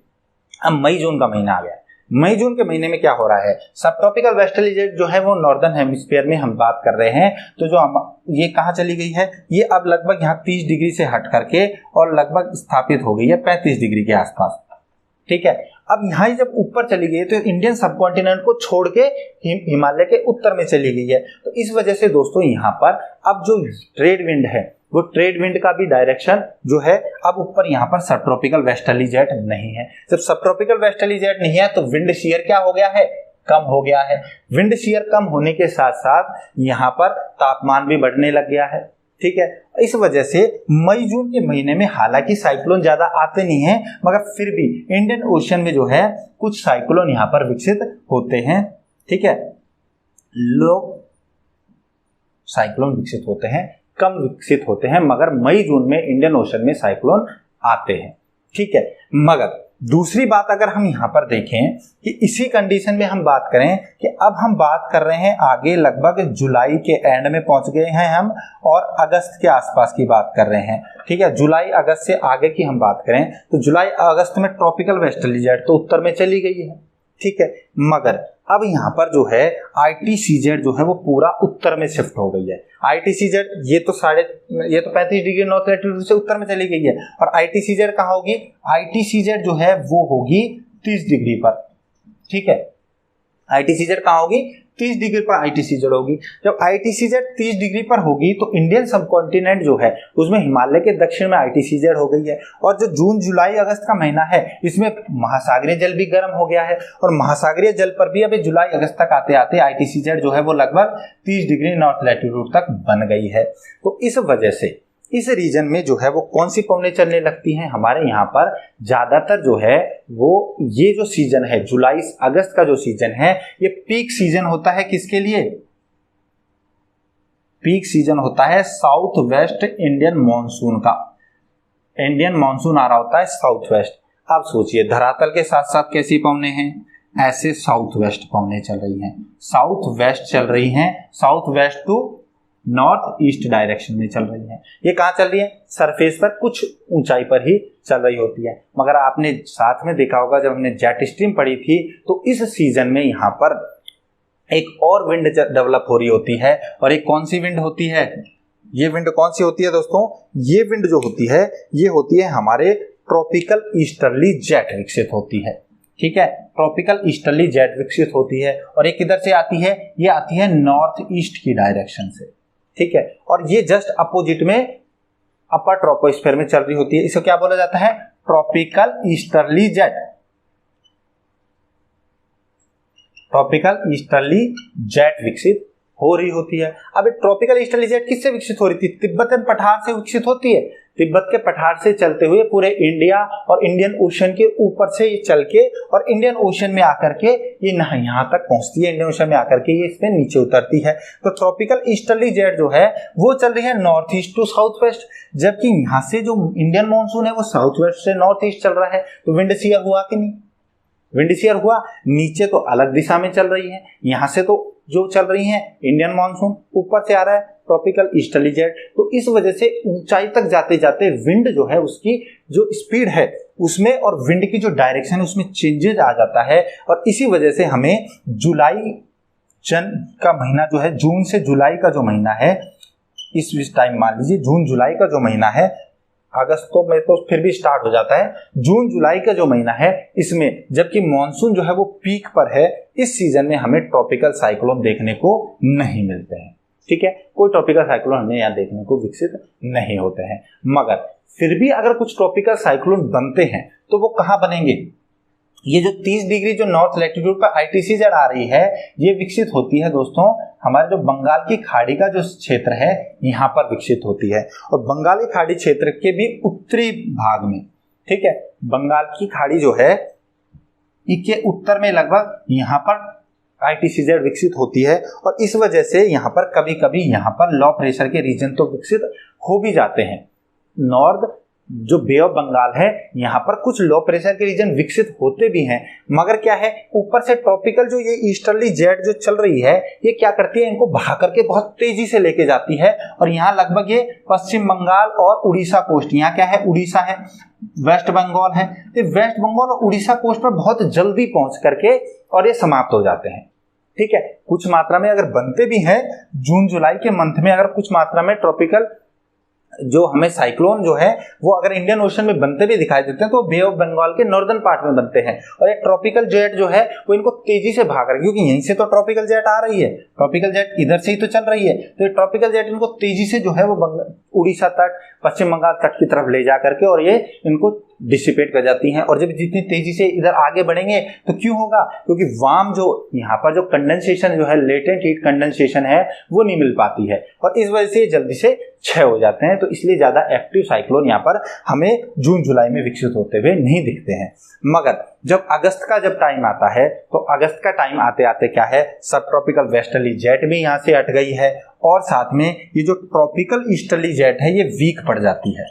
अब मई जून का महीना आ गया है। मई जून के महीने में क्या हो रहा है, सब ट्रॉपिकल वेस्टर्ली जेट जो है वो नॉर्दर्न हेमिस्फीयर में हम बात कर रहे हैं, तो जो ये कहाँ चली गई है, ये अब लगभग यहाँ 30 डिग्री से हट करके और लगभग स्थापित हो गई है 35 डिग्री के आसपास। ठीक है, अब यहाँ जब ऊपर चली गई है तो इंडियन सबकॉन्टिनेंट को छोड़ के हिमालय के उत्तर में चली गई है, तो इस वजह से दोस्तों यहाँ पर अब जो ट्रेड विंड है वो ट्रेड विंड का भी डायरेक्शन जो है अब ऊपर यहाँ पर सब ट्रॉपिकल वेस्टर्ली जेट नहीं है। जब सब ट्रॉपिकल वेस्टर्ली जेट नहीं है तो विंड शियर क्या हो गया है, कम हो गया है। विंड शियर कम होने के साथ साथ यहाँ पर तापमान भी बढ़ने लग गया है। ठीक है, इस वजह से मई जून के महीने में हालांकि साइक्लोन ज्यादा आते नहीं हैं, मगर फिर भी इंडियन ओशन में जो है कुछ साइक्लोन यहाँ पर विकसित होते हैं। ठीक है, लो साइक्लोन विकसित होते हैं, कम विकसित होते हैं, मगर मई जून में इंडियन ओशन में साइक्लोन आते हैं। ठीक है, मगर दूसरी बात अगर हम यहाँ पर देखें कि इसी कंडीशन में हम बात करें कि अब हम बात कर रहे हैं आगे, लगभग जुलाई के एंड में पहुंच गए हैं हम और अगस्त के आसपास की बात कर रहे हैं। ठीक है, जुलाई अगस्त से आगे की हम बात करें तो जुलाई अगस्त में ट्रॉपिकल वेस्टर्ली जेट तो उत्तर में चली गई है। ठीक है, मगर अब यहाँ पर जो है आईटीसीजेड जो है वो पूरा उत्तर में शिफ्ट हो गई है। आईटीसीजेड ये तो 35 डिग्री नॉर्थ लैटिट्यूड से उत्तर में चली गई है, और आईटीसीजेड कहाँ होगी, आईटीसीजेड जो है वो होगी 30 डिग्री पर। ठीक है, आईटीसीजेड कहाँ होगी, 30 डिग्री पर ITCZ होगी। जब ITCZ 30 डिग्री पर होगी तो इंडियन सब कॉन्टिनेंट जो है उसमें हिमालय के दक्षिण में ITCZ हो गई है। और जो जून जुलाई अगस्त का महीना है इसमें महासागरीय जल भी गर्म हो गया है और महासागरीय जल पर भी अभी जुलाई अगस्त तक आते आते ITCZ जो है वो लगभग 30 डिग्री नॉर्थ लैटिट्यूड तक बन गई है। तो इस वजह से इस रीजन में जो है वो कौन सी पवनें चलने लगती हैं, हमारे यहाँ पर ज्यादातर जो है वो ये जो सीजन है जुलाई अगस्त का जो सीजन है ये पीक सीजन होता है। किसके लिए? पीक सीजन होता है साउथ वेस्ट इंडियन मॉनसून का। इंडियन मॉनसून आ रहा होता है साउथ वेस्ट। अब सोचिए धरातल के साथ साथ कैसी पवनें हैं, ऐसे साउथ वेस्ट पवनें चल रही हैं, साउथ वेस्ट चल रही हैं, south west to north east direction में चल रही है। ये कहाँ चल रही है? सरफेस पर कुछ ऊंचाई पर ही चल रही होती है। मगर आपने साथ में देखा होगा जब हमने जेट स्ट्रीम पढ़ी थी तो इस सीजन में यहाँ पर एक और विंड डेवलप हो रही होती है। और एक कौन सी विंड होती है? ये विंड कौन सी होती है दोस्तों? ये विंड जो होती है ये होती है हमारे ट्रॉपिकल ईस्टर्ली जेट विकसित होती है। ठीक है, ट्रॉपिकल ईस्टर्ली जेट विकसित होती है और ये किधर से आती है? ये आती है नॉर्थ ईस्ट की डायरेक्शन से। ठीक है, और ये जस्ट अपोजिट में अपर ट्रोपोस्फीयर में चल रही होती है। इसे क्या बोला जाता है? Tropical easterly jet. Tropical easterly jet विकसित हो रही होती है। अब ट्रॉपिकल ईस्टर्ली जेट किससे विकसित हो रही थी? तिब्बतन पठार से विकसित होती है। तिब्बत के पठार से चलते हुए पूरे इंडिया और इंडियन ओशन के ऊपर से ये चल के और इंडियन ओशन में आकर के ये यहाँ तक पहुंचती है। इंडियन ओशन में आकर के ये इसमें नीचे उतरती है। तो ट्रॉपिकल ईस्टर्ली जेट जो है वो चल रही है north east to south west, जबकि यहाँ से जो इंडियन मानसून है वो साउथ वेस्ट से नॉर्थ ईस्ट चल रहा है। तो विंड शियर हुआ कि नहीं? विंड शियर हुआ। नीचे तो अलग दिशा में चल रही है, यहाँ से तो जो चल रही है इंडियन मानसून, ऊपर से आ रहा है ट्रॉपिकल ईस्टर्ली जेट। तो इस वजह से ऊंचाई तक जाते जाते विंड जो है उसकी जो स्पीड है उसमें और विंड की जो डायरेक्शन है उसमें चेंजेस आ जाता है। और इसी वजह से हमें जुलाई का महीना जो है, जून से जुलाई का जो महीना है, इस टाइम मान लीजिए जून जुलाई का जो महीना है, अगस्त तो में तो फिर भी स्टार्ट हो जाता है, जून जुलाई का जो महीना है इसमें जबकि मॉनसून जो है वो पीक पर है, इस सीजन में हमें ट्रॉपिकल साइक्लोन देखने को नहीं मिलते हैं। ठीक है, कोई ट्रॉपिकल साइक्लोन हमें यहाँ देखने को विकसित नहीं होते हैं। मगर फिर भी अगर कुछ ट्रॉपिकल साइक्लोन बनते हैं तो वो कहाँ बनेंगे? ये जो 30 डिग्री जो नॉर्थ लैटिट्यूड पर ITCZ आ रही है ये विकसित होती है दोस्तों हमारे जो बंगाल की खाड़ी का जो क्षेत्र है यहाँ पर विकसित होती है। और बंगाली खाड़ी क्षेत्र के भी उत्तरी भाग में, ठीक है, बंगाल की खाड़ी जो है इसके उत्तर में लगभग यहाँ पर ITCZ विकसित होती है। और इस वजह से यहाँ पर कभी कभी यहाँ पर लो प्रेशर के रीजन तो विकसित हो भी जाते हैं। नॉर्थ जो बे ऑफ बंगाल है यहाँ पर कुछ लो प्रेशर के रीजन विकसित होते भी हैं, मगर क्या है ऊपर से ट्रॉपिकल जो ये ईस्टर्ली जेट जो चल रही है ये क्या करती है, इनको बहा करके बहुत तेजी से लेके जाती है। और यहाँ लगभग ये पश्चिम बंगाल और उड़ीसा कोस्ट, यहाँ क्या है, उड़ीसा है, वेस्ट बंगाल है, तो वेस्ट बंगाल और उड़ीसा कोस्ट पर बहुत जल्दी पहुंच करके और ये समाप्त हो जाते हैं। ठीक है, कुछ मात्रा में अगर बनते भी हैं जून जुलाई के मंथ में, अगर कुछ मात्रा में ट्रॉपिकल जो हमें साइक्लोन जो है वो अगर इंडियन ओशन में बनते भी दिखाई देते हैं तो बे ऑफ बंगाल के नॉर्दर्न पार्ट में बनते हैं। और ये ट्रॉपिकल जेट जो है वो इनको तेजी से भाग रही है, क्योंकि यहीं से तो ट्रॉपिकल जेट आ रही है, ट्रॉपिकल जेट इधर से ही तो चल रही है, तो ये ट्रॉपिकल जेट इनको तेजी से जो है वो उड़ीसा तट, पश्चिम बंगाल तट की तरफ ले जा करके और ये इनको डिसिपेट कर जाती हैं। और जब जितनी तेजी से इधर आगे बढ़ेंगे तो क्यों होगा, क्योंकि वार्म जो यहाँ पर जो कंडेंसेशन जो है, लेटेंट हीट कंडेंसेशन है वो नहीं मिल पाती है और इस वजह से जल्दी से क्षय हो जाते हैं। तो इसलिए ज्यादा एक्टिव साइक्लोन यहाँ पर हमें जून जुलाई में विकसित होते हुए नहीं दिखते हैं। मगर जब अगस्त का जब टाइम आता है तो अगस्त का टाइम आते आते क्या है, सब ट्रॉपिकल वेस्टर्ली जेट भी यहाँ से हट गई है और साथ में ये जो ट्रॉपिकल ईस्टर्ली जेट है ये वीक पड़ जाती है,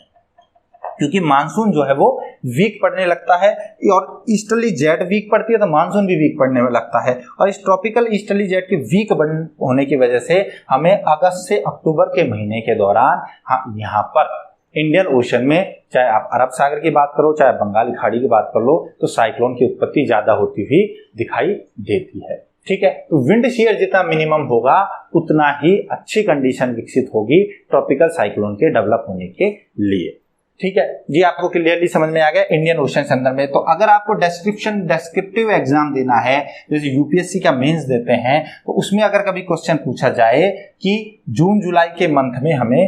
क्योंकि मानसून जो है वो वीक पड़ने लगता है और ईस्टर्ली जेट वीक पड़ती है तो मानसून भी वीक पड़ने में लगता है। और इस ट्रॉपिकल ईस्टर्ली जेट के वीक होने की वजह से हमें अगस्त से अक्टूबर के महीने के दौरान यहाँ पर इंडियन ओशन में, चाहे आप अरब सागर की बात करो चाहे बंगाली खाड़ी की बात कर लो, तो साइक्लोन की उत्पत्ति ज्यादा होती हुई दिखाई देती है। ठीक है, तो विंड शियर जितना मिनिमम होगा उतना ही अच्छी कंडीशन विकसित होगी ट्रॉपिकल साइक्लोन के डेवलप होने के लिए। ठीक है जी, आपको क्लियरली समझ में आ गया इंडियन ओशन के अंदर में। तो अगर आपको डिस्क्रिप्टिव एग्जाम देना है, जैसे यूपीएससी का मेंस देते हैं, तो उसमें अगर कभी क्वेश्चन पूछा जाए कि जून जुलाई के मंथ में हमें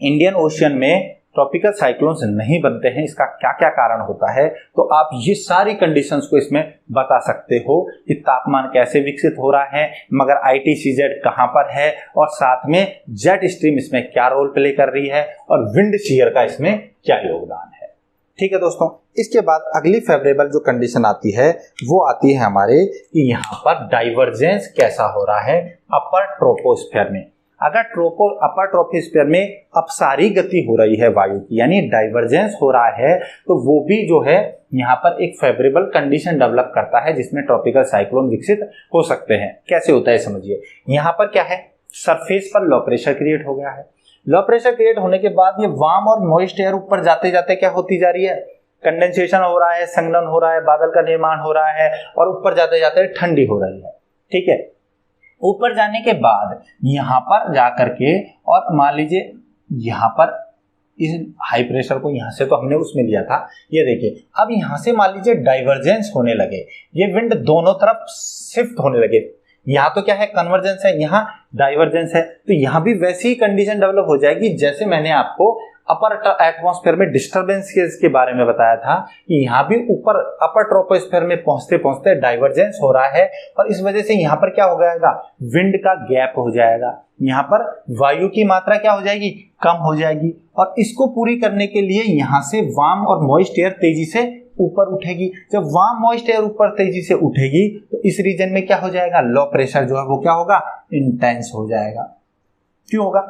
इंडियन ओशन में ट्रॉपिकल साइक्लोन्स नहीं बनते हैं, इसका क्या क्या कारण होता है, तो आप ये सारी कंडीशंस को इसमें बता सकते हो कि तापमान कैसे विकसित हो रहा है, मगर ITCZ कहां पर है, और साथ में जेट स्ट्रीम इसमें क्या रोल प्ले कर रही है, और विंड शीयर का इसमें क्या योगदान है। ठीक है दोस्तों, इसके बाद अगली फेवरेबल जो कंडीशन आती है वो आती है हमारे कि यहाँ पर डाइवर्जेंस कैसा हो रहा है अपर ट्रोपोस्फेयर में। अगर अपर ट्रोपोस्फेयर में अपसारी गति हो रही है वायु की, यानी डाइवर्जेंस हो रहा है, तो वो भी जो है यहाँ पर एक फेवरेबल कंडीशन डेवलप करता है जिसमें ट्रॉपिकल साइक्लोन विकसित हो सकते हैं। कैसे होता है समझिए, यहाँ पर क्या है, सरफेस पर लो प्रेशर क्रिएट हो गया है। लो प्रेशर क्रिएट होने के बाद ये वार्म और मॉइस्ट एयर ऊपर जाते जाते क्या होती जा रही है, कंडेंसेशन हो रहा है, संघनन हो रहा है, बादल का निर्माण हो रहा है, और ऊपर जाते जाते ठंडी हो रही है। ठीक है, ऊपर जाने के बाद यहां पर जाकर के, और मान लीजिए यहां पर इस हाई प्रेशर को यहां से तो हमने उसमें लिया था, ये देखिए अब यहां से मान लीजिए डाइवर्जेंस होने लगे, ये विंड दोनों तरफ शिफ्ट होने लगे। यहाँ तो क्या है, कन्वर्जेंस है, यहाँ डाइवर्जेंस है, तो यहाँ भी वैसी ही कंडीशन डेवलप हो जाएगी जैसे मैंने आपको अपर एटमॉस्फेयर में डिस्टरबेंस के बारे में बताया था कि यहाँ भी ऊपर अपर ट्रोपोस्फेयर में पहुंचते पहुंचते डाइवर्जेंस हो रहा है, और इस वजह से यहाँ पर क्या हो जाएगा, विंड का गैप हो जाएगा, यहाँ पर वायु की मात्रा क्या हो जाएगी, कम हो जाएगी, और इसको पूरी करने के लिए यहाँ से वार्म और मॉइस्ट एयर तेजी से ऊपर उठेगी। जब वार्म मॉइस्ट एयर ऊपर तेजी से उठेगी तो इस रीजन में क्या हो जाएगा, लो प्रेशर जो है वो क्या होगा, इंटेंस हो जाएगा। क्यों होगा,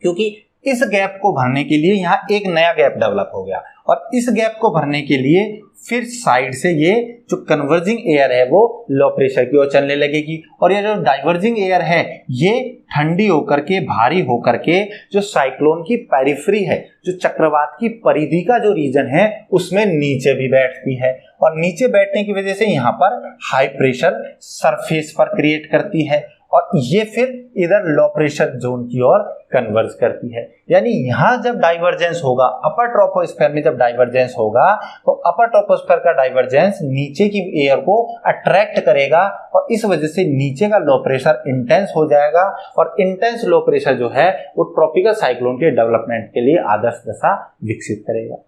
क्योंकि इस गैप को भरने के लिए यहाँ एक नया गैप डेवलप हो गया, और इस गैप को भरने के लिए फिर साइड से ये जो कन्वर्जिंग एयर है वो लो प्रेशर की ओर चलने लगेगी, और ये जो डाइवर्जिंग एयर है ये ठंडी होकर के, भारी होकर के जो साइक्लोन की पेरिफेरी है, जो चक्रवात की परिधि का जो रीजन है उसमें नीचे भी बैठती है, और नीचे बैठने की वजह से यहाँ पर हाई प्रेशर सरफेस पर क्रिएट करती है, और ये फिर इधर लो प्रेशर जोन की ओर कन्वर्ज करती है। यानी यहाँ जब डाइवर्जेंस होगा, अपर ट्रोपोस्फेयर में जब डाइवर्जेंस होगा, तो अपर ट्रोपोस्फेयर का डाइवर्जेंस नीचे की एयर को अट्रैक्ट करेगा, और इस वजह से नीचे का लो प्रेशर इंटेंस हो जाएगा, और इंटेंस लो प्रेशर जो है वो ट्रॉपिकल साइक्लोन के डेवलपमेंट के लिए आदर्श दशा विकसित करेगा।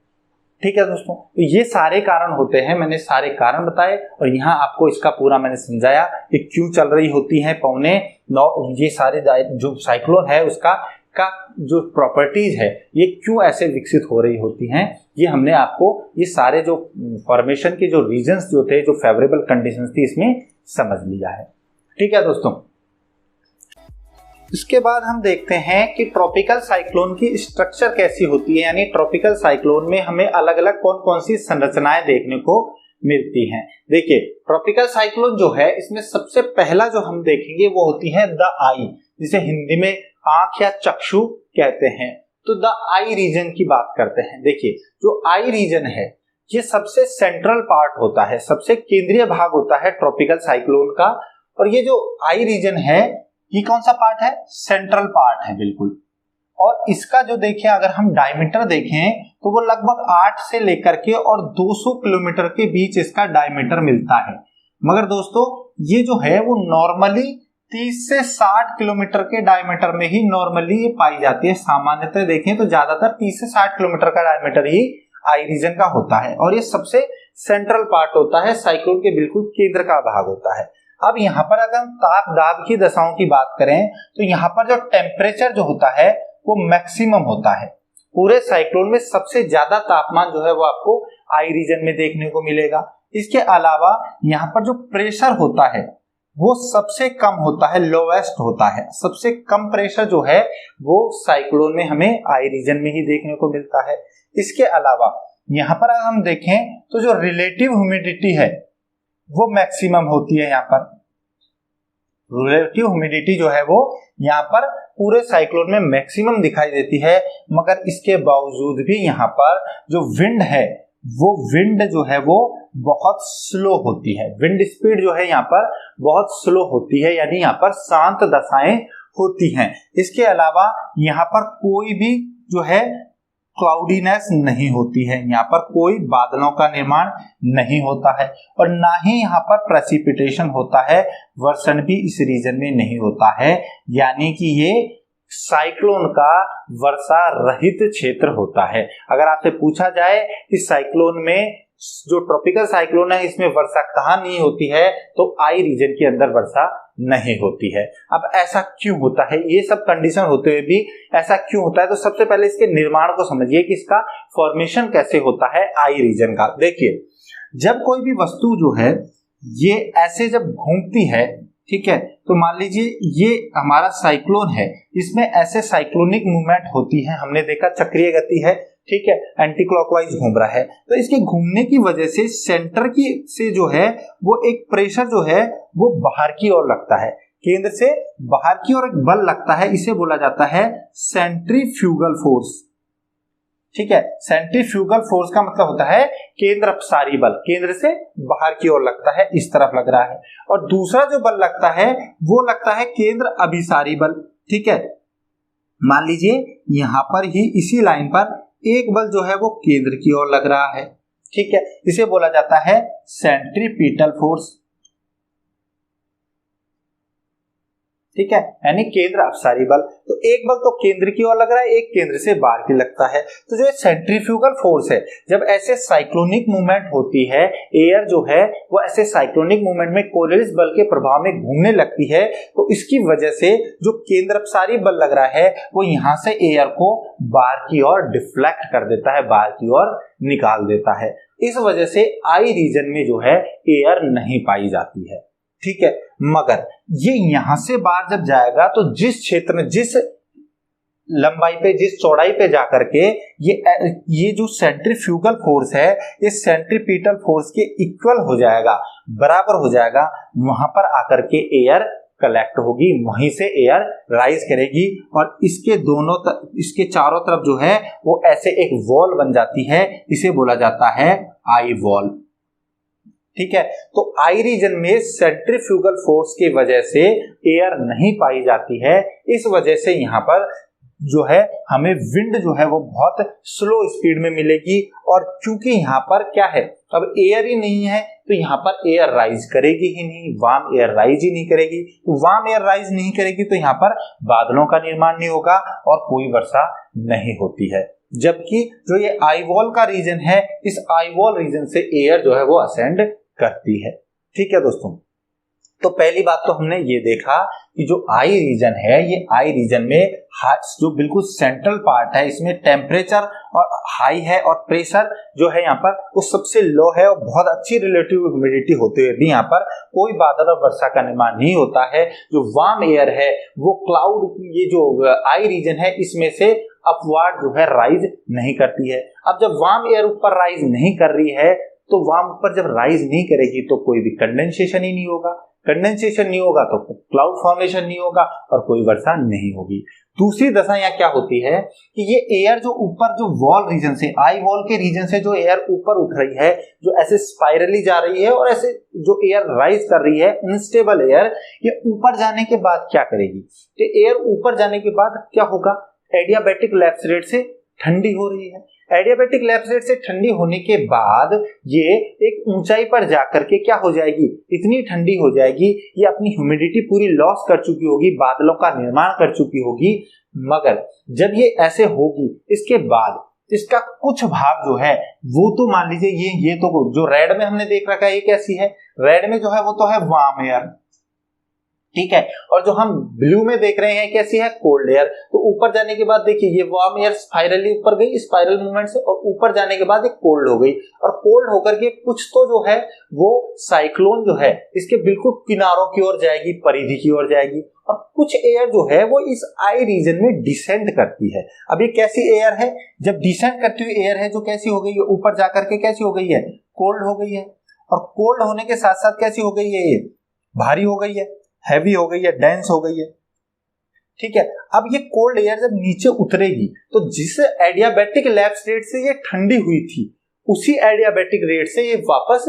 ठीक है दोस्तों, तो ये सारे कारण होते हैं, मैंने सारे कारण बताए, और यहाँ आपको इसका पूरा मैंने समझाया कि क्यों चल रही होती है पौने ये सारे जो साइक्लोन है उसका का जो प्रॉपर्टीज है ये क्यों ऐसे विकसित हो रही होती हैं। ये हमने आपको ये सारे जो फॉर्मेशन के जो रीजन्स जो थे, जो फेवरेबल कंडीशंस थी, इसमें समझ लिया है। ठीक है दोस्तों, इसके बाद हम देखते हैं कि ट्रॉपिकल साइक्लोन की स्ट्रक्चर कैसी होती है, यानी ट्रॉपिकल साइक्लोन में हमें अलग अलग कौन कौन सी संरचनाएं देखने को मिलती हैं। देखिए, ट्रॉपिकल साइक्लोन जो है इसमें सबसे पहला जो हम देखेंगे वो होती है द आई, जिसे हिंदी में आंख या चक्षु कहते हैं। तो द आई रीजन की बात करते हैं। देखिए, जो आई रीजन है ये सबसे सेंट्रल पार्ट होता है, सबसे केंद्रीय भाग होता है ट्रॉपिकल साइक्लोन का, और ये जो आई रीजन है ये कौन सा पार्ट है, सेंट्रल पार्ट है बिल्कुल। और इसका जो देखें, अगर हम डायमीटर देखें तो वो लगभग 8 से लेकर के और 200 किलोमीटर के बीच इसका डायमीटर मिलता है। मगर दोस्तों ये जो है वो नॉर्मली 30 से 60 किलोमीटर के डायमीटर में ही नॉर्मली ये पाई जाती है। सामान्यतः देखें तो ज्यादातर 30 से 60 किलोमीटर का डायमीटर ही आई रीजन का होता है, और ये सबसे सेंट्रल पार्ट होता है, साइक्लोन के बिल्कुल केंद्र का भाग होता है। अब यहाँ पर अगर हम ताप दाब की दशाओं की बात करें तो यहाँ पर जो टेम्परेचर जो होता है वो मैक्सिमम होता है। पूरे साइक्लोन में सबसे ज्यादा तापमान जो है वो आपको आई रीजन में देखने को मिलेगा। इसके अलावा यहाँ पर जो प्रेशर होता है वो सबसे कम होता है, लोवेस्ट होता है। सबसे कम प्रेशर जो है वो साइक्लोन में हमें आई रीजन में ही देखने को मिलता है। इसके अलावा यहाँ पर अगर हम देखें तो जो रिलेटिव ह्यूमिडिटी है वो मैक्सिमम होती है। यहाँ पर रिलेटिव ह्यूमिडिटी जो है वो यहाँ पर पूरे साइक्लोन में मैक्सिमम दिखाई देती है, मगर इसके बावजूद भी यहाँ पर जो विंड है वो विंड जो है वो बहुत स्लो होती है। विंड स्पीड जो है यहाँ पर बहुत स्लो होती है, यानी यहाँ पर शांत दशाएं होती हैं। इसके अलावा यहाँ पर कोई भी जो है क्लाउडीनेस नहीं होती है, यहाँ पर कोई बादलों का निर्माण नहीं होता है और ना ही यहाँ पर प्रेसिपिटेशन होता है, वर्षण भी इस रीजन में नहीं होता है, यानी कि ये साइक्लोन का वर्षा रहित क्षेत्र होता है। अगर आपसे पूछा जाए कि साइक्लोन में जो ट्रॉपिकल साइक्लोन है इसमें वर्षा कहाँ नहीं होती है, तो आई रीजन के अंदर वर्षा नहीं होती है। अब ऐसा क्यों होता है, ये सब कंडीशन होते हुए भी ऐसा क्यों होता है, तो सबसे पहले इसके निर्माण को समझिए कि इसका फॉर्मेशन कैसे होता है आई रीजन का। देखिए, जब कोई भी वस्तु जो है ये ऐसे जब घूमती है, ठीक है, तो मान लीजिए ये हमारा साइक्लोन है, इसमें ऐसे साइक्लोनिक मूवमेंट होती है, हमने देखा चक्रीय गति है, ठीक है, एंटी क्लॉकवाइज घूम रहा है, तो इसके घूमने की वजह से सेंटर की से जो है वो एक प्रेशर जो है वो बाहर की ओर लगता है, केंद्र से बाहर की ओर एक बल लगता है, इसे बोला जाता है सेंट्रीफ्यूगल फोर्स। ठीक है, सेंट्रीफ्यूगल फोर्स का मतलब होता है केंद्र अपसारी बल, केंद्र से बाहर की ओर लगता है, इस तरफ लग रहा है। और दूसरा जो बल लगता है वो लगता है केंद्र अभिसारी बल। ठीक है, मान लीजिए यहां पर ही इसी लाइन पर एक बल जो है वो केंद्र की ओर लग रहा है, ठीक है, इसे बोला जाता है सेंट्रीपिटल फोर्स। ठीक है, यानी केंद्र अपसारी बल। तो एक बल तो केंद्र की ओर लग रहा है, एक केंद्र से बाहर की लगता है। तो जो सेंट्रीफ्यूगल फोर्स है, जब ऐसे साइक्लोनिक मूवमेंट होती है, एयर जो है वो ऐसे साइक्लोनिक मूवमेंट में कोलियस बल के प्रभाव में घूमने लगती है, तो इसकी वजह से जो केंद्र अपसारी बल लग रहा है वो यहां से एयर को बाहर की ओर डिफ्लेक्ट कर देता है, बाहर की ओर निकाल देता है। इस वजह से आई रीजन में जो है एयर नहीं पाई जाती है। ठीक है, मगर ये यहां से बाहर जब जाएगा तो जिस क्षेत्र में, जिस लंबाई पे, जिस चौड़ाई पे जाकर के ये जो सेंट्रीफ्यूगल फोर्स है ये सेंट्रीपिटल फोर्स के इक्वल हो जाएगा, बराबर हो जाएगा, वहां पर आकर के एयर कलेक्ट होगी, वहीं से एयर राइज करेगी और इसके चारों तरफ जो है वो ऐसे एक वॉल बन जाती है, इसे बोला जाता है आई वॉल। ठीक है, तो आई रीजन में सेंट्रीफ्यूगल फोर्स की वजह से एयर नहीं पाई जाती है, इस वजह से यहाँ पर जो है हमें विंड जो है वो बहुत स्लो स्पीड में मिलेगी। और क्योंकि यहाँ पर क्या है, अब एयर ही नहीं है तो यहाँ पर एयर राइज करेगी ही नहीं, वार्म एयर राइज ही नहीं करेगी, तो वार्म एयर राइज नहीं करेगी तो यहाँ पर बादलों का निर्माण नहीं होगा और कोई वर्षा नहीं होती है। जबकि जो ये आई वॉल का रीजन है, इस आई वॉल रीजन से एयर जो है वो असेंड करती है। ठीक है दोस्तों, तो पहली बात तो हमने ये देखा कि जो आई रीजन है, ये आई रीजन में जो बिल्कुल सेंट्रल पार्ट है, इसमें टेम्परेचर और हाई है और प्रेशर जो है यहाँ पर वो सबसे लो है और बहुत अच्छी रिलेटिव ह्यूमिडिटी होते हुए भी यहाँ पर कोई बादल और वर्षा का निर्माण नहीं होता है। जो वार्म एयर है वो क्लाउड, ये जो आई रीजन है इसमें से अपवार्ड जो है राइज नहीं करती है। अब जब वार्म एयर ऊपर राइज नहीं कर रही है तो वार्म ऊपर जब राइज नहीं करेगी तो कोई भी कंडेंसेशन ही नहीं होगा, कंडेंसेशन नहीं होगा तो क्लाउड फॉर्मेशन नहीं होगा और कोई वर्षा नहीं होगी। दूसरी दशा यहाँ क्या होती है कि ये एयर जो ऊपर जो वॉल रीजन से, आई वॉल के रीजन से जो एयर ऊपर उठ रही है, जो ऐसे स्पाइरली जा रही है और ऐसे जो एयर राइज कर रही है, अनस्टेबल एयर, ये ऊपर जाने के बाद क्या करेगी, तो एयर ऊपर जाने के बाद क्या होगा, एडियाबैटिक लैप्स रेट से ठंडी हो रही है। एडियाबैटिक लैप्स रेट से ठंडी होने के बाद ये एक ऊंचाई पर जाकर के क्या हो जाएगी, इतनी ठंडी हो जाएगी, ये अपनी ह्यूमिडिटी पूरी लॉस कर चुकी होगी, बादलों का निर्माण कर चुकी होगी। मगर जब ये ऐसे होगी इसके बाद इसका कुछ भाग जो है वो तो मान लीजिए ये तो जो रेड में हमने देख रखा है ये कैसी है, रेड में जो है वो तो है वार्म एयर, ठीक है, और जो हम ब्लू में देख रहे हैं कैसी है, कोल्ड एयर। तो ऊपर जाने के बाद देखिए ये वार्म एयर स्पाइरली ऊपर गई, स्पाइरल मूवमेंट से, और ऊपर जाने के बाद एक कोल्ड हो गई, और कोल्ड होकर के कुछ तो जो है वो साइक्लोन जो है इसके बिल्कुल किनारों की ओर जाएगी, परिधि की ओर जाएगी, और कुछ एयर जो है वो इस आई रीजन में डिसेंड करती है। अब ये कैसी एयर है, जब डिसेंड करती हुई एयर है जो कैसी हो गई है, ऊपर जाकर के कैसी हो गई है, कोल्ड हो गई है, और कोल्ड होने के साथ साथ कैसी हो गई है, ये भारी हो गई है, हैवी हो गई है, डेंस हो गई है। ठीक है, अब ये कोल्ड एयर जब नीचे उतरेगी तो जिस एडियाबैटिक लैप्स रेट से ये ठंडी हुई थी उसी एडियाबैटिक रेट से ये वापस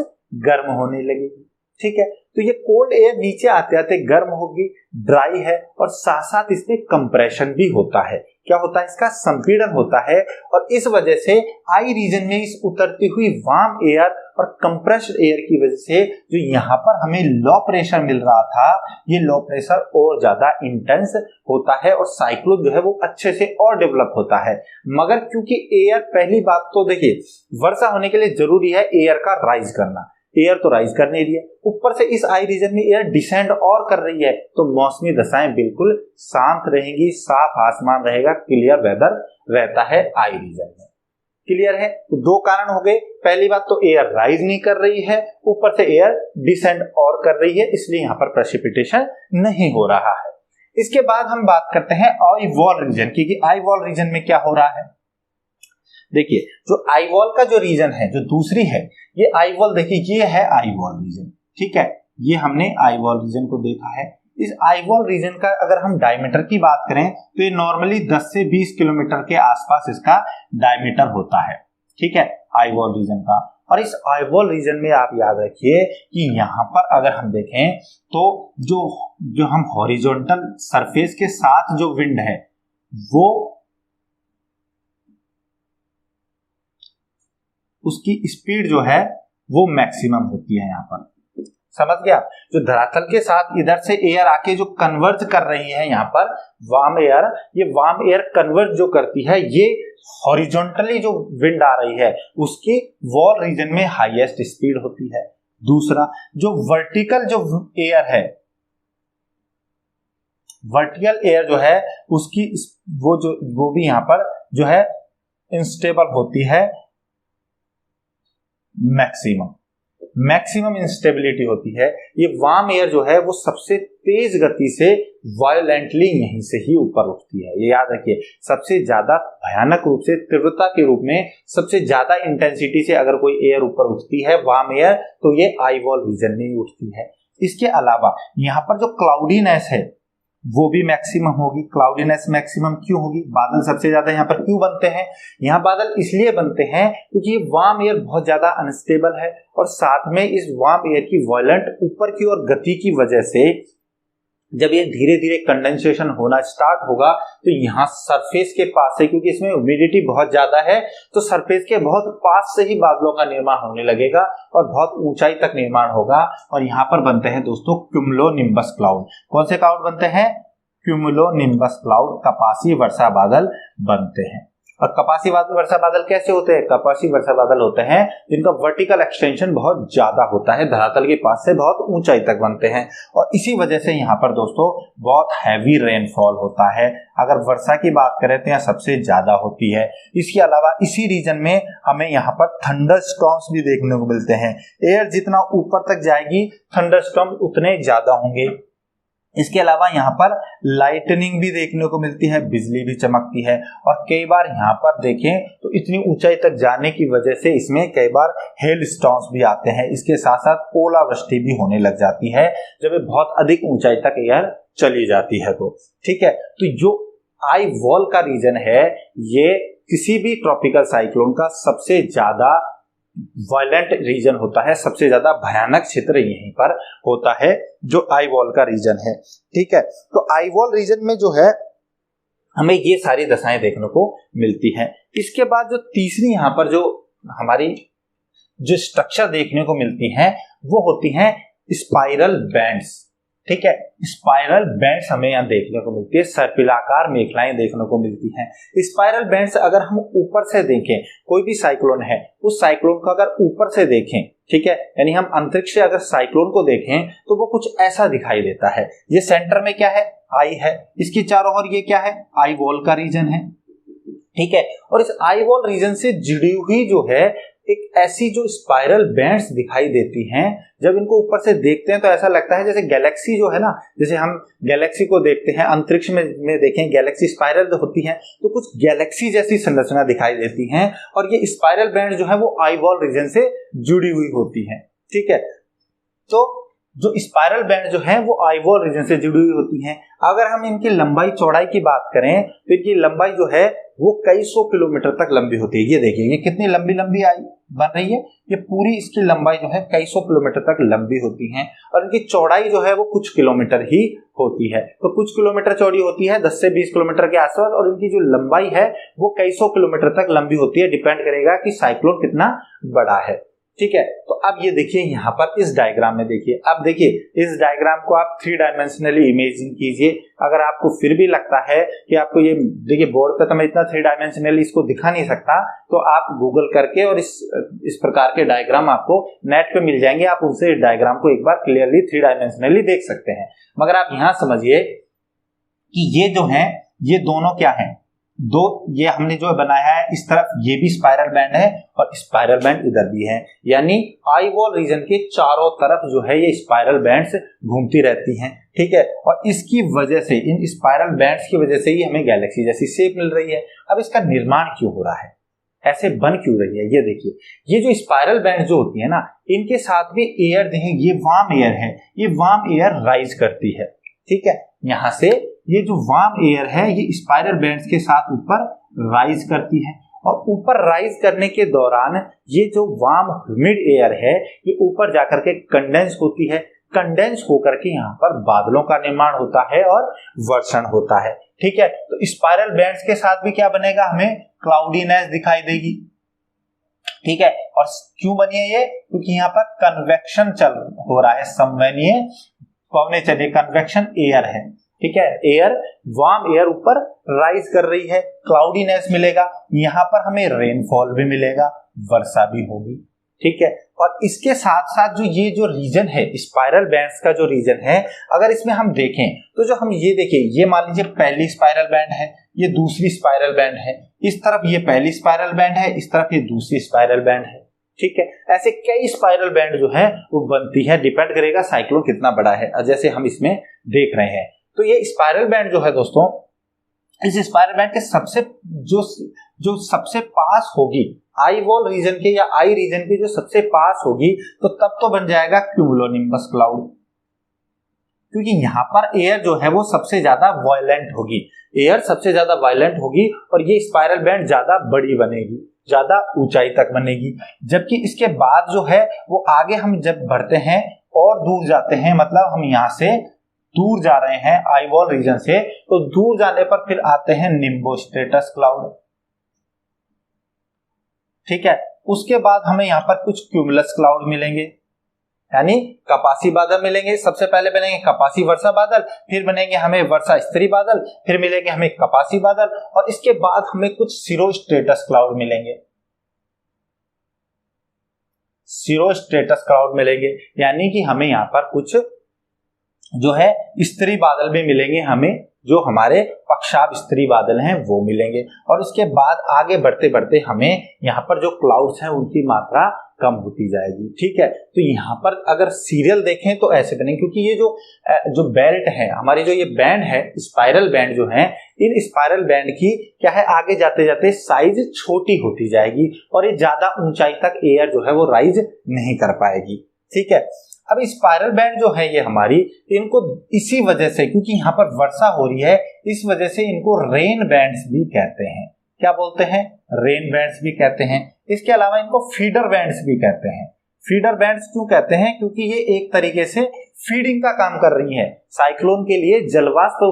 गर्म होने लगेगी। ठीक है, तो ये कोल्ड एयर नीचे आते आते गर्म होगी, ड्राई है, और साथ साथ इसमें कंप्रेशन भी होता है। क्या होता है, इसका संपीड़न होता है और इस वजह से आई रीजन में इस उतरती हुई वार्म एयर और कंप्रेस्ड एयर की वजह से जो यहाँ पर हमें लो प्रेशर मिल रहा था, ये लो प्रेशर और ज्यादा इंटेंस होता है और साइक्लोन जो है वो अच्छे से और डेवलप होता है। मगर क्योंकि एयर, पहली बात तो देखिए वर्षा होने के लिए जरूरी है एयर का राइज करना, एयर तो राइज कर नहीं रही है, ऊपर से इस आई रीजन में एयर डिसेंड और कर रही है, तो मौसमी दशाएं बिल्कुल शांत रहेंगी, साफ आसमान रहेगा, क्लियर वेदर रहता है आई रीजन में। क्लियर है? तो दो कारण हो गए, पहली बात तो एयर राइज नहीं कर रही है, ऊपर से एयर डिसेंड और कर रही है, इसलिए यहाँ पर प्रेसिपिटेशन नहीं हो रहा है। इसके बाद हम बात करते हैं आई वॉल रीजन की, कि आई वॉल रीजन में क्या हो रहा है। देखिए जो आई वॉल का जो रीजन है, जो दूसरी है, ये आई वॉल, देखिए ये है आई वॉल रीजन, ठीक है, ये हमने आई वॉल रीजन को देखा है। इस आई वॉल रीजन का अगर हम डायमीटर की बात करें तो ये नॉर्मली 10 से 20 किलोमीटर के आसपास इसका डायमीटर होता है, ठीक है, आई वॉल रीजन का। और इस आई वॉल रीजन में आप याद रखिए कि यहाँ पर अगर हम देखें तो जो हम हॉरिजॉन्टल सरफेस के साथ जो विंड है वो उसकी स्पीड जो है वो मैक्सिमम होती है यहाँ पर, समझ गया। जो धरातल के साथ इधर से एयर आके जो कन्वर्ज कर रही है यहाँ पर वार्म एयर, ये वार्म एयर कन्वर्ज जो करती है, ये हॉरिजॉन्टली जो विंड आ रही है उसकी वॉल रीजन में हाईएस्ट स्पीड होती है। दूसरा जो वर्टिकल जो एयर है, वर्टिकल एयर जो है उसकी वो भी यहाँ पर जो है इंस्टेबल होती है, मैक्सिमम इंस्टेबिलिटी होती है। ये वार्म एयर जो है वो सबसे तेज गति से वायलेंटली यहीं से ही ऊपर उठती है, ये याद रखिए। सबसे ज्यादा भयानक रूप से, तीव्रता के रूप में सबसे ज्यादा इंटेंसिटी से अगर कोई एयर ऊपर उठती है, वार्म एयर, तो ये आई वॉल रीजन में ही उठती है। इसके अलावा यहाँ पर जो क्लाउडीनेस है वो भी मैक्सिमम होगी। क्लाउडीनेस मैक्सिमम क्यों होगी? बादल सबसे ज्यादा यहाँ पर क्यों बनते हैं? यहाँ बादल इसलिए बनते हैं क्योंकि वार्म एयर बहुत ज्यादा अनस्टेबल है और साथ में इस वार्म एयर की वायलेंट ऊपर की ओर गति की वजह से जब ये धीरे धीरे कंडेंसेशन होना स्टार्ट होगा तो यहाँ सरफेस के पास से, क्योंकि इसमें ह्यूमिडिटी बहुत ज्यादा है, तो सरफेस के बहुत पास से ही बादलों का निर्माण होने लगेगा और बहुत ऊंचाई तक निर्माण होगा और यहाँ पर बनते हैं दोस्तों क्यूमुलोनिम्बस क्लाउड। कौन से क्लाउड बनते हैं? क्यूमुलोनिम्बस क्लाउड, कपासी वर्षा बादल बनते हैं। और कपासी वर्षा बादल कैसे होते हैं? कपासी वर्षा बादल होते हैं जिनका वर्टिकल एक्सटेंशन बहुत ज्यादा होता है, धरातल के पास से बहुत ऊंचाई तक बनते हैं और इसी वजह से यहाँ पर दोस्तों बहुत हैवी रेनफॉल होता है। अगर वर्षा की बात करें तो यहाँ सबसे ज्यादा होती है। इसके अलावा इसी रीजन में हमें यहाँ पर थंडरस्टॉर्म्स भी देखने को मिलते हैं। एयर जितना ऊपर तक जाएगी थंडरस्टॉर्म उतने ज्यादा होंगे। इसके अलावा यहाँ पर लाइटनिंग भी देखने को मिलती है, बिजली भी चमकती है और कई बार यहाँ पर देखें तो इतनी ऊंचाई तक जाने की वजह से इसमें कई बार हेल स्टॉर्म्स भी आते हैं। इसके साथ साथ ओलावृष्टि भी होने लग जाती है जब ये बहुत अधिक ऊंचाई तक एयर चली जाती है तो, ठीक है। तो जो आई वॉल का रीजन है ये किसी भी ट्रॉपिकल साइक्लोन का सबसे ज्यादा वायलेंट रीजन होता है, सबसे ज्यादा भयानक क्षेत्र यहीं पर होता है जो आई वॉल का रीजन है, ठीक है। तो आई वॉल रीजन में जो है हमें ये सारी दशाएं देखने को मिलती हैं। इसके बाद जो तीसरी यहाँ पर जो हमारी जो स्ट्रक्चर देखने को मिलती हैं वो होती हैं स्पाइरल बैंड्स, ठीक है। स्पाइरल बैंड्स हमें यहाँ देखने को मिलती है, सर्पिलाकार मेखलाएं देखने को मिलती हैं। स्पाइरल बैंड्स अगर हम ऊपर से देखें, कोई भी साइक्लोन है उस साइक्लोन को अगर ऊपर से देखें, ठीक है, यानी हम अंतरिक्ष से अगर साइक्लोन को देखें तो वो कुछ ऐसा दिखाई देता है। ये सेंटर में क्या है? आई है, इसकी चारों ओर ये क्या है? आई वॉल का रीजन है, ठीक है। और इस आई वॉल रीजन से जुड़ी हुई जो है एक ऐसी जो स्पाइरल बैंड्स दिखाई देती हैं, जब इनको ऊपर से देखते हैं तो ऐसा लगता है जैसे गैलेक्सी जो है ना, जैसे हम गैलेक्सी को देखते हैं अंतरिक्ष में देखें गैलेक्सी स्पाइरल होती है तो कुछ गैलेक्सी जैसी संरचना दिखाई देती हैं और ये स्पाइरल बैंड जो है वो आई वॉल रीजन से जुड़ी हुई होती है, ठीक है। तो जो स्पाइरल बैंड जो है वो आई वॉल रीजन से जुड़ी हुई होती हैं। अगर हम इनकी लंबाई चौड़ाई की बात करें तो इनकी लंबाई जो है वो कई सौ किलोमीटर तक लंबी होती है। ये देखिए ये कितनी लंबी लंबी आई बन रही है, ये पूरी इसकी लंबाई जो है कई सौ किलोमीटर तक लंबी होती है और इनकी चौड़ाई जो है वो कुछ किलोमीटर ही होती है। तो कुछ किलोमीटर चौड़ी होती है 10 से 20 किलोमीटर के आसपास, और इनकी जो लंबाई है वो कई सौ किलोमीटर तक लंबी होती है। डिपेंड करेगा कि साइक्लोन कितना बड़ा है। ठीक है, तो अब ये देखिए यहाँ पर इस डायग्राम में देखिए, अब देखिए इस डायग्राम को आप 3 डायमेंशनली इमेजिन कीजिए। अगर आपको फिर भी लगता है कि आपको ये देखिए बोर्ड पे तो मैं इतना 3 डायमेंशनली इसको दिखा नहीं सकता, तो आप गूगल करके और इस प्रकार के डायग्राम आपको नेट पे मिल जाएंगे, आप उनसे इस डायग्राम को एक बार क्लियरली 3 डायमेंशनली देख सकते हैं। मगर आप यहाँ समझिए कि ये जो है ये दोनों क्या है, दो ये हमने जो बनाया है इस तरफ ये भी स्पाइरल बैंड है और स्पाइरल बैंड इधर भी है, यानी आई वॉल रीजन के चारों तरफ जो है ये स्पाइरल बैंड्स घूमती रहती हैं। ठीक है, और इसकी वजह से इन स्पाइरल बैंड्स की वजह से ही हमें गैलेक्सी जैसी शेप मिल रही है। अब इसका निर्माण क्यों हो रहा है, ऐसे बन क्यों रही है, ये देखिए ये जो स्पाइरल बैंड जो होती है ना, इनके साथ भी एयर देखें, ये वार्म एयर है, ये वार्म एयर राइज करती है। ठीक है, यहाँ से ये जो वार्म एयर है ये स्पाइरल बैंड्स के साथ ऊपर राइज करती है, और ऊपर राइज करने के दौरान ये जो वार्म ह्यूमिड एयर है ये ऊपर जाकर के कंडेंस होती है। कंडेंस होकर के यहाँ पर बादलों का निर्माण होता है और वर्षण होता है। ठीक है, तो स्पाइरल बैंड्स के साथ भी क्या बनेगा, हमें क्लाउडीनेस दिखाई देगी। ठीक है, और क्यों बनी है ये, क्योंकि यहाँ पर कन्वेक्शन हो रहा है, संवहनीय पवने चले, कन्वेक्शन एयर है। ठीक है, एयर वार्म एयर ऊपर राइज कर रही है, क्लाउडीनेस मिलेगा, यहाँ पर हमें रेनफॉल भी मिलेगा, वर्षा भी होगी। ठीक है, और इसके साथ साथ जो ये जो रीजन है स्पाइरल बैंड्स का जो रीजन है, अगर इसमें हम देखें तो जो हम ये देखिए, ये मान लीजिए पहली स्पाइरल बैंड है, ये दूसरी स्पाइरल बैंड है, इस तरफ ये पहली स्पाइरल बैंड है, इस तरफ ये दूसरी स्पाइरल बैंड है। ठीक है, ऐसे कई स्पाइरल बैंड जो है वो बनती है, डिपेंड करेगा साइक्लोन कितना बड़ा है, जैसे हम इसमें देख रहे हैं। तो ये स्पाइरल बैंड जो है दोस्तों, इस स्पाइरल बैंड के सबसे जो सबसे पास होगी आई वॉल रीजन के या आई रीजन के जो सबसे पास होगी, तो तब तो बन जाएगा क्यूमुलोनिम्बस क्लाउड, क्योंकि यहाँ पर एयर जो है वो सबसे ज्यादा वायलेंट होगी, एयर सबसे ज्यादा वायलेंट होगी और ये स्पाइरल बैंड ज्यादा बड़ी बनेगी, ज्यादा ऊंचाई तक बनेगी। जबकि इसके बाद जो है वो आगे हम जब बढ़ते हैं और दूर जाते हैं, मतलब हम यहाँ से दूर जा रहे हैं आई वॉल रीजन से, तो दूर जाने पर फिर आते हैं निम्बोस्ट्रेटस क्लाउड। ठीक है, उसके बाद हमें यहाँ पर कुछ क्यूमुलस क्लाउड मिलेंगे, यानी कपासी बादल मिलेंगे। सबसे पहले बनेंगे कपासी वर्षा बादल, फिर बनेंगे हमें वर्षा स्तरी बादल, फिर मिलेंगे हमें कपासी बादल, और इसके बाद हमें कुछ सिरोस्ट्रेटस क्लाउड मिलेंगे, सिरोस्ट्रेटस क्लाउड मिलेंगे, यानी कि हमें यहाँ पर कुछ जो है स्तरी बादल भी मिलेंगे, हमें जो हमारे पक्षाभ स्तरी बादल हैं वो मिलेंगे। और इसके बाद आगे बढ़ते बढ़ते हमें यहाँ पर जो क्लाउड्स हैं उनकी मात्रा कम होती जाएगी। ठीक है, तो यहाँ पर अगर सीरियल देखें तो ऐसे बनेंगे, क्योंकि ये जो बेल्ट है हमारी, जो ये बैंड है स्पाइरल बैंड जो है, इन स्पाइरल बैंड की क्या है, आगे जाते जाते साइज छोटी होती जाएगी और ये ज्यादा ऊंचाई तक एयर जो है वो राइज नहीं कर पाएगी। ठीक है, अब स्पाइरल बैंड जो है ये हमारी, इनको इसी वजह से, क्योंकि यहाँ पर वर्षा हो रही है, इस वजह से इनको रेन बैंड्स भी कहते हैं। क्या बोलते हैं, रेन बैंड्स भी कहते हैं। इसके अलावा इनको फीडर बैंड्स भी कहते हैं। फीडर बैंड्स क्यों कहते हैं, क्योंकि ये एक तरीके से फीडिंग का काम कर रही है, साइक्लोन के लिए जलवाष्प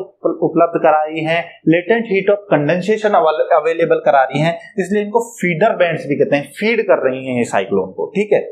उपलब्ध करा रही है, latent heat of condensation available करा रही है, इसलिए इनको फीडर बैंड्स भी कहते हैं, फीड कर रही है ये साइक्लोन को। ठीक है,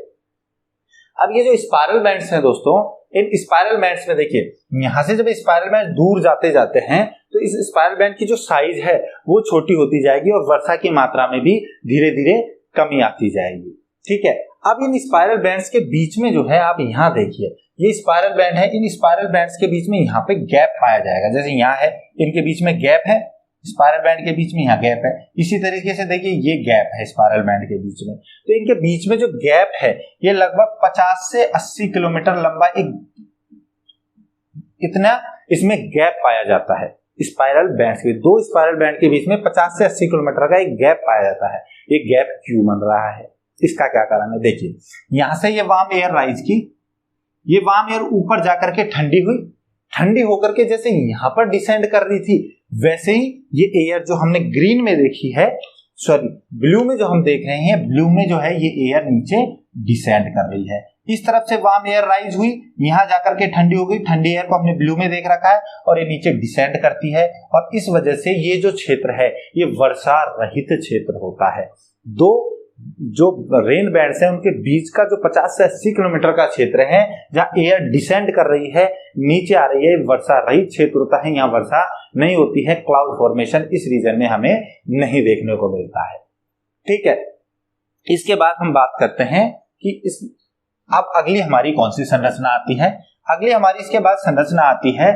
अब ये जो स्पाइरल बैंड्स हैं दोस्तों, इन स्पाइरल बैंड्स में देखिए, यहां से जब स्पाइरल बैंड दूर जाते जाते हैं तो इस स्पाइरल बैंड की जो साइज है वो छोटी होती जाएगी और वर्षा की मात्रा में भी धीरे धीरे कमी आती जाएगी। ठीक है, अब इन स्पाइरल बैंड्स के बीच में जो है, आप यहाँ देखिए, ये स्पाइरल बैंड है, इन स्पाइरल बैंड्स के बीच में यहाँ पे गैप पाया जाएगा, जैसे यहाँ है, इनके बीच में गैप है, स्पाइरल बैंड के बीच में यहाँ गैप है। इसी तरीके से देखिए ये गैप है स्पाइरल बैंड के बीच में, तो इनके बीच में जो गैप है ये लगभग 50 से 80 किलोमीटर लंबा एक इतना इसमें गैप पाया जाता है। स्पाइरल बैंड के, दो स्पाइरल बैंड के बीच में 50 से 80 किलोमीटर का एक गैप पाया जाता है। ये गैप क्यों बन रहा है, इसका क्या कारण है, देखिए यहां से ये वार्म एयर राइज की, ये वार्म एयर ऊपर जाकर के ठंडी हुई, ठंडी होकर के जैसे यहाँ पर डिसेंड कर रही थी, वैसे ही ये एयर जो हमने ग्रीन में देखी है, सॉरी ब्लू में जो हम देख रहे हैं, ब्लू में जो है ये एयर नीचे डिसेंड कर रही है। इस तरफ से वार्म एयर राइज हुई, यहां जाकर के ठंडी हो गई, ठंडी एयर को हमने ब्लू में देख रखा है और ये नीचे डिसेंड करती है और इस वजह से ये जो क्षेत्र है ये वर्षा रहित क्षेत्र होता है। दो जो रेन बैंड्स हैं उनके बीच का जो 50 से 80 किलोमीटर का क्षेत्र है जहां एयर डिसेंड कर रही है, नीचे आ रही है, वर्षा रहित क्षेत्र होता है, यहाँ वर्षा नहीं होती है। क्लाउड फॉर्मेशन इस रीजन में हमें नहीं देखने को मिलता है। ठीक है, इसके बाद हम बात करते हैं कि इस अब अगली हमारी कौन सी संरचना आती है। अगली हमारी इसके बाद संरचना आती है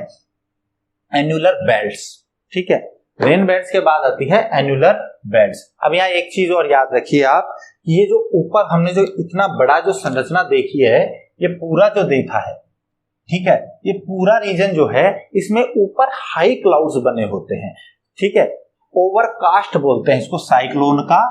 एन्युलर बेल्ट्स। ठीक है, रेन बेल्ट्स के बाद आती है एन्युलर बेल्ट्स। अब यहाँ एक चीज और याद रखिए आप, ये जो ऊपर हमने जो इतना बड़ा जो संरचना देखी है, ये पूरा जो देखा है, ठीक है, ये पूरा रीजन जो है इसमें ऊपर हाई क्लाउड्स बने होते हैं। ठीक है, ओवरकास्ट बोलते हैं इसको, साइक्लोन का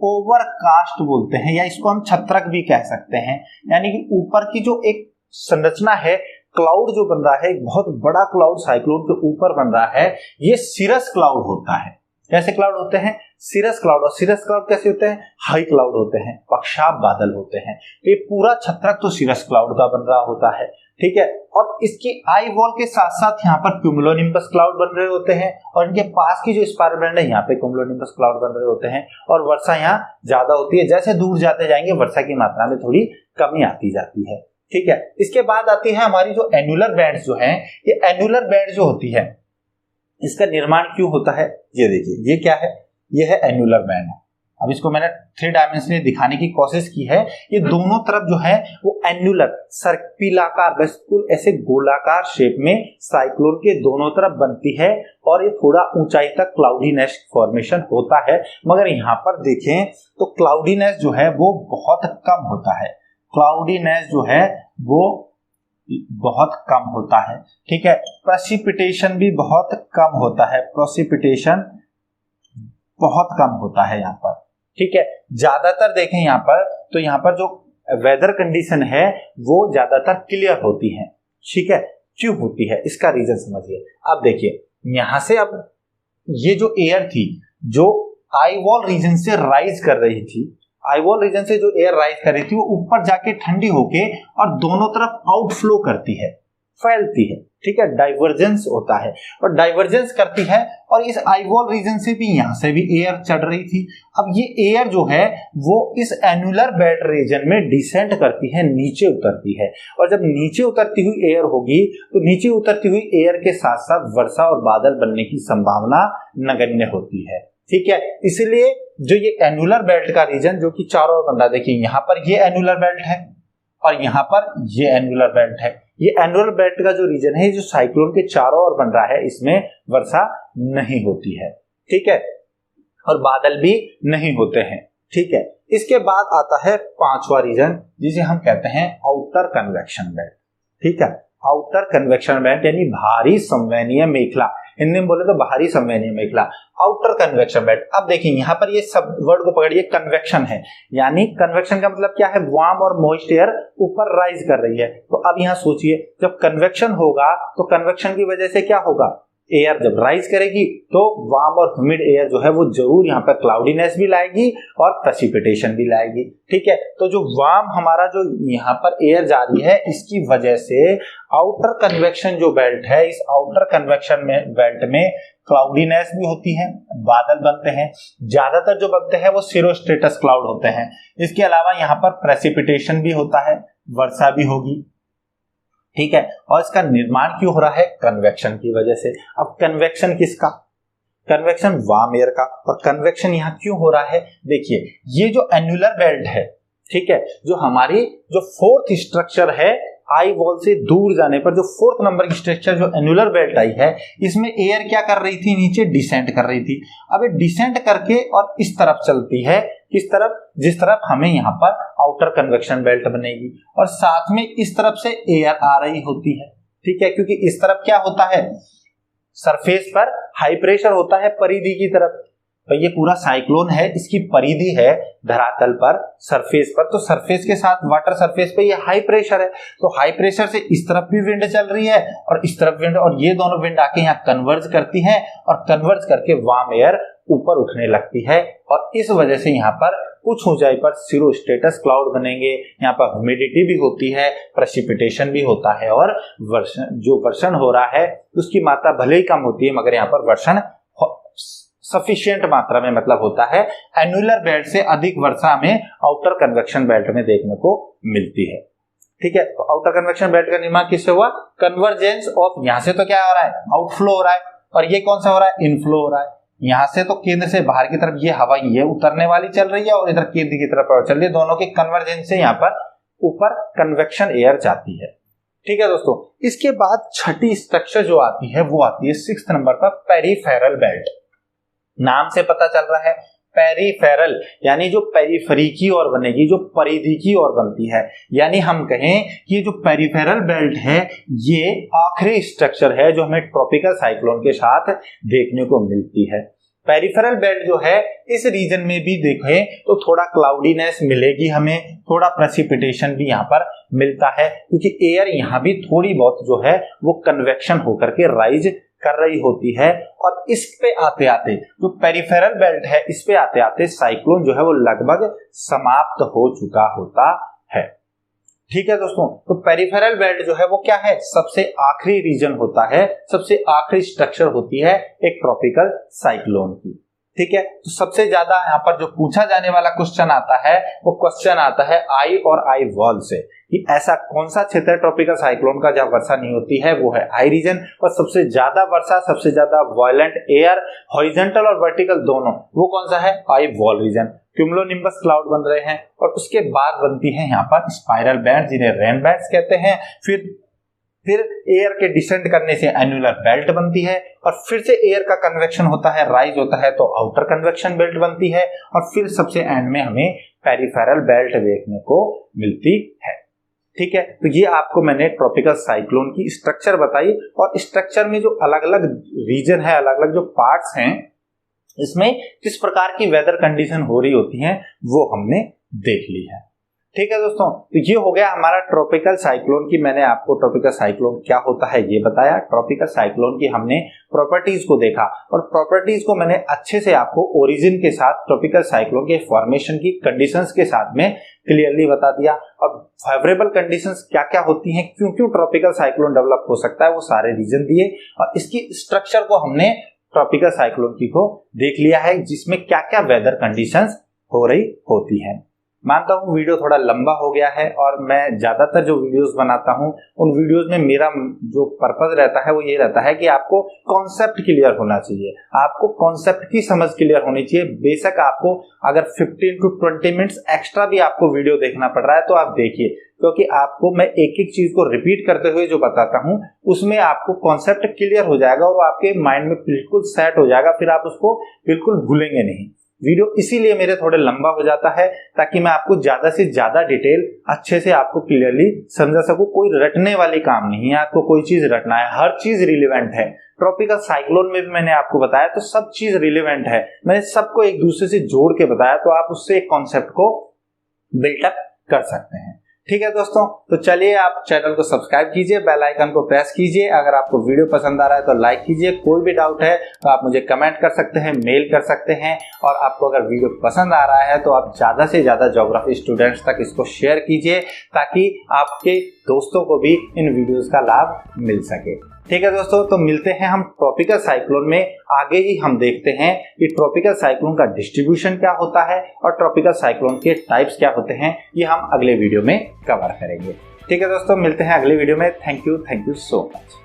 ओवरकास्ट बोलते हैं, या इसको हम छत्रक भी कह सकते हैं। यानी कि ऊपर की जो एक संरचना है, क्लाउड जो बन रहा है, एक बहुत बड़ा क्लाउड साइक्लोन के ऊपर बन रहा है, ये सिरस क्लाउड होता है। कैसे क्लाउड होते हैं? सिरस क्लाउड। और सिरस क्लाउड कैसे होते हैं? हाई क्लाउड होते हैं, पक्षाप बादल होते हैं। तो ये पूरा छत्रक तो सिरस क्लाउड का बन रहा होता है। ठीक है, और इसकी आई वॉल के साथ साथ यहाँ पर क्यूमुलोनिम्बस क्लाउड बन रहे होते हैं और इनके पास की जो स्पाइरल बैंड है यहाँ पे क्यूमुलोनिम्बस क्लाउड बन रहे होते हैं और वर्षा यहाँ ज्यादा होती है। जैसे दूर जाते जाएंगे वर्षा की मात्रा में थोड़ी कमी आती जाती है। ठीक है, इसके बाद आती है हमारी जो एन्युलर बैंड्स जो हैं, ये एन्युलर बैंड जो होती है इसका निर्माण क्यों होता है? ये देखिए, ये क्या है? ये है एन्युलर बैंड। अब इसको मैंने 3 डायमेंशनली दिखाने की कोशिश की है। ये दोनों तरफ जो है वो एन्युलर सर्पिलाकार, बिल्कुल ऐसे गोलाकार शेप में साइक्लोन के दोनों तरफ बनती है और ये थोड़ा ऊंचाई तक क्लाउडीनेस फॉर्मेशन होता है। मगर यहाँ पर देखें तो क्लाउडीनेस जो है वो बहुत कम होता है। क्लाउडीनेस जो है वो बहुत कम होता है। ठीक है, प्रेसिपिटेशन भी बहुत कम होता है, प्रेसिपिटेशन बहुत कम होता है यहाँ पर। ठीक है, ज्यादातर देखें यहाँ पर तो यहाँ पर जो वेदर कंडीशन है वो ज्यादातर क्लियर होती है। ठीक है, क्यों होती है इसका रीजन समझिए। अब देखिए यहाँ से, अब ये जो एयर थी जो आई वॉल रीजन से राइज कर रही थी, आई वॉल रीजन से जो एयर राइज कर रही थी वो ऊपर जाके ठंडी होके और दोनों तरफ आउटफ्लो करती है, फैलती है। ठीक है, डाइवर्जेंस होता है और डाइवर्जेंस करती है और इस आई वॉल रीजन से भी यहाँ से भी एयर चढ़ रही थी। अब ये एयर जो है वो इस एन्युलर बेल्ट रीजन में डिसेंड करती है, नीचे उतरती है। और जब नीचे उतरती हुई एयर होगी तो नीचे उतरती हुई एयर के साथ साथ वर्षा और बादल बनने की संभावना नगण्य होती है। ठीक है, इसलिए जो ये एन्युलर बेल्ट का रीजन जो कि चारों ओर बन रहा है, देखिए यहाँ पर ये एन्युलर बेल्ट है और यहाँ पर ये एन्युलर बेल्ट है। ये एन्युलर बेल्ट का जो रीजन है जो साइक्लोन के चारों ओर बन रहा है, इसमें वर्षा नहीं होती है। ठीक है, और बादल भी नहीं होते हैं। ठीक है, इसके बाद आता है 5वां रीजन जिसे हम कहते हैं आउटर कन्वेक्शन बेल्ट। ठीक है, आउटर कन्वेक्शन बेल्ट यानी बाहरी संवहनीय मेखला, हिंदी में बोले तो बाहरी संवहनीय मेखला, आउटर कन्वेक्शन बेल्ट। अब देखिए यहाँ पर ये सब वर्ड को पकड़िए, कन्वेक्शन है, यानी कन्वेक्शन का मतलब क्या है? वार्म और मॉइस्ट एयर ऊपर राइज कर रही है। तो अब यहाँ सोचिए, जब कन्वेक्शन होगा तो कन्वेक्शन की वजह से क्या होगा? एयर जब राइज करेगी तो वार्म और ह्यूमिड एयर जो है वो जरूर यहाँ पर क्लाउडीनेस भी लाएगी और प्रेसिपिटेशन भी लाएगी। ठीक है, तो जो वार्म हमारा जो यहाँ पर एयर जा रही है इसकी वजह से आउटर कन्वेक्शन जो बेल्ट है, इस आउटर कन्वेक्शन में बेल्ट में क्लाउडीनेस भी होती है, बादल बनते हैं। ज्यादातर जो बनते हैं वो सिरोस्ट्रेटस क्लाउड होते हैं। इसके अलावा यहाँ पर प्रेसिपिटेशन भी होता है, वर्षा भी होगी। ठीक है, और इसका निर्माण क्यों हो रहा है? कन्वेक्शन की वजह से। अब कन्वेक्शन किसका? कन्वेक्शन वार्म एयर का। और कन्वेक्शन यहाँ क्यों हो रहा है? देखिए, ये जो एन्युलर बेल्ट है, ठीक है, जो हमारी जो 4th स्ट्रक्चर है, आई वॉल से दूर जाने पर जो 4th नंबर की स्ट्रक्चर जो एन्युलर बेल्ट आई है, इसमें एयर क्या कर रही थी? नीचे डिसेंट कर रही थी। अब ये डिसेंट करके और इस तरफ चलती है, किस तरफ? जिस तरफ हमें यहाँ पर आउटर कन्वेक्शन बेल्ट बनेगी और साथ में इस तरफ से एयर आ रही होती है। ठीक है, क्योंकि इस तरफ क्या होता है? सरफेस पर हाई प्रेशर होता है परिधि की तरफ, तो ये पूरा साइक्लोन है, इसकी परिधि है धरातल पर, सरफेस पर। तो सरफेस के साथ वाटर सरफेस पे ये हाई प्रेशर है, तो हाई प्रेशर से इस तरफ भी विंड चल रही है और इस तरफ विंड, और ये दोनों विंड आके यहाँ कन्वर्ज करती है और कन्वर्ज करके वार्म एयर ऊपर उठने लगती है और इस वजह से यहाँ पर कुछ ऊंचाई पर सिरोस्ट्रेटस क्लाउड बनेंगे। यहाँ पर ह्यूमिडिटी भी होती है, प्रेसिपिटेशन भी होता है और वर्षण हो रहा है उसकी मात्रा भले ही कम होती है मगर यहाँ पर वर्षण सफिशिएंट मात्रा में मतलब होता है। एन्युलर बेल्ट से अधिक वर्षा में आउटर कन्वेक्शन बेल्ट में देखने को मिलती है। ठीक है, तो आउटर कन्वेक्शन बेल्ट का निर्माण किससे हुआ? कन्वर्जेंस ऑफ, यहां से तो क्या हो रहा है? आउटफ्लो हो रहा है, और ये कौन सा हो रहा है? इनफ्लो हो रहा है। यहां से तो केंद्र से बाहर की तरफ ये हवा ये उतरने वाली चल रही है और इधर केंद्र की तरफ चल रही है, दोनों के कन्वर्जेंस से यहाँ पर ऊपर कन्वेक्शन एयर जाती है। ठीक है दोस्तों, इसके बाद छठी स्ट्रक्चर जो आती है वो आती है 6th नंबर पर, पेरिफेरल बेल्ट। नाम से पता चल रहा है पेरिफेरल, यानी जो पेरिफेरी की ओर बनेगी, जो परिधि की ओर बनती है। यानी हम कहें कि ये जो पेरिफेरल बेल्ट है ये आखिरी स्ट्रक्चर है जो हमें ट्रॉपिकल साइक्लोन के साथ देखने को मिलती है। पेरिफेरल बेल्ट जो है इस रीजन में भी देखें तो थोड़ा क्लाउडीनेस मिलेगी हमें, थोड़ा प्रेसिपिटेशन भी यहाँ पर मिलता है क्योंकि एयर यहाँ भी थोड़ी बहुत जो है वो कन्वेक्शन होकर के राइज कर रही होती है। और इस पे आते आते जो पेरिफेरल बेल्ट है इस पे आते आते साइक्लोन जो है वो लगभग समाप्त हो चुका होता है। ठीक है दोस्तों, तो पेरिफेरल बेल्ट जो है वो क्या है? सबसे आखिरी रीजन होता है, सबसे आखिरी स्ट्रक्चर होती है एक ट्रॉपिकल साइक्लोन की। ठीक है, तो सबसे ज्यादा यहाँ पर जो पूछा जाने वाला क्वेश्चन आता है वो क्वेश्चन आता है आई और आई वॉल से कि ऐसा कौन सा क्षेत्र है ट्रॉपिकल साइक्लोन का जहां वर्षा नहीं होती है, वो है आई रीजन। और सबसे ज्यादा वर्षा, सबसे ज्यादा वायलेंट एयर, हॉरिजॉन्टल और वर्टिकल दोनों, वो कौन सा है? Eye wall reason. Cumulonimbus cloud बन रहे हैं और उसके बाद बनती है यहाँ पर स्पाइरल बैंड जिन्हें रेन बैंड्स कहते हैं। फिर एयर के डिसेंड करने से एन्युलर बेल्ट बनती है और फिर से एयर का कन्वेक्शन होता है, राइज होता है तो आउटर कन्वेक्शन बेल्ट बनती है और फिर सबसे एंड में हमें पेरिफेरल बेल्ट देखने को मिलती है। ठीक है, तो ये आपको मैंने ट्रॉपिकल साइक्लोन की स्ट्रक्चर बताई और स्ट्रक्चर में जो अलग अलग रीजन है, अलग अलग जो पार्ट्स हैं, इसमें किस प्रकार की वेदर कंडीशन हो रही होती है वो हमने देख ली है। ठीक है दोस्तों, तो ये हो गया हमारा ट्रॉपिकल साइक्लोन की, मैंने आपको ट्रॉपिकल साइक्लोन क्या होता है ये बताया। ट्रॉपिकल साइक्लोन की हमने प्रॉपर्टीज को देखा और प्रॉपर्टीज को मैंने अच्छे से आपको ओरिजिन के साथ, ट्रॉपिकल साइक्लोन के फॉर्मेशन की कंडीशंस के साथ में क्लियरली बता दिया। और फेवरेबल कंडीशंस क्या क्या होती हैं, क्यों क्यों ट्रॉपिकल साइक्लोन डेवलप हो सकता है, वो सारे रीजन दिए और इसकी स्ट्रक्चर को हमने ट्रॉपिकल साइक्लोन की को देख लिया है जिसमें क्या क्या वेदर कंडीशंस हो रही होती है। मानता हूँ वीडियो थोड़ा लंबा हो गया है और मैं ज्यादातर जो वीडियोस बनाता हूँ उन वीडियोस में मेरा जो पर्पस रहता है वो ये रहता है कि आपको कॉन्सेप्ट क्लियर होना चाहिए, आपको कॉन्सेप्ट की समझ क्लियर होनी चाहिए। बेशक आपको अगर 15 to 20 मिनट्स एक्स्ट्रा भी आपको वीडियो देखना पड़ रहा है तो आप देखिए, क्योंकि आपको मैं एक एक चीज को रिपीट करते हुए जो बताता हूँ उसमें आपको कॉन्सेप्ट क्लियर हो जाएगा और आपके माइंड में बिल्कुल सेट हो जाएगा, फिर आप उसको बिल्कुल भूलेंगे नहीं। वीडियो इसीलिए मेरे थोड़े लंबा हो जाता है ताकि मैं आपको ज्यादा से ज्यादा डिटेल अच्छे से आपको क्लियरली समझा सकूं। कोई रटने वाली काम नहीं है, आपको कोई चीज रटना है, हर चीज रिलेवेंट है। ट्रॉपिकल साइक्लोन में भी मैंने आपको बताया तो सब चीज रिलेवेंट है, मैंने सबको एक दूसरे से जोड़ के बताया तो आप उससे एक कॉन्सेप्ट को बिल्टअप कर सकते हैं। ठीक है दोस्तों, तो चलिए आप चैनल को सब्सक्राइब कीजिए, बेल आइकन को प्रेस कीजिए। अगर आपको वीडियो पसंद आ रहा है तो लाइक कीजिए। कोई भी डाउट है तो आप मुझे कमेंट कर सकते हैं, मेल कर सकते हैं। और आपको अगर वीडियो पसंद आ रहा है तो आप ज्यादा से ज्यादा ज्योग्राफी स्टूडेंट्स तक इसको शेयर कीजिए ताकि आपके दोस्तों को भी इन वीडियोस का लाभ मिल सके। ठीक है दोस्तों, तो मिलते हैं हम ट्रॉपिकल साइक्लोन में। आगे ही हम देखते हैं कि ट्रॉपिकल साइक्लोन का डिस्ट्रीब्यूशन क्या होता है और ट्रॉपिकल साइक्लोन के टाइप्स क्या होते हैं, ये हम अगले वीडियो में कवर करेंगे। ठीक है दोस्तों, मिलते हैं अगले वीडियो में। Thank you so much.